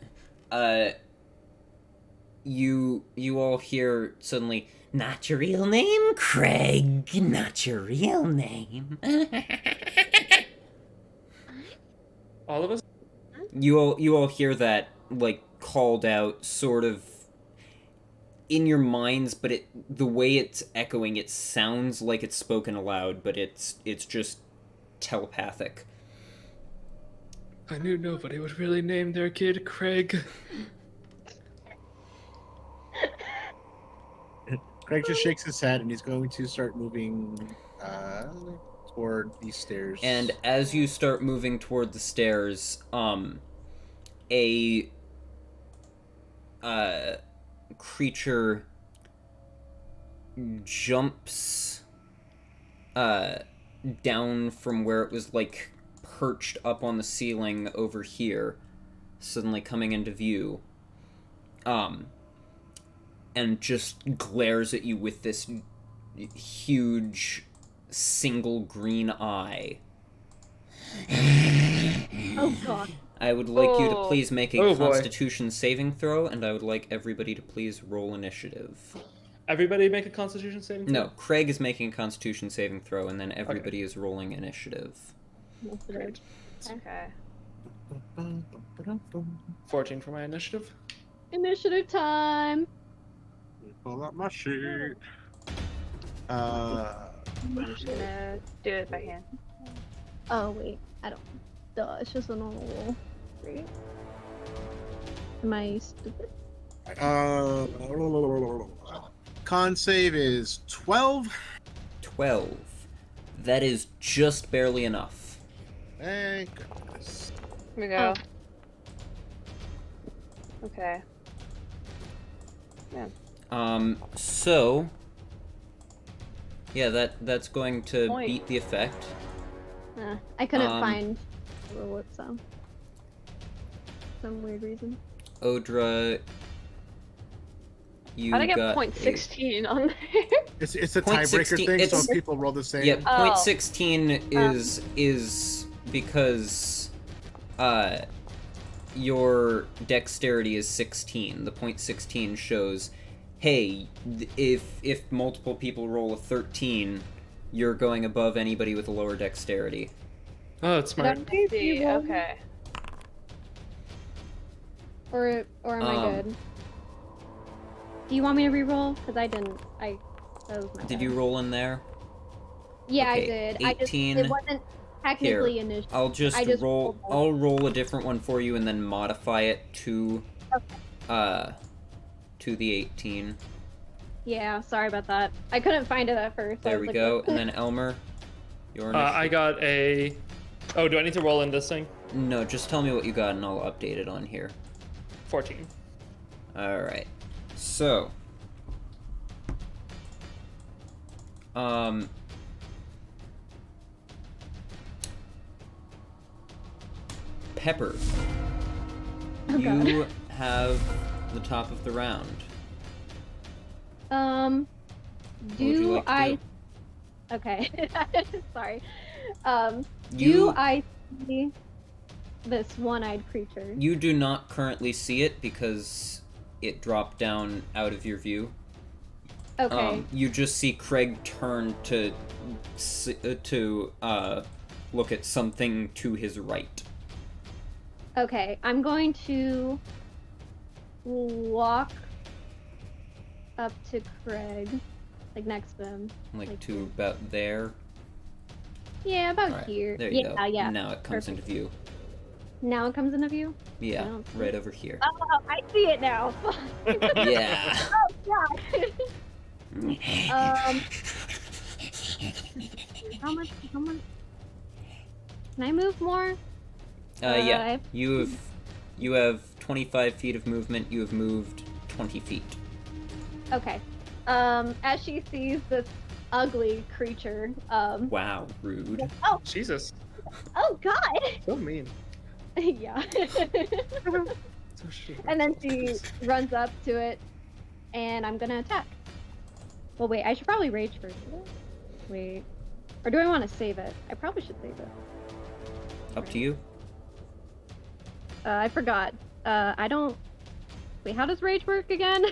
you all hear suddenly, "Not your real name, Craig, not your real name." All of us? You all hear that, like, called out sort of in your minds, but the way it's echoing, it sounds like it's spoken aloud, but it's just telepathic. I knew nobody would really name their kid Craig. Craig just shakes his head and he's going to start moving toward these stairs. And as you start moving toward the stairs, a creature jumps down from where it was, like, perched up on the ceiling over here, suddenly coming into view, and just glares at you with this huge single green eye. Oh god. I would like you to Oh. please make a Oh, boy. Constitution saving throw, and I would like everybody to please roll initiative. Everybody make a Constitution saving throw? No, Craig is making a Constitution saving throw, and then everybody is rolling initiative. Great. Okay. 14 for my initiative. Initiative time. Pull out my sheet. I'm just gonna do it by hand. Oh wait, I don't. Duh, it's just a normal roll. Right? Am I stupid? Con save is 12. 12. That is just barely enough. Thank goodness. Here we go. Oh. Okay. So... Yeah, that's going to Point. beat the effect. I couldn't Um, find the roll itself. Some weird reason. Odra... You How'd I get got point a- 16 on there? It's a Point tiebreaker 16 thing, so it's- if people roll the same. Yeah, Oh. point 16 is because your dexterity is 16. The point 16 shows, hey, if multiple people roll a 13, you're going above anybody with a lower dexterity. Oh, that's smart. I see. Okay. Or am I good? Do you want me to re-roll? Because I didn't. That was my Did bad. you roll in there? Yeah, Okay, I did. 18. It wasn't technically initial. I'll just roll. rolled I'll roll a different one for you and then modify it to the 18. Yeah, sorry about that. I couldn't find it at first. There we go. And then Elmer, your initiative. I got a... Oh, do I need to roll in this thing? No, just tell me what you got and I'll update it on here. 14. Alright. So. Pepper. Oh, You have the top of the round. What would you Do like to I? do? Okay. Sorry. You- Do I see this one-eyed creature? You do not currently see it because it dropped down out of your view. Okay. You just see Craig turn to look at something to his right. Okay. I'm going to walk up to Craig, like next to him. Like to about there. Yeah, about Alright, here. there you yeah, go. Yeah. Now it comes into view. Now it comes into view? Yeah, don't see right over here. Oh, I see it now. Yeah. Oh, God. How much? Can I move more? Yeah. You have 25 feet of movement. You have moved 20 feet. Okay. As she sees this ugly creature, Wow, rude. oh, Jesus. oh God. So mean. Yeah. So shitty. And then she runs up to it, and I'm gonna attack. Well, wait, I should probably rage first. Wait. Or do I want to save it? I probably should save it. Up to you. I forgot. I don't... Wait, how does rage work again?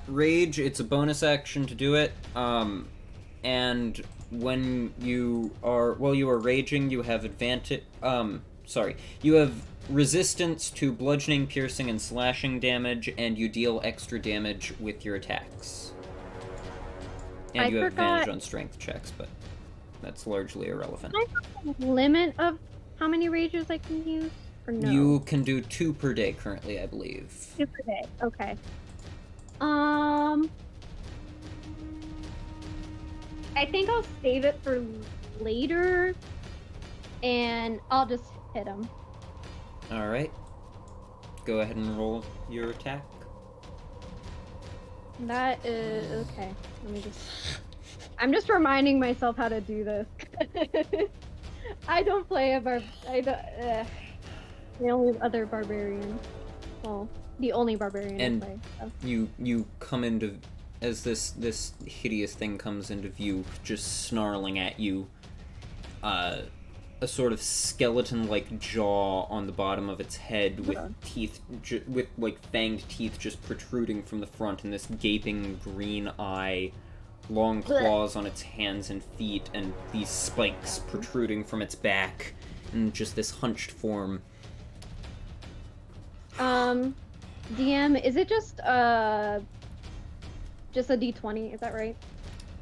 Rage, it's a bonus action to do it. And when you are raging, you have advantage. You have resistance to bludgeoning, piercing, and slashing damage, and you deal extra damage with your attacks. And you have advantage on strength checks, but that's largely irrelevant. Limit of how many rages I can use? Or no? You can do 2 per day currently, I believe. 2 per day. Okay. I think I'll save it for later, and I'll just hit him. Alright. Go ahead and roll your attack. That is okay. Let me just. I'm just reminding myself how to do this. I don't play the only other barbarian. Well, the only barbarian And I play. So. You come into as this hideous thing comes into view, just snarling at you. A sort of skeleton-like jaw on the bottom of its head, with teeth, with like fanged teeth just protruding from the front, and this gaping green eye, long claws on its hands and feet, and these spikes protruding from its back, and just this hunched form. DM, is it just a D20? Is that right?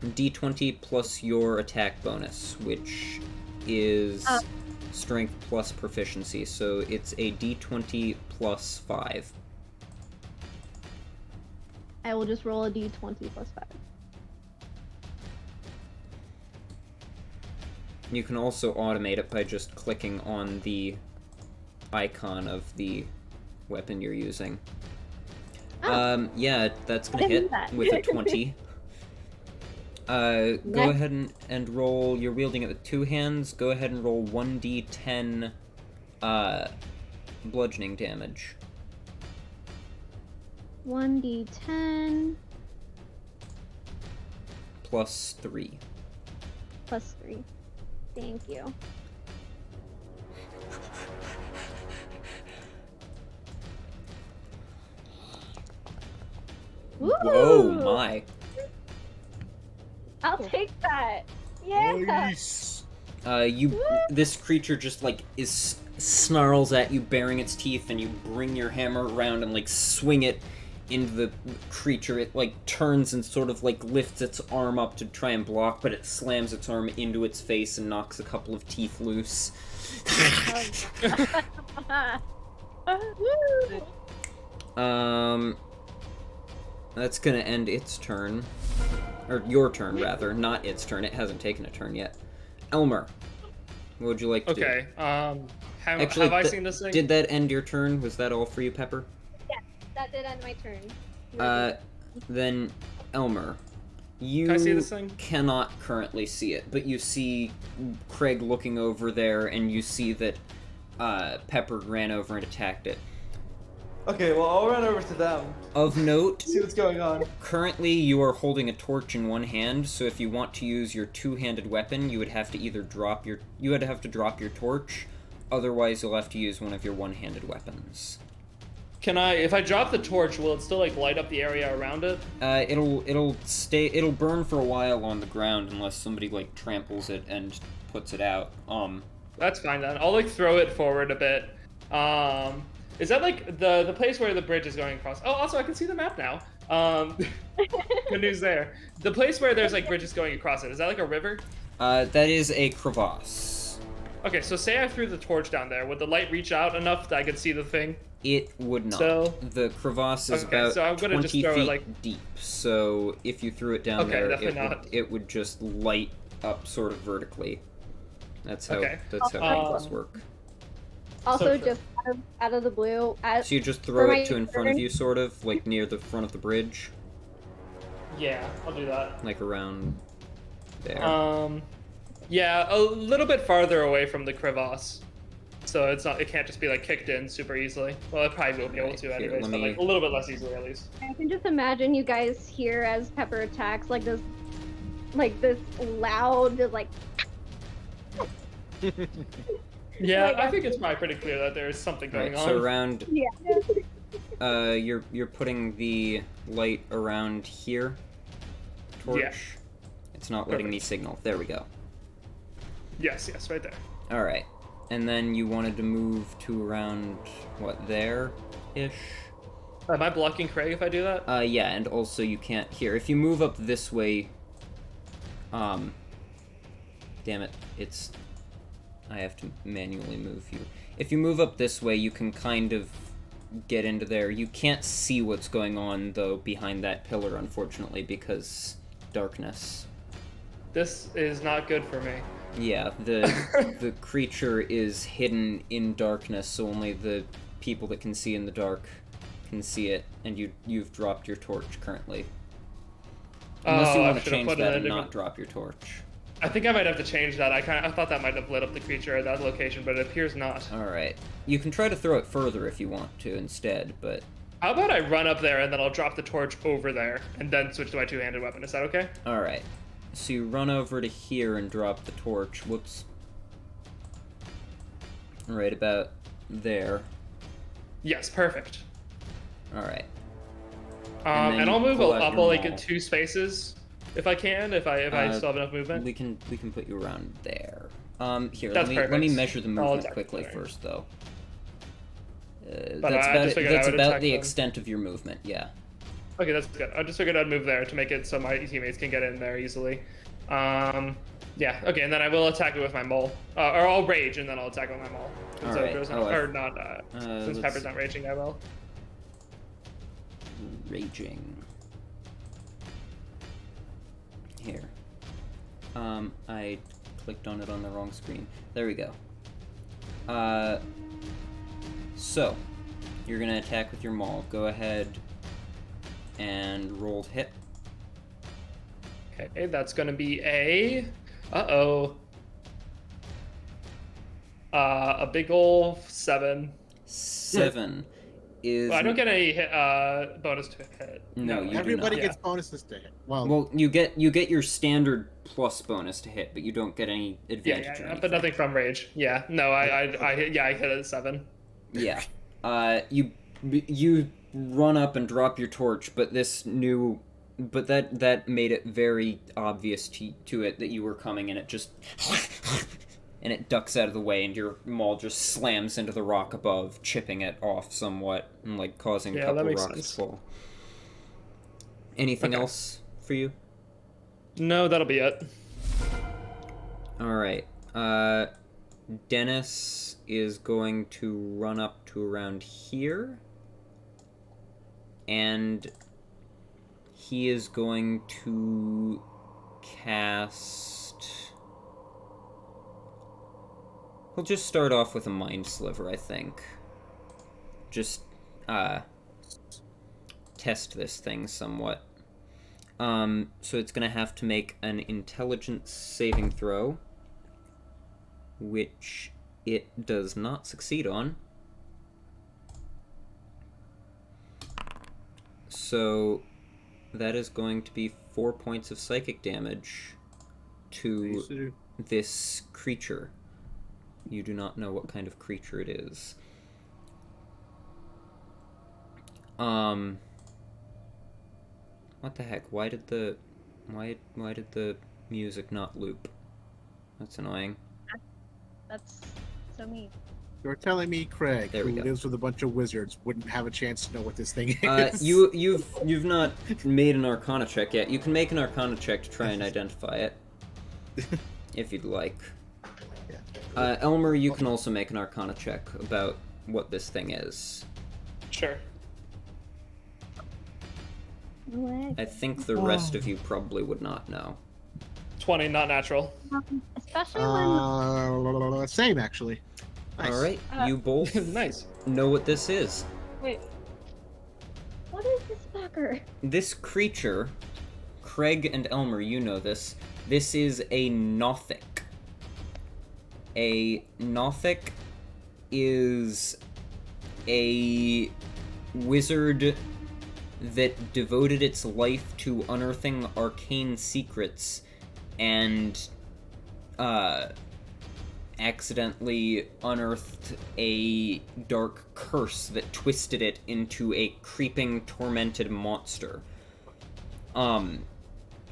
D20 plus your attack bonus, which is strength plus proficiency, so it's a D20 plus 5. I will just roll a D20 plus 5. You can also automate it by just clicking on the icon of the weapon you're using. Yeah, that's gonna hit with a 20. Go ahead and roll. You're wielding it with 2 hands. Go ahead and roll 1d10 bludgeoning damage. 1d10 plus 3. plus 3. Thank you. Whoa, my. I'll take that. Yeah. Nice. This creature just like snarls at you, baring its teeth, and you bring your hammer around and like swing it into the creature. It like turns and sort of like lifts its arm up to try and block, but it slams its arm into its face and knocks a couple of teeth loose. That's gonna end its turn. Or your turn, rather. Not its turn. It hasn't taken a turn yet. Elmer, what would you like to do? Okay, Actually, have I seen this thing? Did that end your turn? Was that all for you, Pepper? Yes, that did end my turn. Then, Elmer, you Can I see this thing? cannot currently see it, but you see Craig looking over there, and you see that Pepper ran over and attacked it. Okay, well, I'll run over to them. Of note, See what's going on. currently you are holding a torch in one hand, so if you want to use your two-handed weapon, you would have to either drop your torch, otherwise you'll have to use one of your one-handed weapons. Can I, if I drop the torch, will it still like light up the area around it? It'll burn for a while on the ground unless somebody like tramples it and puts it out. That's fine then. I'll like throw it forward a bit. Is that like the place where the bridge is going across? Oh, also I can see the map now. Good news there. The place where there's like bridges going across it, is that like a river? That is a crevasse. Okay, so say I threw the torch down there, would the light reach out enough that I could see the thing? It would not. So- The crevasse is Okay, about so I'm gonna 20 just throw it, feet like- deep, so if you threw it down Okay, there, definitely not. it would just light up sort of vertically. That's how Okay. crevasse work. Also, So just out of the blue, So you just throw for it my to in front of turn- you, sort of, like near the front of the bridge, Yeah, I'll do that. like around there. Yeah, a little bit farther away from the crevasse. So it can't just be like kicked in super easily. Well, it probably will be able Right, to here, anyways, let but me- like a little bit less easily at least. I can just imagine you guys here as Pepper attacks, like this loud, like. Yeah, Like, I think it's probably pretty clear that there's something going Right, on. so around, Yeah. you're putting the light around here. Torch. Yeah. It's not letting me Perfect. signal. There we go. Yes, right there. All right, and then you wanted to move to around what there-ish. Am I blocking Craig if I do that? Yeah, and also you can't here. If you move up this way, damn it, I have to manually move you. If you move up this way, you can kind of get into there. You can't see what's going on though behind that pillar, unfortunately, because darkness. This is not good for me. Yeah, the creature is hidden in darkness, so only the people that can see in the dark can see it, and you've dropped your torch currently. Unless you Oh, I want to should've change put it that in a and not different- drop your torch. I think I might have to change that. I thought that might have lit up the creature at that location, but it appears not. Alright. You can try to throw it further if you want to instead, but... How about I run up there and then I'll drop the torch over there and then switch to my two-handed weapon? Is that okay? Alright. So you run over to here and drop the torch. Whoops. Right about there. Yes, perfect. Alright. And, then I'll you move pull up out your like maul. 2 spaces if I can, if I still have enough movement. We can put you around there. Here, That's let me perfect. measure the I'll movement attack quickly there. first, though. But That's I about just figured I that's would about attack the them. extent of your movement. Yeah. Okay, that's good. I just figured I'd move there to make it so my teammates can get in there easily. Yeah, okay, and then I will attack it with my mole. Or I'll rage and then I'll attack it with my mole. Since Alright, Odra's not, oh, I- or not, since let's- Pepper's not raging, I will. Raging. Here. I clicked on it on the wrong screen. There we go. So, you're gonna attack with your maul. Go ahead and roll to hit. Okay, that's gonna be a... Uh-oh. A big ol' 7. 7 is... Well, I don't get any hit, bonus to hit. No, you do Everybody not. gets bonuses to hit. Well, Well, you get your standard plus bonus to hit, but you don't get any advantage or anything. but nothing from rage. Yeah, no, I hit it at 7. Yeah. You run up and drop your torch, but that made it very obvious to it that you were coming, and it just and it ducks out of the way, and your maul just slams into the rock above, chipping it off somewhat, and like causing a couple rocks to fall. Anything else for you? No, that'll be it. Alright. Dennis is going to run up to around here. And he is going to cast... He'll just start off with a Mind Sliver, I think. Just, test this thing somewhat. So it's gonna have to make an intelligence saving throw, which it does not succeed on. So that is going to be 4 points of psychic damage to this creature. You do not know what kind of creature it is. What the heck? Why did the music not loop? That's annoying. That's so mean. You're telling me Craig, There we who go. lives with a bunch of wizards, wouldn't have a chance to know what this thing is? You've not made an Arcana check yet. You can make an Arcana check to try and identify it, if you'd like. Elmer, you can also make an Arcana check about what this thing is. Sure. I think the rest of you probably would not know. 20, not natural. Especially when Same, actually. Nice. All right, you both Nice. know what this is. Wait. what is this fucker? This creature, Craig and Elmer, you know this. This is a Nothic. A Nothic is a wizard that devoted its life to unearthing arcane secrets and accidentally unearthed a dark curse that twisted it into a creeping, tormented monster.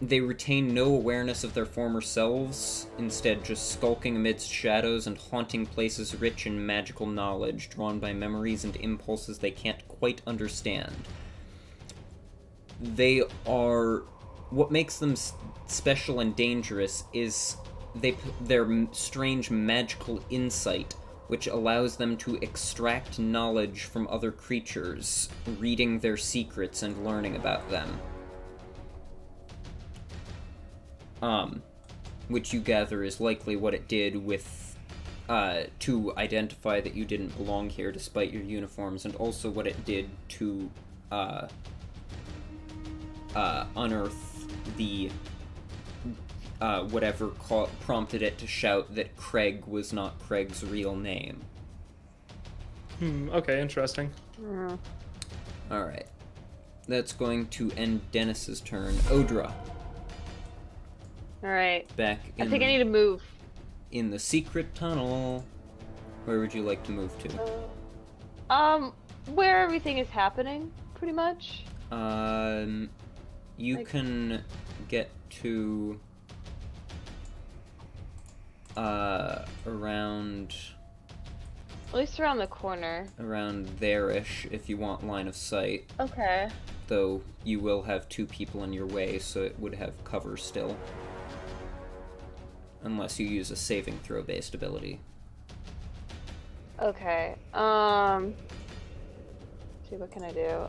They retain no awareness of their former selves, instead just skulking amidst shadows and haunting places rich in magical knowledge, drawn by memories and impulses they can't quite understand. They are... What makes them special and dangerous is their strange magical insight, which allows them to extract knowledge from other creatures, reading their secrets and learning about them. Which you gather is likely what it did with, to identify that you didn't belong here despite your uniforms, and also what it did to, unearth the, whatever prompted it to shout that Craig was not Craig's real name. Okay, interesting. Alright. That's going to end Dennis's turn. Odra. Alright. Back in, I think I need to move. in the secret tunnel. Where would you like to move to? Where everything is happening, pretty much. You can get to around At least around the corner. there-ish if you want line of sight. Okay. Though you will have two people in your way, so it would have cover still. Unless you use a saving throw based ability. Okay. See, what can I do?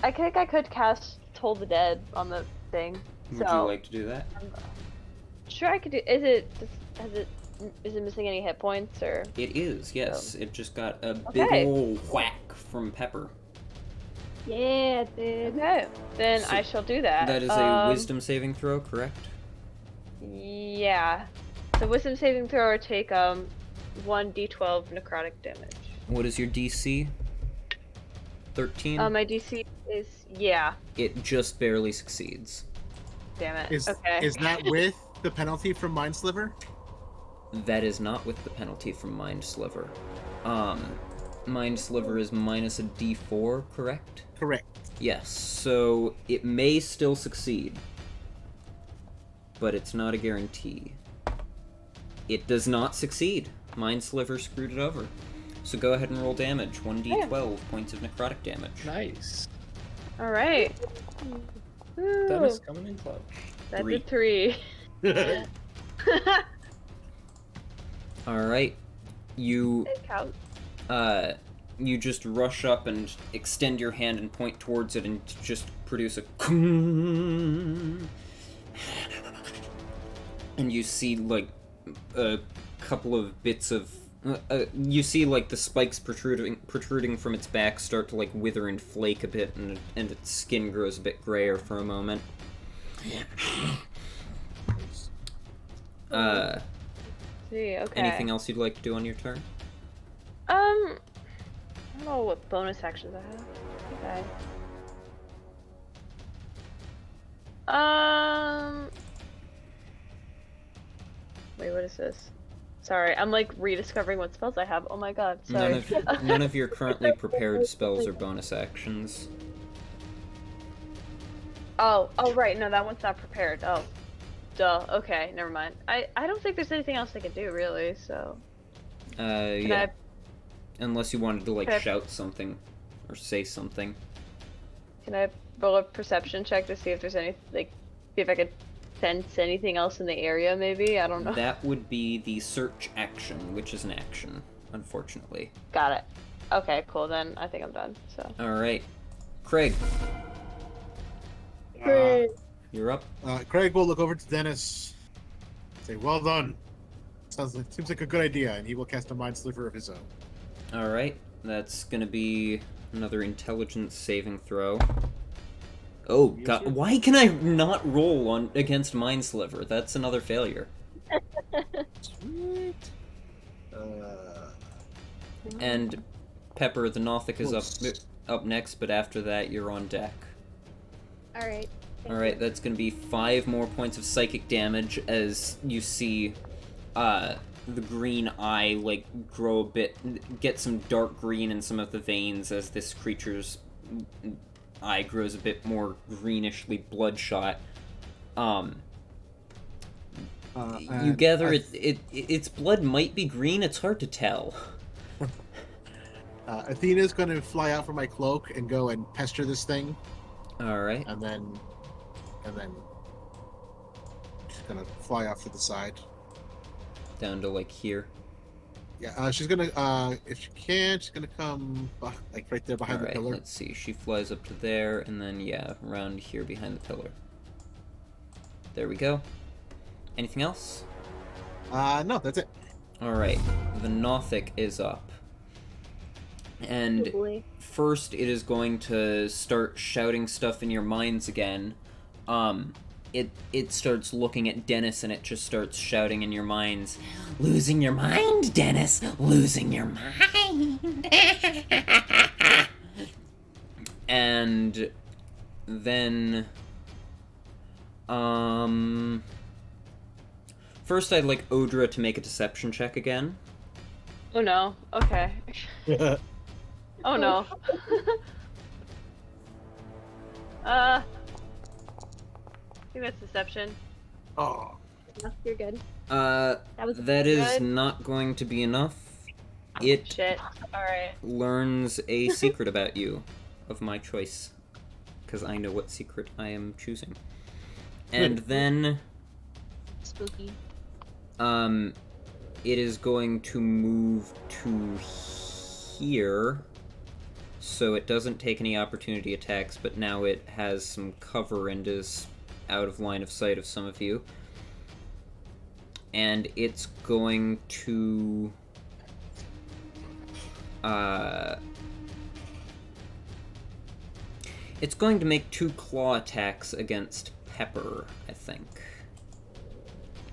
I think I could cast Toll the Dead on the thing. Would So you like to do that? sure, I could do. Is it missing any hit points or? It is, yes. It just got a Okay. big ol' whack from Pepper. Yeah, dude. Okay, then So I shall do that. That is a wisdom saving throw, correct? Yeah. So wisdom saving throw or take 1d12 necrotic damage. What is your DC? 13? My DC is yeah. It just barely succeeds. Damn it. Is Okay. is that with the penalty from Mind Sliver? That is not with the penalty from Mind Sliver. Mind Sliver is minus a d4, correct? Correct. Yes, so it may still succeed, but it's not a guarantee. It does not succeed. Mind Sliver screwed it over. So go ahead and roll damage. 1d12 points of necrotic damage. Nice. All right. Dennis coming in clutch. That's Three. a 3. Alright. You, It counts. you just rush up and extend your hand and point towards it and just produce a and you see, like, a couple of bits of you see, like, the spikes protruding from its back start to, like, wither and flake a bit, and its skin grows a bit grayer for a moment. See, okay. Anything else you'd like to do on your turn? I don't know what bonus actions I have. Okay. Wait, what is this? Sorry, I'm like rediscovering what spells I have. Oh my god, sorry. None of your currently prepared spells are bonus actions. Oh, right, no, that one's not prepared. Oh. Duh, okay, never mind. I don't think there's anything else I can do, really, so... Yeah. Unless you wanted to, like, Can I- shout something. Or say something. Can I roll a perception check to see if there's any, like, see if I could sense anything else in the area, maybe? I don't know. That would be the search action, which is an action, unfortunately. Got it. Okay, cool, then I think I'm done, so... Alright. Craig, you're up. Craig will look over to Dennis. Say, "Well done. Seems like a good idea," and he will cast a Mind Sliver of his own. Alright. That's gonna be another intelligence saving throw. Oh, God. Why can I not roll on against Mind Sliver? That's another failure. Sweet. And Pepper, the Nothic is Close. up next, but after that, you're on deck. Alright. Alright, that's gonna be 5 more points of psychic damage as you see the green eye, like, grow a bit, get some dark green in some of the veins as this creature's eye grows a bit more greenishly bloodshot. You And gather its blood might be green, it's hard to tell. Athena's going to fly out from my cloak and go and pester this thing, Alright. and then she's going to fly off to the side. Down to, like, here. Yeah, she's going to, if she can, she's going to come, like, right there behind the Alright, pillar. let's see. She flies up to there, and then, yeah, around here behind the pillar. There we go. Anything else? No, that's it. Alright, the Nothic is up. And first it is going to start shouting stuff in your minds again. It starts looking at Dennis and it just starts shouting in your minds, "Losing your mind, Dennis! Losing your mind!" And then first I'd like Odra to make a deception check again. Oh no, okay. Oh no. I think that's deception. Oh. No, you're good. That is good. not going to be enough. It Shit. Alright. learns a secret about you, of my choice, because I know what secret I am choosing. And then, Spooky. it is going to move to here, so it doesn't take any opportunity attacks, but now it has some cover and is out of line of sight of some of you. And it's going to it's going to make 2 claw attacks against Pepper, I think.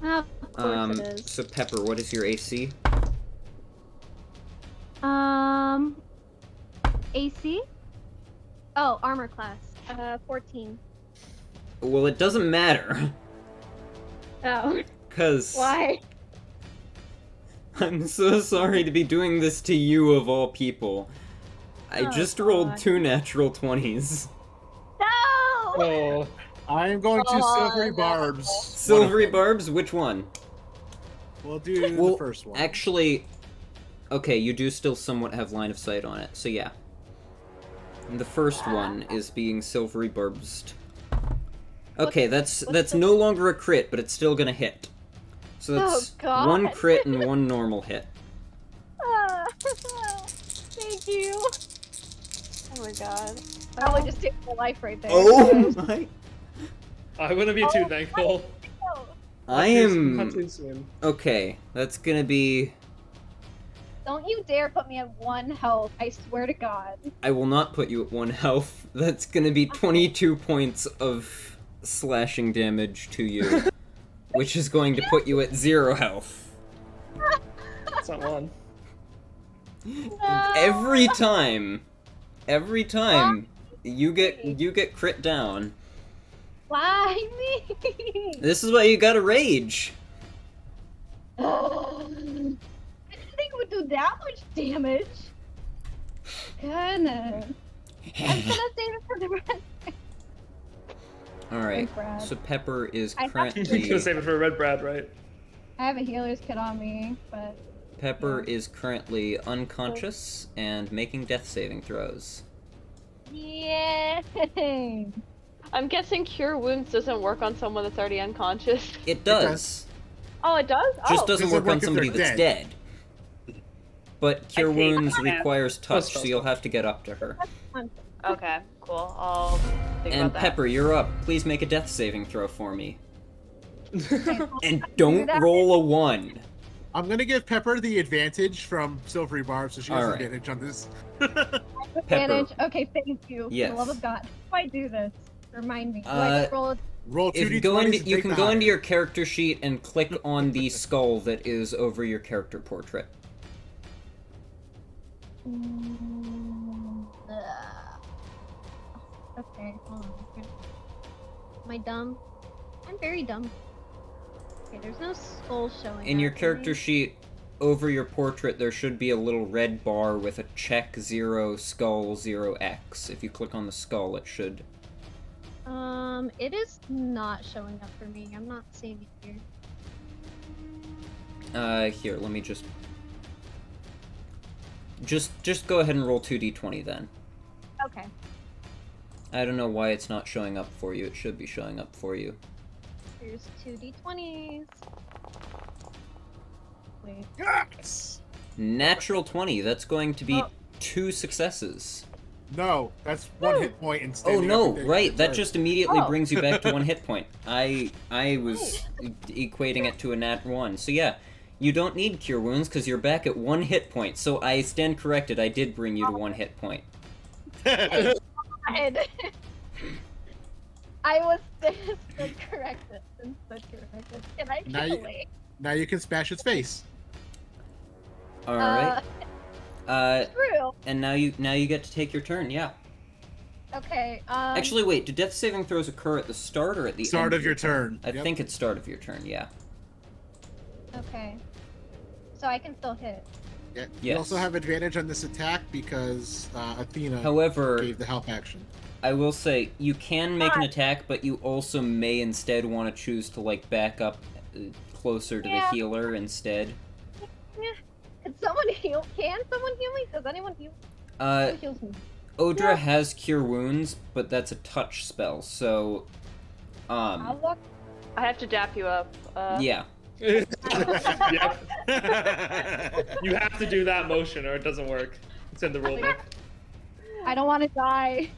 Of course it is. So Pepper, what is your AC? AC? Oh, armor class. 14. Well, it doesn't matter. Oh. Cause Why? I'm so sorry to be doing this to you of all people. I Oh, just rolled God. 2 natural 20s. No! Oh, I am going to Oh, Silvery no. Barbs. Silvery Barbs, which one? We'll do Well, the first one. actually, okay, you do still somewhat have line of sight on it, so yeah. And the first one is being Silvery Barbsed. Okay, that's no longer a crit, but it's still gonna hit. So that's God. 1 crit and 1 normal hit. Thank you. Oh my god. Probably just take my life right there. Oh my! I wouldn't be too thankful. I Not am... too soon. Okay, that's gonna be... Don't you dare put me at 1 health, I swear to God. I will not put you at 1 health. That's gonna be 22 points of slashing damage to you. Which is going to put you at 0 health. That's not one. No. Every time, you get crit down. Why me? This is why you gotta rage. I didn't think it would do that much damage. Goodness. I'm gonna save it for the rest. Alright, Thanks, Brad. so Pepper is I have- You're currently... gonna save it for Red Brad, right? I have a healer's kit on me, but Pepper is currently unconscious and making death saving throws. yay! I'm guessing Cure Wounds doesn't work on someone that's already unconscious. It does. Oh, it does? Just Oh. doesn't Doesn't work on work if somebody they're that's dead. But Cure see. Wounds Okay. requires touch, spell, so you'll have to get up to her. Okay, cool. I'll think And about that. Pepper, you're up. Please make a death saving throw for me. And don't roll a 1. I'm gonna give Pepper the advantage from Silvery Barbs, so she has Alright. advantage on this. Advantage. Okay, thank you. Yes. For the love of God. How do I do this? Remind me. Do I Uh, just roll? Roll 2d20s If you go into, and you take can the go into higher. your character sheet and click on the skull that is over your character portrait. Okay, hold on. Okay. Am I dumb? I'm very dumb. Okay, there's no skull showing. In your up. character sheet, over your portrait, there should be a little red bar with a check 0 skull 0x. If you click on the skull, it should. It is not showing up for me. I'm not seeing it here. Here, let me just go ahead and roll 2d20 then. Okay. I don't know why it's not showing up for you. It should be showing up for you. Here's 2d20s. Wait. Yes! Natural 20. That's going to be Oh. 2 successes. No, that's 1 hit point instead. Oh no, right, that just immediately Oh. brings you back to 1 hit point. I was equating it to a nat 1. So yeah, you don't need Cure Wounds because you're back at 1 hit point. So I stand corrected, I did bring you to 1 hit point. God. I was stood corrected. And stood corrected. Can I Now kill you- it? Now you can smash its face. Alright. True. And now you get to take your turn, yeah. Okay, Actually wait, do death saving throws occur at the start or at the Start end of your turn. I Yep. think it's start of your turn, yeah. Okay. So I can still hit. Yeah. Yes. You also have advantage on this attack because Athena However, gave the help action. I will say, you can make an attack, but you also may instead want to choose to, like, back up closer to the Yeah. healer instead. Can someone heal? Can someone heal me? Does anyone heal? Who heals me? Odra Yeah. has Cure Wounds, but that's a touch spell, so, I'll walk. I have to dap you up. yeah. Yep. You have to do that motion or it doesn't work. It's in the rulebook. I don't want to die.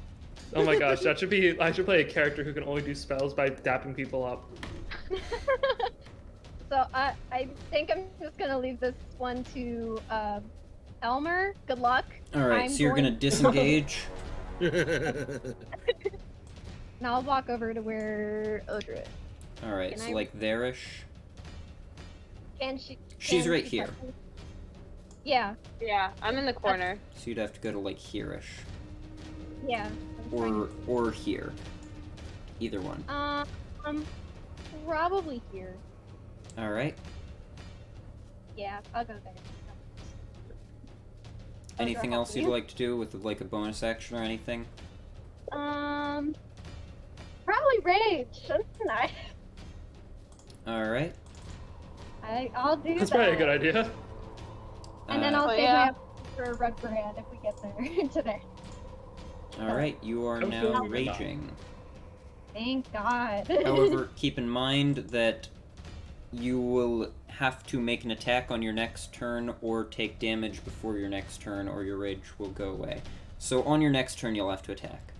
Oh my gosh, that should be. I should play a character who can only do spells by dapping people up. So I think I'm just gonna leave this one to Elmer. Good luck. Alright, I'm so you're going- gonna disengage. Now I'll walk over to where Odra is. Alright, Can so I- like there-ish. Can she? She's can right she here. touch me? Yeah, Yeah, I'm in the corner. So you'd have to go to like here-ish. yeah. I'm or here. Either one. Probably here. All right. Yeah, I'll go there. Anything else you'd like to do with like a bonus action or anything? Probably rage, shouldn't I? All right. I'll do That's that. probably a good idea. And then I'll Oh, save yeah. my for a red brand if we get there today. All right. You are I'm now feeling good now. raging. Thank God. However, keep in mind that you will have to make an attack on your next turn or take damage before your next turn, or your rage will go away. So on your next turn, you'll have to attack.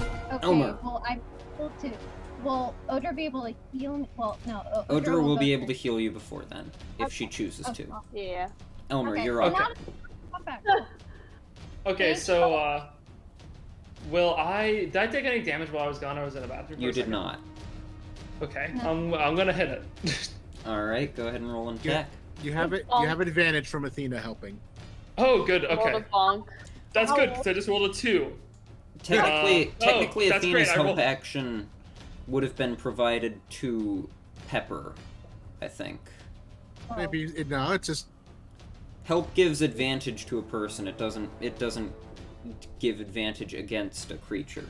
Okay, Elmer. well, I'm able to. Will Odra be able to heal me? Well, no. Odra will go be able to first. heal you before then, if she chooses to. Okay. Yeah. Elmer, Okay, you're so up. now- come back. Okay, Thanks. so did I take any damage while I was gone? I was in the bathroom. For You a did second? not. Okay, No. I'm gonna hit it. All right, go ahead and roll an Yeah. attack. You have it. You have an advantage from Athena helping. Oh, good. Roll Okay, the bonk. that's good. So I just rolled a 2. Technically, that's Athena's great, I help rolled- action would have been provided to Pepper, I think. Maybe no. It's just Help gives advantage to a person. It doesn't give advantage against a creature.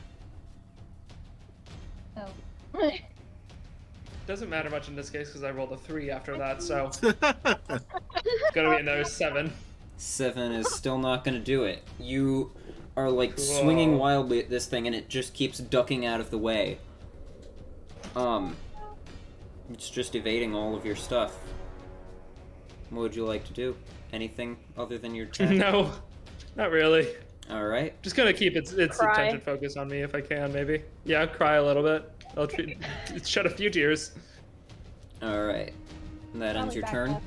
Oh. Doesn't matter much in this case because I rolled a 3 after that, so it's gonna be another 7. 7 is still not going to do it. You are like swinging Whoa. wildly at this thing, and it just keeps ducking out of the way. It's just evading all of your stuff. What would you like to do? Anything other than your attack? No, not really. All right. Just gonna keep its Cry. attention focused on me if I can, maybe. Yeah, cry a little bit. I'll shed a few tears. All right. And that ends Probably your back turn. up.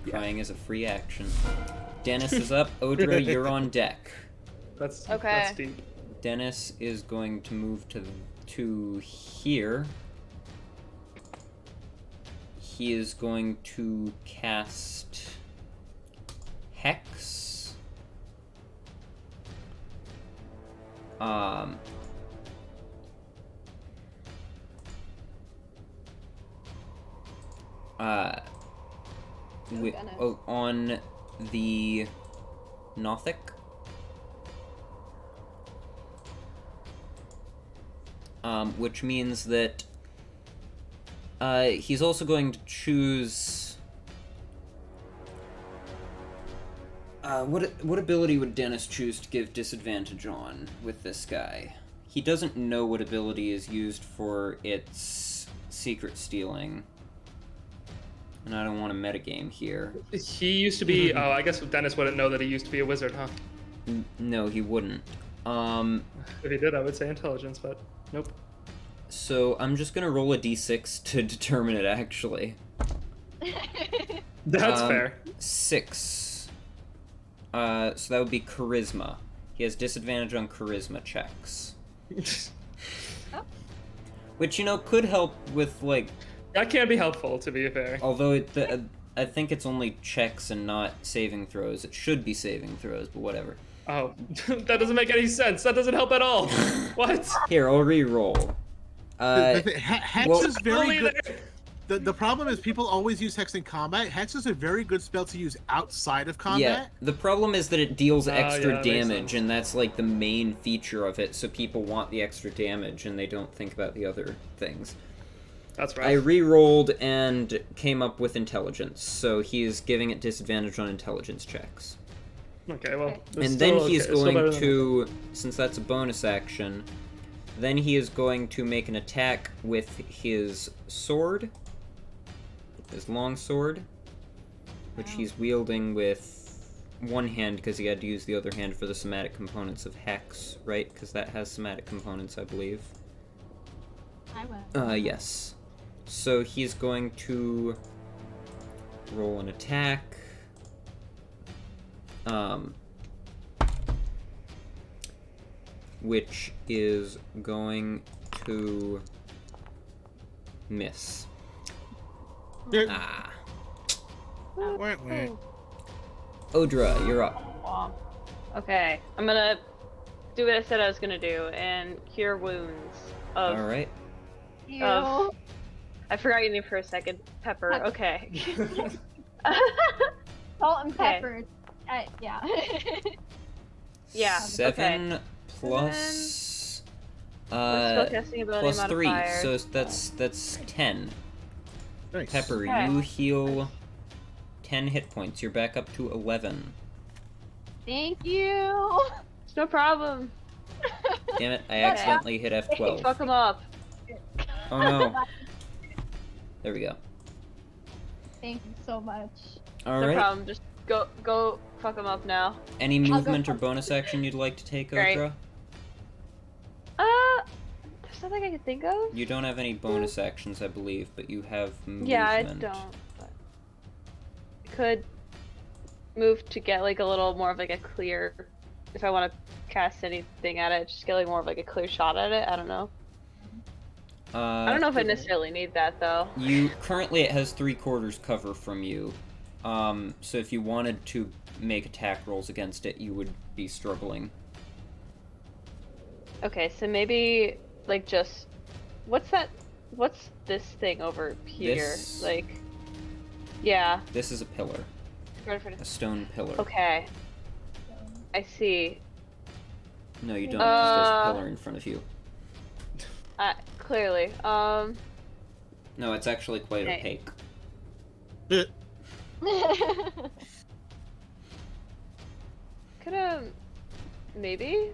Crying is a free action. Dennis is up. Odra, you're on deck. That's Okay. deep. Dennis is going to move to here. He is going to cast Hex. On the Nothic. Which means that he's also going to choose. What ability would Dennis choose to give disadvantage on with this guy? He doesn't know what ability is used for its secret stealing. And I don't want to metagame here. He used to be. Oh, I guess Dennis wouldn't know that he used to be a wizard, huh? No, he wouldn't. If he did, I would say intelligence, but nope. So I'm just gonna roll a d6 to determine it, actually. That's fair. 6. So that would be charisma. He has disadvantage on charisma checks. Which, could help with, like... That can be helpful, to be fair. Although I think it's only checks and not saving throws. It should be saving throws, but whatever. Oh, that doesn't make any sense. That doesn't help at all. What? Here, I'll re-roll. Hex well- is very Only good. there. The problem is people always use Hex in combat. Hex is a very good spell to use outside of combat. Yeah, the problem is that it deals extra yeah, that makes damage, sense. and that's like the main feature of it, so people want the extra damage and they don't think about the other things. That's right. I re-rolled and came up with intelligence, so he is giving it disadvantage on intelligence checks. Okay, well. it's And still then he's okay. It's still better going than to, since that's a bonus action, then he is going to make an attack with his sword, his long sword, which he's wielding with one hand because he had to use the other hand for the somatic components of Hex, right? Because that has somatic components, I believe. I will. Yes. So he's going to roll an attack. Which is going to miss. Yeah. Ah. Wait, wait. Odra, you're up. Okay, I'm gonna do what I said I was gonna do and cure wounds of. All right. Ew. I forgot your name for a second. Pepper. Pepper. Okay. Salt and Okay. pepper. Yeah. Yeah. 7 okay. plus Spellcasting ability plus 3, modifier. so that's 10. Nice. Pepper, Okay. you heal 10 hit points. You're back up to 11. Thank you. It's no problem. Damn it! I accidentally hit F12. Fuck him up. Oh no! There we go. Thank you so much. All No right. problem. Just go fuck him up now. Any go movement or fuck- bonus action you'd like to take, Great. Odra? There's something I can think of. You don't have any bonus actions, I believe, but you have movement. Yeah, I don't. But I could move to get like a little more of like a clear. If I want to cast anything at it, just get like more of like a clear shot at it. I don't know. I don't know if I necessarily need that though. You currently it has 3/4 cover from you, so if you wanted to make attack rolls against it, you would be struggling. Okay, so maybe like just what's this thing over here? This? Like, yeah. This is a pillar, a stone pillar. Okay. I see. No, you don't. 'Cause there's a pillar in front of you. Clearly. No, it's actually quite Okay. opaque. Maybe?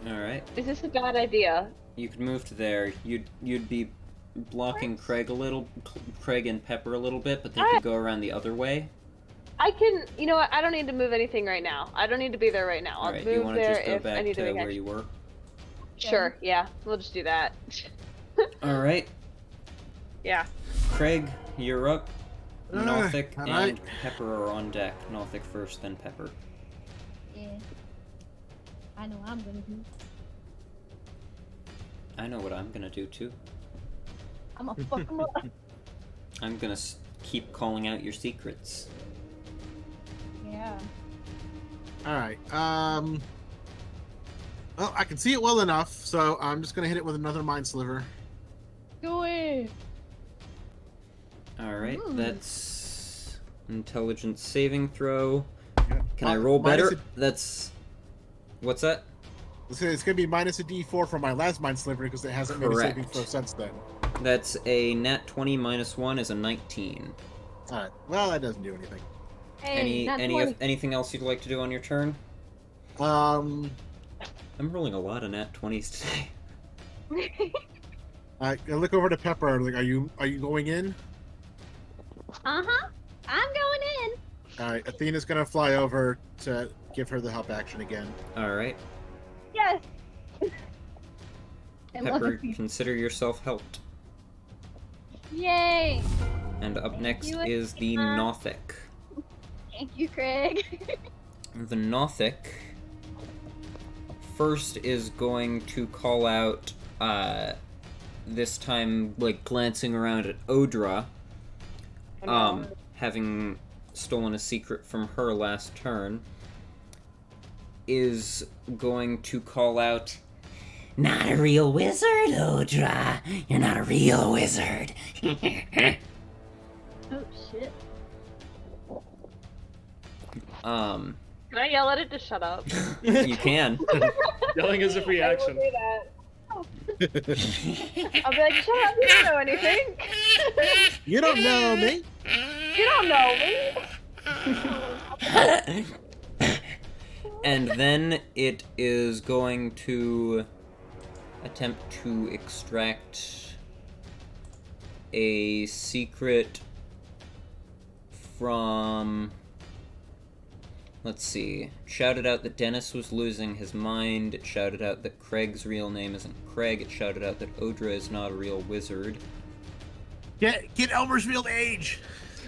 All right. Is this a bad idea? You could move to there. You'd be blocking Craig and Pepper a little bit, but they could go around the other way. I can, you know what, I don't need to move anything right now. I don't need to be there right now. I'll All right. move You want to there just go if I back need to to make where you were? Sure, yeah. We'll just do that. All right. Yeah. Craig, you're up. Nothic all and right. Pepper are on deck. Nothic first, then Pepper. Yeah. I know what I'm gonna do. I know what I'm gonna do too. I'm gonna fuck him up. I'm gonna keep calling out your secrets. Yeah. All right. Well, I can see it well enough, so I'm just gonna hit it with another Mind Sliver. Do it. All right. Ooh. That's intelligence saving throw. Yeah. Can I roll minus better? That's. What's that? It's gonna be minus a D4 for my last Mind Sliver because it hasn't made a saving Correct. throw since then. That's a nat 20 minus 1 is a 19. All right. Well, that doesn't do anything. Hey, not 20. Anything else you'd like to do on your turn? Um, I'm rolling a lot of nat 20s today. I look over to Pepper. Like, are you going in? Uh-huh. I'm going in. All right. Athena's gonna fly over to give her the help action again. All right. Yes. I love Pepper, it. consider yourself helped. Yay. And up next you, is the Nothic. Thank you, Craig. The Nothic first is going to call out, this time, like, glancing around at Odra, having stolen a secret from her last turn, is going to call out, Not a real wizard, Odra. You're not a real wizard. Oh, shit. Can I yell at it to shut up? You can. Yelling is a free I will action. do that. I'll be like, shut up, you don't know anything. You don't know me. You don't know me. And then it is going to attempt to extract a secret from... Let's see. Shouted out that Dennis was losing his mind. It shouted out that Craig's real name isn't Craig. It shouted out that Odra is not a real wizard. Get Elmer's real age.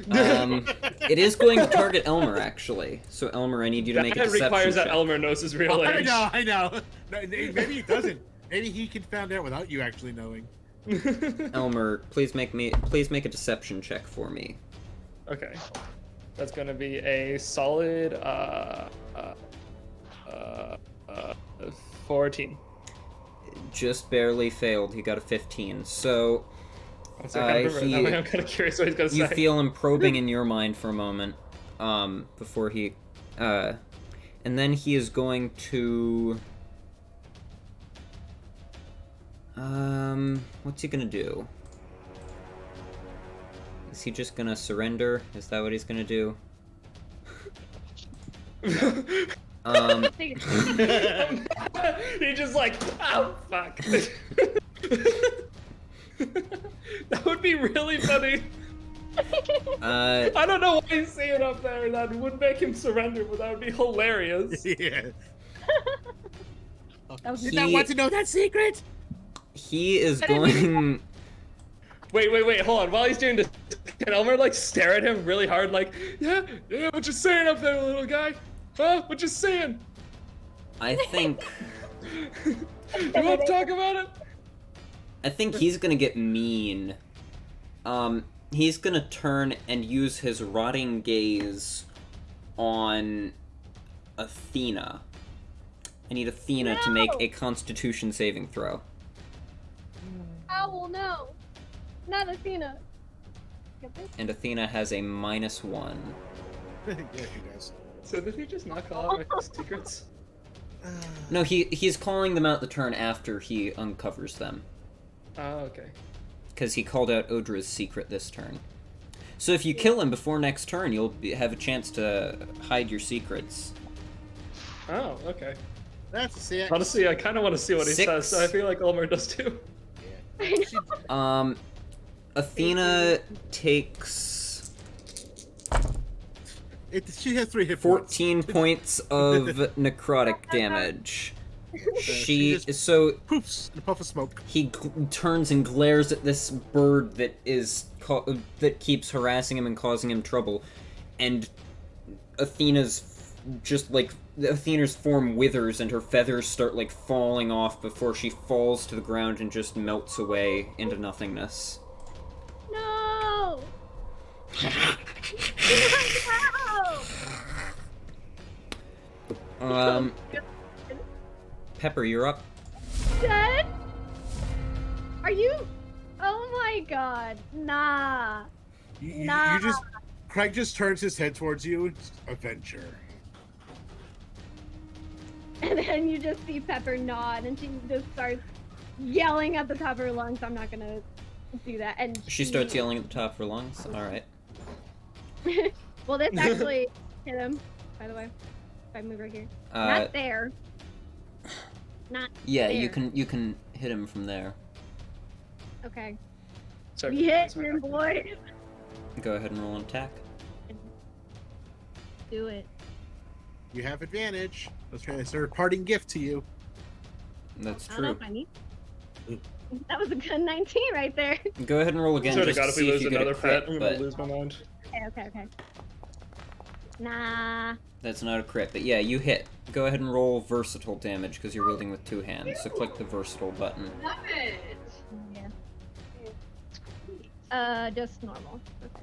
It is going to target Elmer, actually. So, Elmer, I need you to make a That deception requires that check. Elmer knows his real age. I know. No, maybe he doesn't. Maybe he can find out without you actually knowing. Elmer, please make a deception check for me. Okay. That's gonna be a solid 14. Just barely failed. He got a 15. So So I'm kind of curious what he's gonna say. you feel him probing in your mind for a moment, before he, and then he is going to, what's he gonna do? Is he just gonna surrender? Is that what he's gonna do? He just like, oh fuck. That would be really funny. I don't know why he's saying up there. That would make him surrender, but that would be hilarious. Yeah. Did I want to know that secret? He is going... Wait, hold on. While he's doing this, can Elmer like stare at him really hard like, yeah, what you saying up there, little guy? Huh? What you saying? I think... You want to talk about it? I think he's gonna get mean. He's gonna turn and use his rotting gaze on Athena. I need Athena to make a Constitution saving throw. Owl, no. Not Athena. And Athena has a -1. Yeah, he does. So did he just not call out my secrets? No, he's calling them out the turn after he uncovers them. Oh, okay. Because he called out Odra's secret this turn. So if you kill him before next turn, you'll have a chance to hide your secrets. Oh, okay. That's a see. Honestly, I kind of want to see what he 6. says, so I feel like Elmer does too. Yeah. Athena takes She has 3 hit 14 points of necrotic damage. She just poofs in a puff of smoke. He turns and glares at this bird that that keeps harassing him and causing him trouble, and Athena's form withers and her feathers start like falling off before she falls to the ground and just melts away into nothingness. No! No! Pepper, you're up. Dead? Are you? Oh my god. Nah. You Nah. just... Craig just turns his head towards you. It's adventure. And then you just see Pepper nod and she just starts yelling at the top of her lungs. I'm not gonna do that. And She starts yelling at the top of her lungs. Alright. Well, this actually hit him, by the way. If I move right here. Not there. Not Yeah, there. you can hit him from there. Okay. Sorry, We hit sorry. him, boys. Go ahead and roll an attack. Do it. You have advantage. It's her parting gift to you. That's I don't know true. if I need. That was a good 19 right there. Go ahead and roll again Swear to just God, to if we see if lose you get another a crit, pet, I'm but gonna lose my mind. Okay. Nah. that's not a crit. But yeah, you hit. Go ahead and roll versatile damage because you're wielding with 2 hands. So click the versatile button. Love it. Yeah. Just normal. Okay.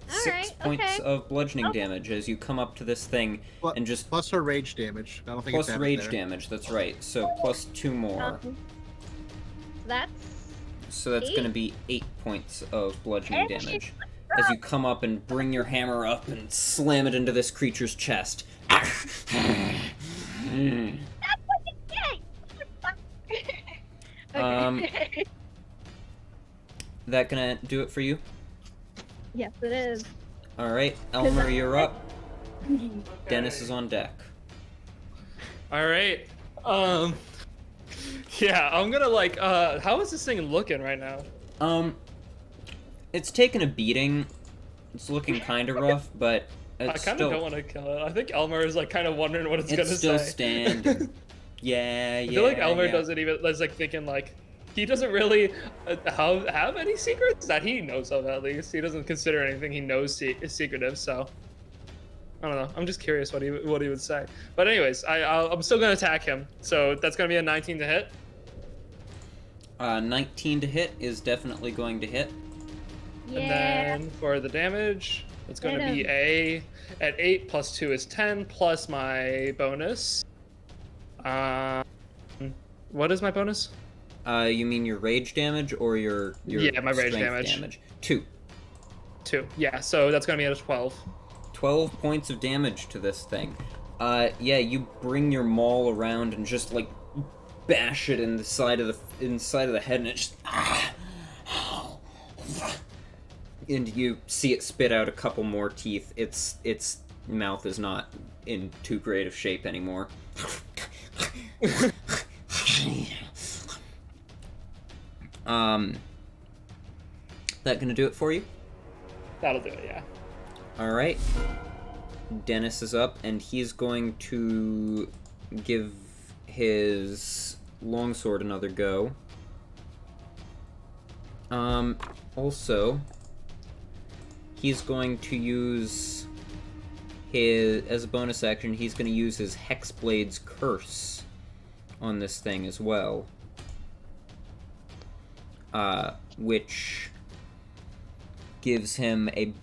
6 points okay. of bludgeoning Okay. damage as you come up to this thing and just Plus her rage damage. I don't think plus it's rage there. damage. That's right. So plus 2 more. That's So that's going to be 8 points of bludgeoning damage. As you come up and bring your hammer up and slam it into this creature's chest. That's what you get. Okay. That gonna do it for you? Yes, it is. Alright, Elmer, you're up. Dennis is on deck. Alright. Yeah, I'm gonna like, how is this thing looking right now? It's taken a beating. It's looking kind of rough, but I it's kind of don't want to kill it. I think Elmer is like kind of wondering what it's gonna still say. standing. Yeah. I feel like Elmer doesn't even, is like thinking like, he doesn't really have any secrets that he knows of, at least. He doesn't consider anything he knows is secretive, so. I don't know. I'm just curious what he would say. But anyways, I'm still gonna attack him. So that's gonna be a 19 to hit. 19 to hit is definitely going to hit. Yeah. And then for the damage, it's gonna be at 8 plus 2 is 10 plus my bonus. What is my bonus? You mean your rage damage or your Yeah, my rage strength damage. 2. 2. Yeah, so that's gonna be at a 12. 12 points of damage to this thing. Yeah, you bring your maul around and just like bash it in the side of the head, and it just and you see it spit out a couple more teeth. Its mouth is not in too great of shape anymore. That gonna do it for you? That'll do it, yeah. Alright. Dennis is up, and he's going to give his longsword another go. Also, he's going to use as a bonus action, he's going to use his Hexblade's Curse on this thing as well. Which gives him a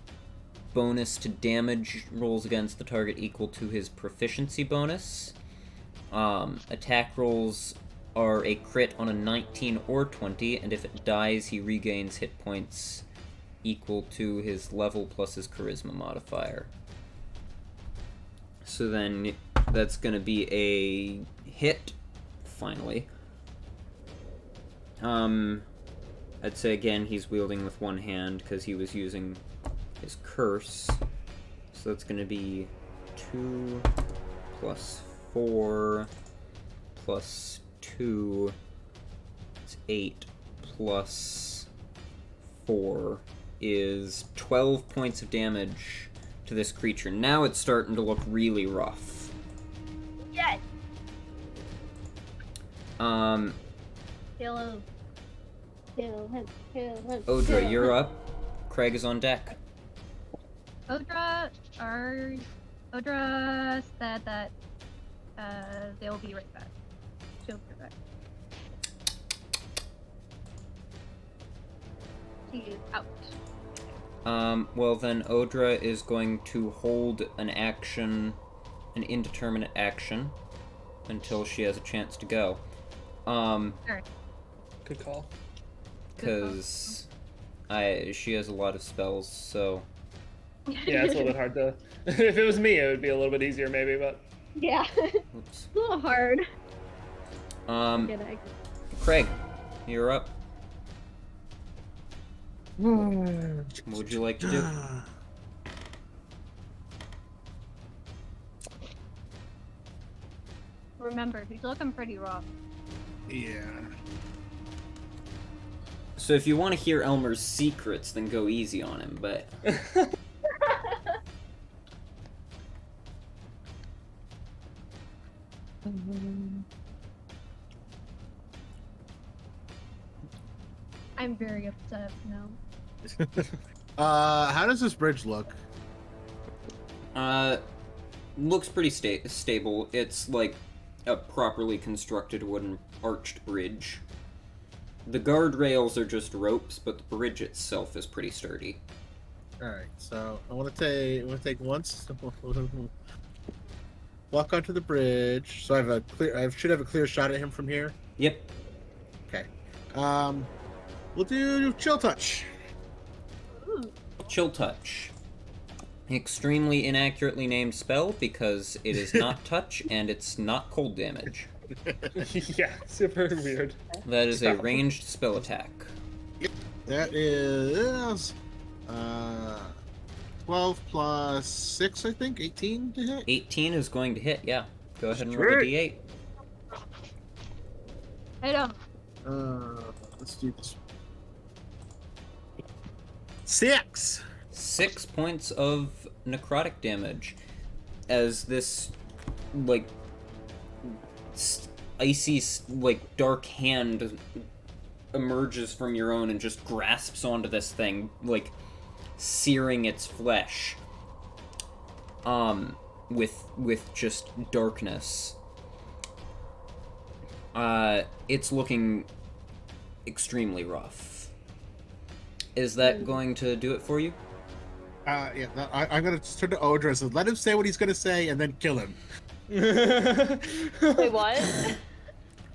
bonus to damage rolls against the target equal to his proficiency bonus. Attack rolls are a crit on a 19 or 20, and if it dies, he regains hit points equal to his level plus his charisma modifier. So then that's going to be a hit, finally. I'd say again he's wielding with one hand because he was using his curse. So that's going to be 2 plus 4 plus 2. It's 8 plus 4 is 12 points of damage to this creature. Now it's starting to look really rough. Yes. Kill him. Kill him. Kill him. Odra, you're up. Craig is on deck. Odra said that they'll be right back. She'll be right back. She is out. Well then Odra is going to hold an indeterminate action, until she has a chance to go. Sure. Good call. Because she has a lot of spells, so... Yeah, it's a little bit hard to... If it was me, it would be a little bit easier maybe, but... Yeah. Oops. A little hard. Craig, you're up. What would you like to do? Remember, he's looking pretty rough. Yeah. So if you want to hear Elmer's secrets, then go easy on him, but... I'm very upset now. How does this bridge look? Looks pretty stable. It's like a properly constructed wooden arched bridge. The guardrails are just ropes, but the bridge itself is pretty sturdy. Alright, so I want to take once. Walk onto the bridge. So I should have a clear shot at him from here. Yep. Okay. We'll do Chill Touch. Ooh. Chill Touch. Extremely inaccurately named spell because it is not touch and it's not cold damage. Yeah, super weird. That is a ranged spell attack. Yep. That is 12 plus 6, I think. 18 to hit. 18 is going to hit, yeah. Go ahead and roll a d8. I know. Let's do this. 6. 6 points of necrotic damage as this like icy like dark hand emerges from your own and just grasps onto this thing, like searing its flesh with just darkness. It's looking extremely rough. Is that going to do it for you? Yeah, I'm gonna turn to Odra and say, let him say what he's gonna say and then kill him. Wait, what?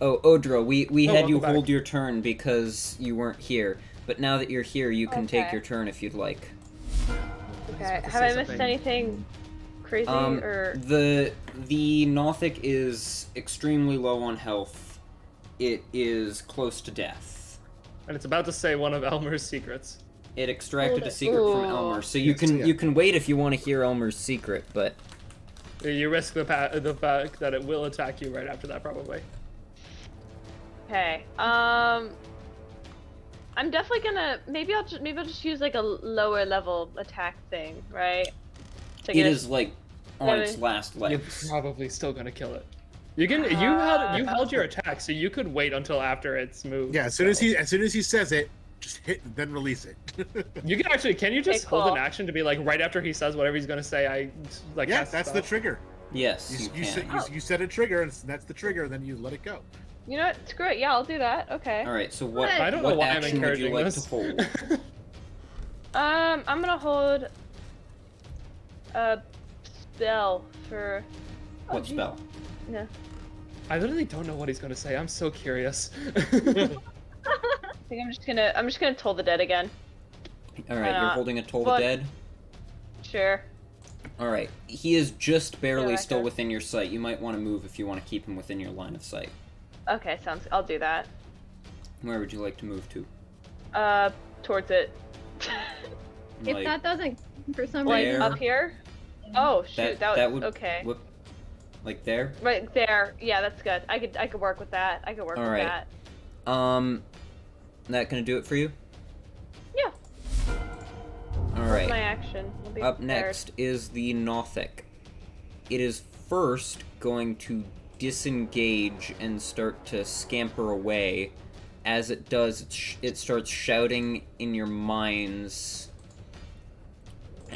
Oh, Odra, we Oh, had you welcome hold back. your turn because you weren't here. But now that you're here, you can take Okay. your turn if you'd like. Okay. about to Have say I missed something. anything crazy or? The Nothic is extremely low on health. It is close to death. And it's about to say one of Elmer's secrets. It extracted a it. secret from Ooh. Elmer, so you Yes, can yeah. you can wait if you want to hear Elmer's secret, but You risk the fact that it will attack you right after that, probably. Okay. I'm definitely gonna maybe I'll just use like a lower level attack thing, right? To it get is like on Yeah, its last You're legs. probably still gonna kill it. You can. You held your attack, so you could wait until after it's moved. Yeah, as soon as he says it, just hit then release it. You can actually. Can you just Okay, hold an cool. action to be like right after he says whatever he's gonna say? I like. Yeah, cast a that's spell? the trigger. Yes, You, you can. you set a trigger, and that's the trigger. Then you let it go. You know what? Screw it. Yeah, I'll do that. Okay. All right. So what I don't know what why I'm action would you encouraging like this. to hold? I'm gonna hold a spell for. What spell? No. I literally don't know what he's gonna say. I'm so curious. I think I'm just gonna toll the dead again. All right, you're not? holding a Toll the But- Dead. Sure. All right, he is just barely Yeah, still okay. within your sight. You might want to move if you want to keep him within your line of sight. Okay, I'll do that. Where would you like to move to? Towards it. If Like, that doesn't, for some Like There. reason, up here? Oh shoot, that would okay. Whoop, like there. Right there. Yeah, that's good. I could work with that. I could work All with right. that. That gonna do it for you? Yeah. All That's right. my action. I'll be Up prepared. next is the Nothic. It is first going to disengage and start to scamper away. As it does, it starts shouting in your minds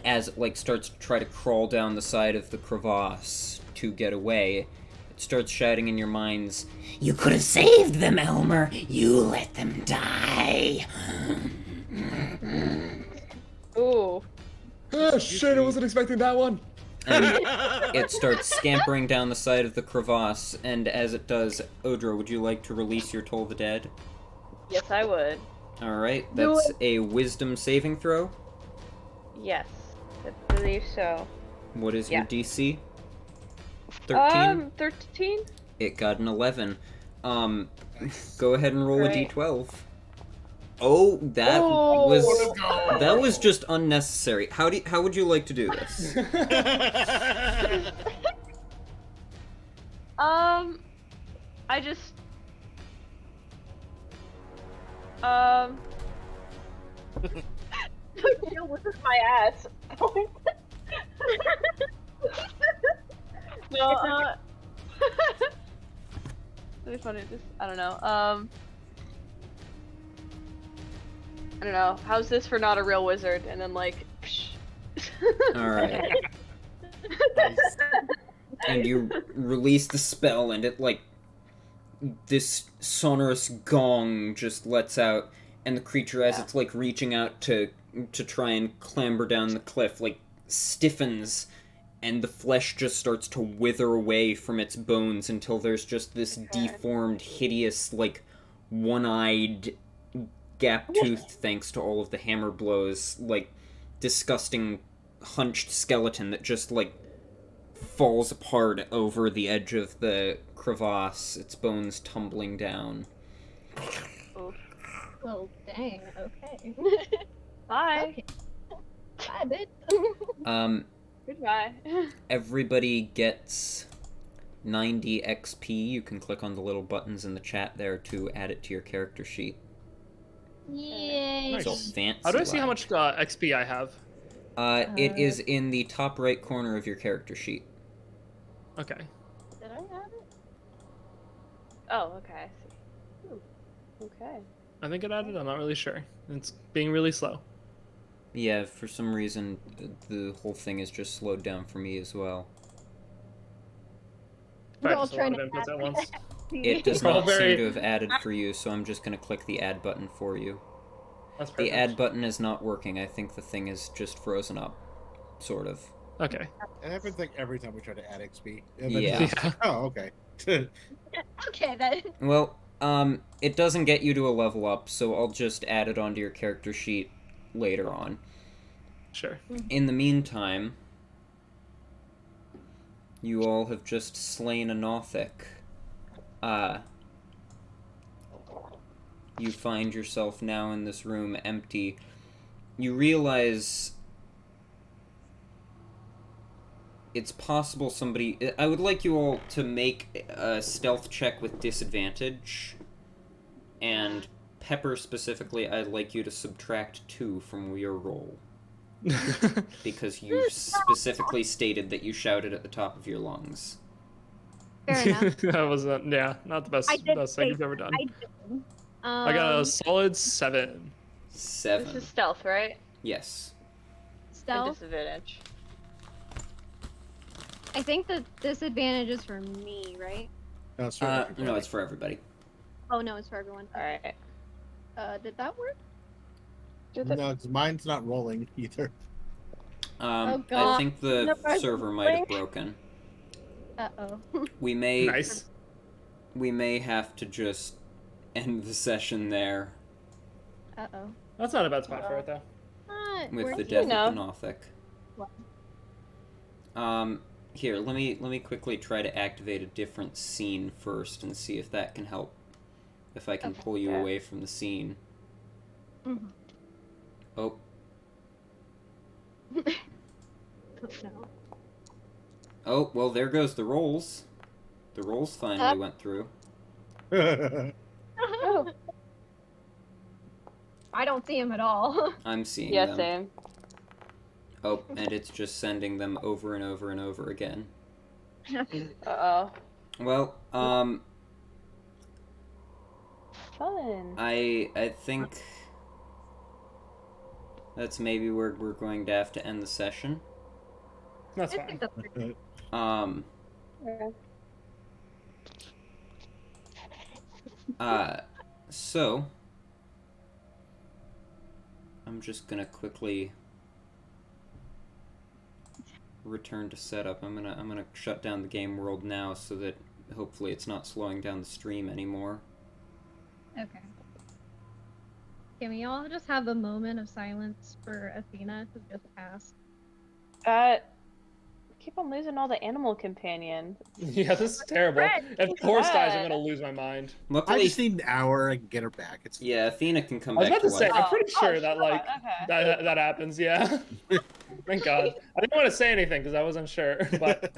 as it like starts to try to crawl down the side of the crevasse to get away. It starts shouting in your minds, You could have saved them, Elmer. You let them die. Ooh. Oh shit! I wasn't expecting that one. and it starts scampering down the side of the crevasse, and as it does, Odra, would you like to release your Toll the Dead? Yes, I would. Alright, Do that's a wisdom saving throw. Yes, I believe so. What is Yeah. your DC? 13? 13? It got an 11. Go ahead and roll a Great. d12. Oh, that Oh. was just unnecessary. How would you like to do this? I just... Yo, this is my ass. No, It'd be funny, just, I don't know, I don't know, how's this for not a real wizard? And then, like, psh. Alright. And you release the spell, and it, like, this sonorous gong just lets out, and the creature, as it's, like, reaching out to try and clamber down the cliff, like, stiffens, and the flesh just starts to wither away from its bones until there's just this deformed, hideous, like, one-eyed gap tooth, thanks to all of the hammer blows, like, disgusting, hunched skeleton that just, like, falls apart over the edge of the crevasse, its bones tumbling down. well, dang. Okay. Bye. Okay. Bye, bitch. Goodbye. Everybody gets 90 XP. You can click on the little buttons in the chat there to add it to your character sheet. Yay. Nice. So fancy. How do I see how like. much XP I have? It is in the top right corner of your character sheet. Okay. Did I have it? Oh, okay, I see. Ooh. Okay. I think it added. I'm not really sure. It's being really slow. Yeah, for some reason, the whole thing is just slowed down for me as well. We're all Practice a lot trying of to inputs at once. It does We're all not very- seem to have added for you, so I'm just going to click the add button for you. That's The perfect. add button is not working. I think the thing is just frozen up. Sort of. Okay. It happens like every time we try to add XP. And then Yeah. it's like, oh, okay. Okay, then. Well, it doesn't get you to a level up, so I'll just add it onto your character sheet later on. Sure. In the meantime, you all have just slain a Nothic. You find yourself now in this room empty. You realize it's possible somebody... I would like you all to make a stealth check with disadvantage. And Pepper specifically, I'd like you to subtract 2 from your roll. Because you specifically stated that you shouted at the top of your lungs. Fair enough. That was not the best thing you've ever done. I did. I got a solid 7. 7. This is stealth, right? Yes. And stealth. disadvantage. I think the disadvantage is for me, right? No, it's for everybody. No, it's for everybody. Oh no, it's for everyone. Alright. Did that work? No, 'cause mine's not rolling either. I God. think the Never server might have broken. Uh-oh. We may Nice. we may have to just end the session there Uh-oh. That's not a bad spot for it, though. with Where the is death it? of the Nothic. What? Here, let me quickly try to activate a different scene first and see if that can help. If I can Okay. pull you Okay. away from the scene. Mhm. Oh, No. oh, well, there goes the rolls. The rolls finally went through. Oh. I don't see him at all. I'm seeing Yeah, them. same. Oh, and it's just sending them over and over and over again. Uh-oh. Well, Fun. I think that's maybe where we're going to have to end the session. That's I fine. think that's pretty So I'm just gonna quickly return to setup. I'm gonna shut down the game world now so that hopefully it's not slowing down the stream anymore. Okay. Can we all just have a moment of silence for Athena who just passed? Keep on losing all the animal companions. Yeah, this is terrible. Fred, If who's the horse dies, I'm that? gonna lose my mind. I Luckily, just need an hour and get her back. It's yeah, Athena can come I was back about to to say, life. I'm pretty sure that, like, okay. that happens, yeah. Thank God. I didn't want to say anything because I wasn't sure, but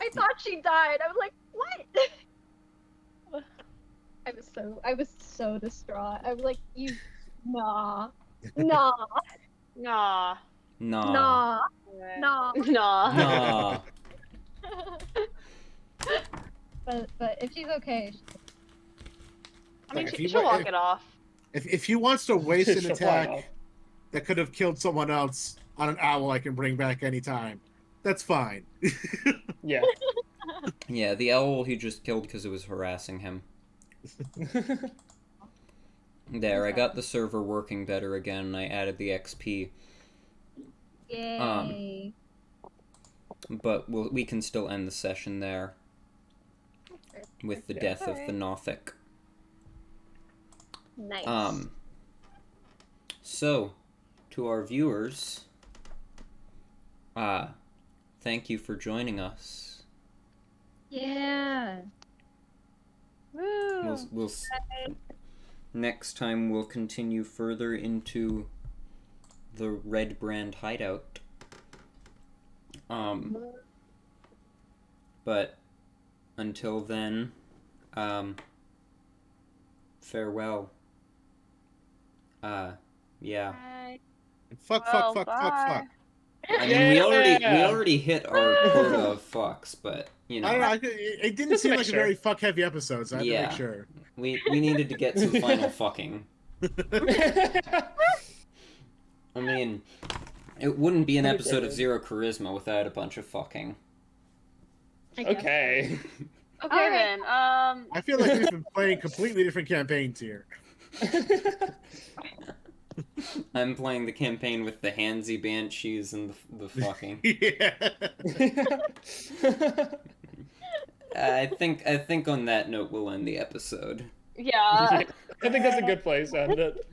I thought she died. I was like, what? I was so distraught. I was like, nah. Nah. Nah. Nah. Nah. Nah. Nah. But if she's okay, I mean, If she, you she'll wa- walk if- it off. If he wants to waste an She'll fly attack off. that could have killed someone else on an owl I can bring back anytime, that's fine. Yeah. Yeah, the owl he just killed because it was harassing him. There, I got the server working better again, and I added the XP. yay. But we can still end the session there with the death of the Nothic. Nice. So, to our viewers, thank you for joining us. Yeah. Woo. Next time we'll continue further into the Red Brand hideout. But until then, farewell. Yeah. Bye. Fuck. Bye. I mean, we already hit our quota of fucks, but you know, I don't know. It didn't Just to seem make like sure. a very fuck heavy episode, so I had to Yeah. make sure. we needed to get some final fucking. I mean, it wouldn't be an episode of Zero Charisma without a bunch of fucking. I guess. Okay. Okay Alright. then. I feel like we've been playing completely different campaigns here. I'm playing the campaign with the handsy banshees and the fucking. Yeah. I think on that note we'll end the episode. Yeah. I think that's a good place to end it.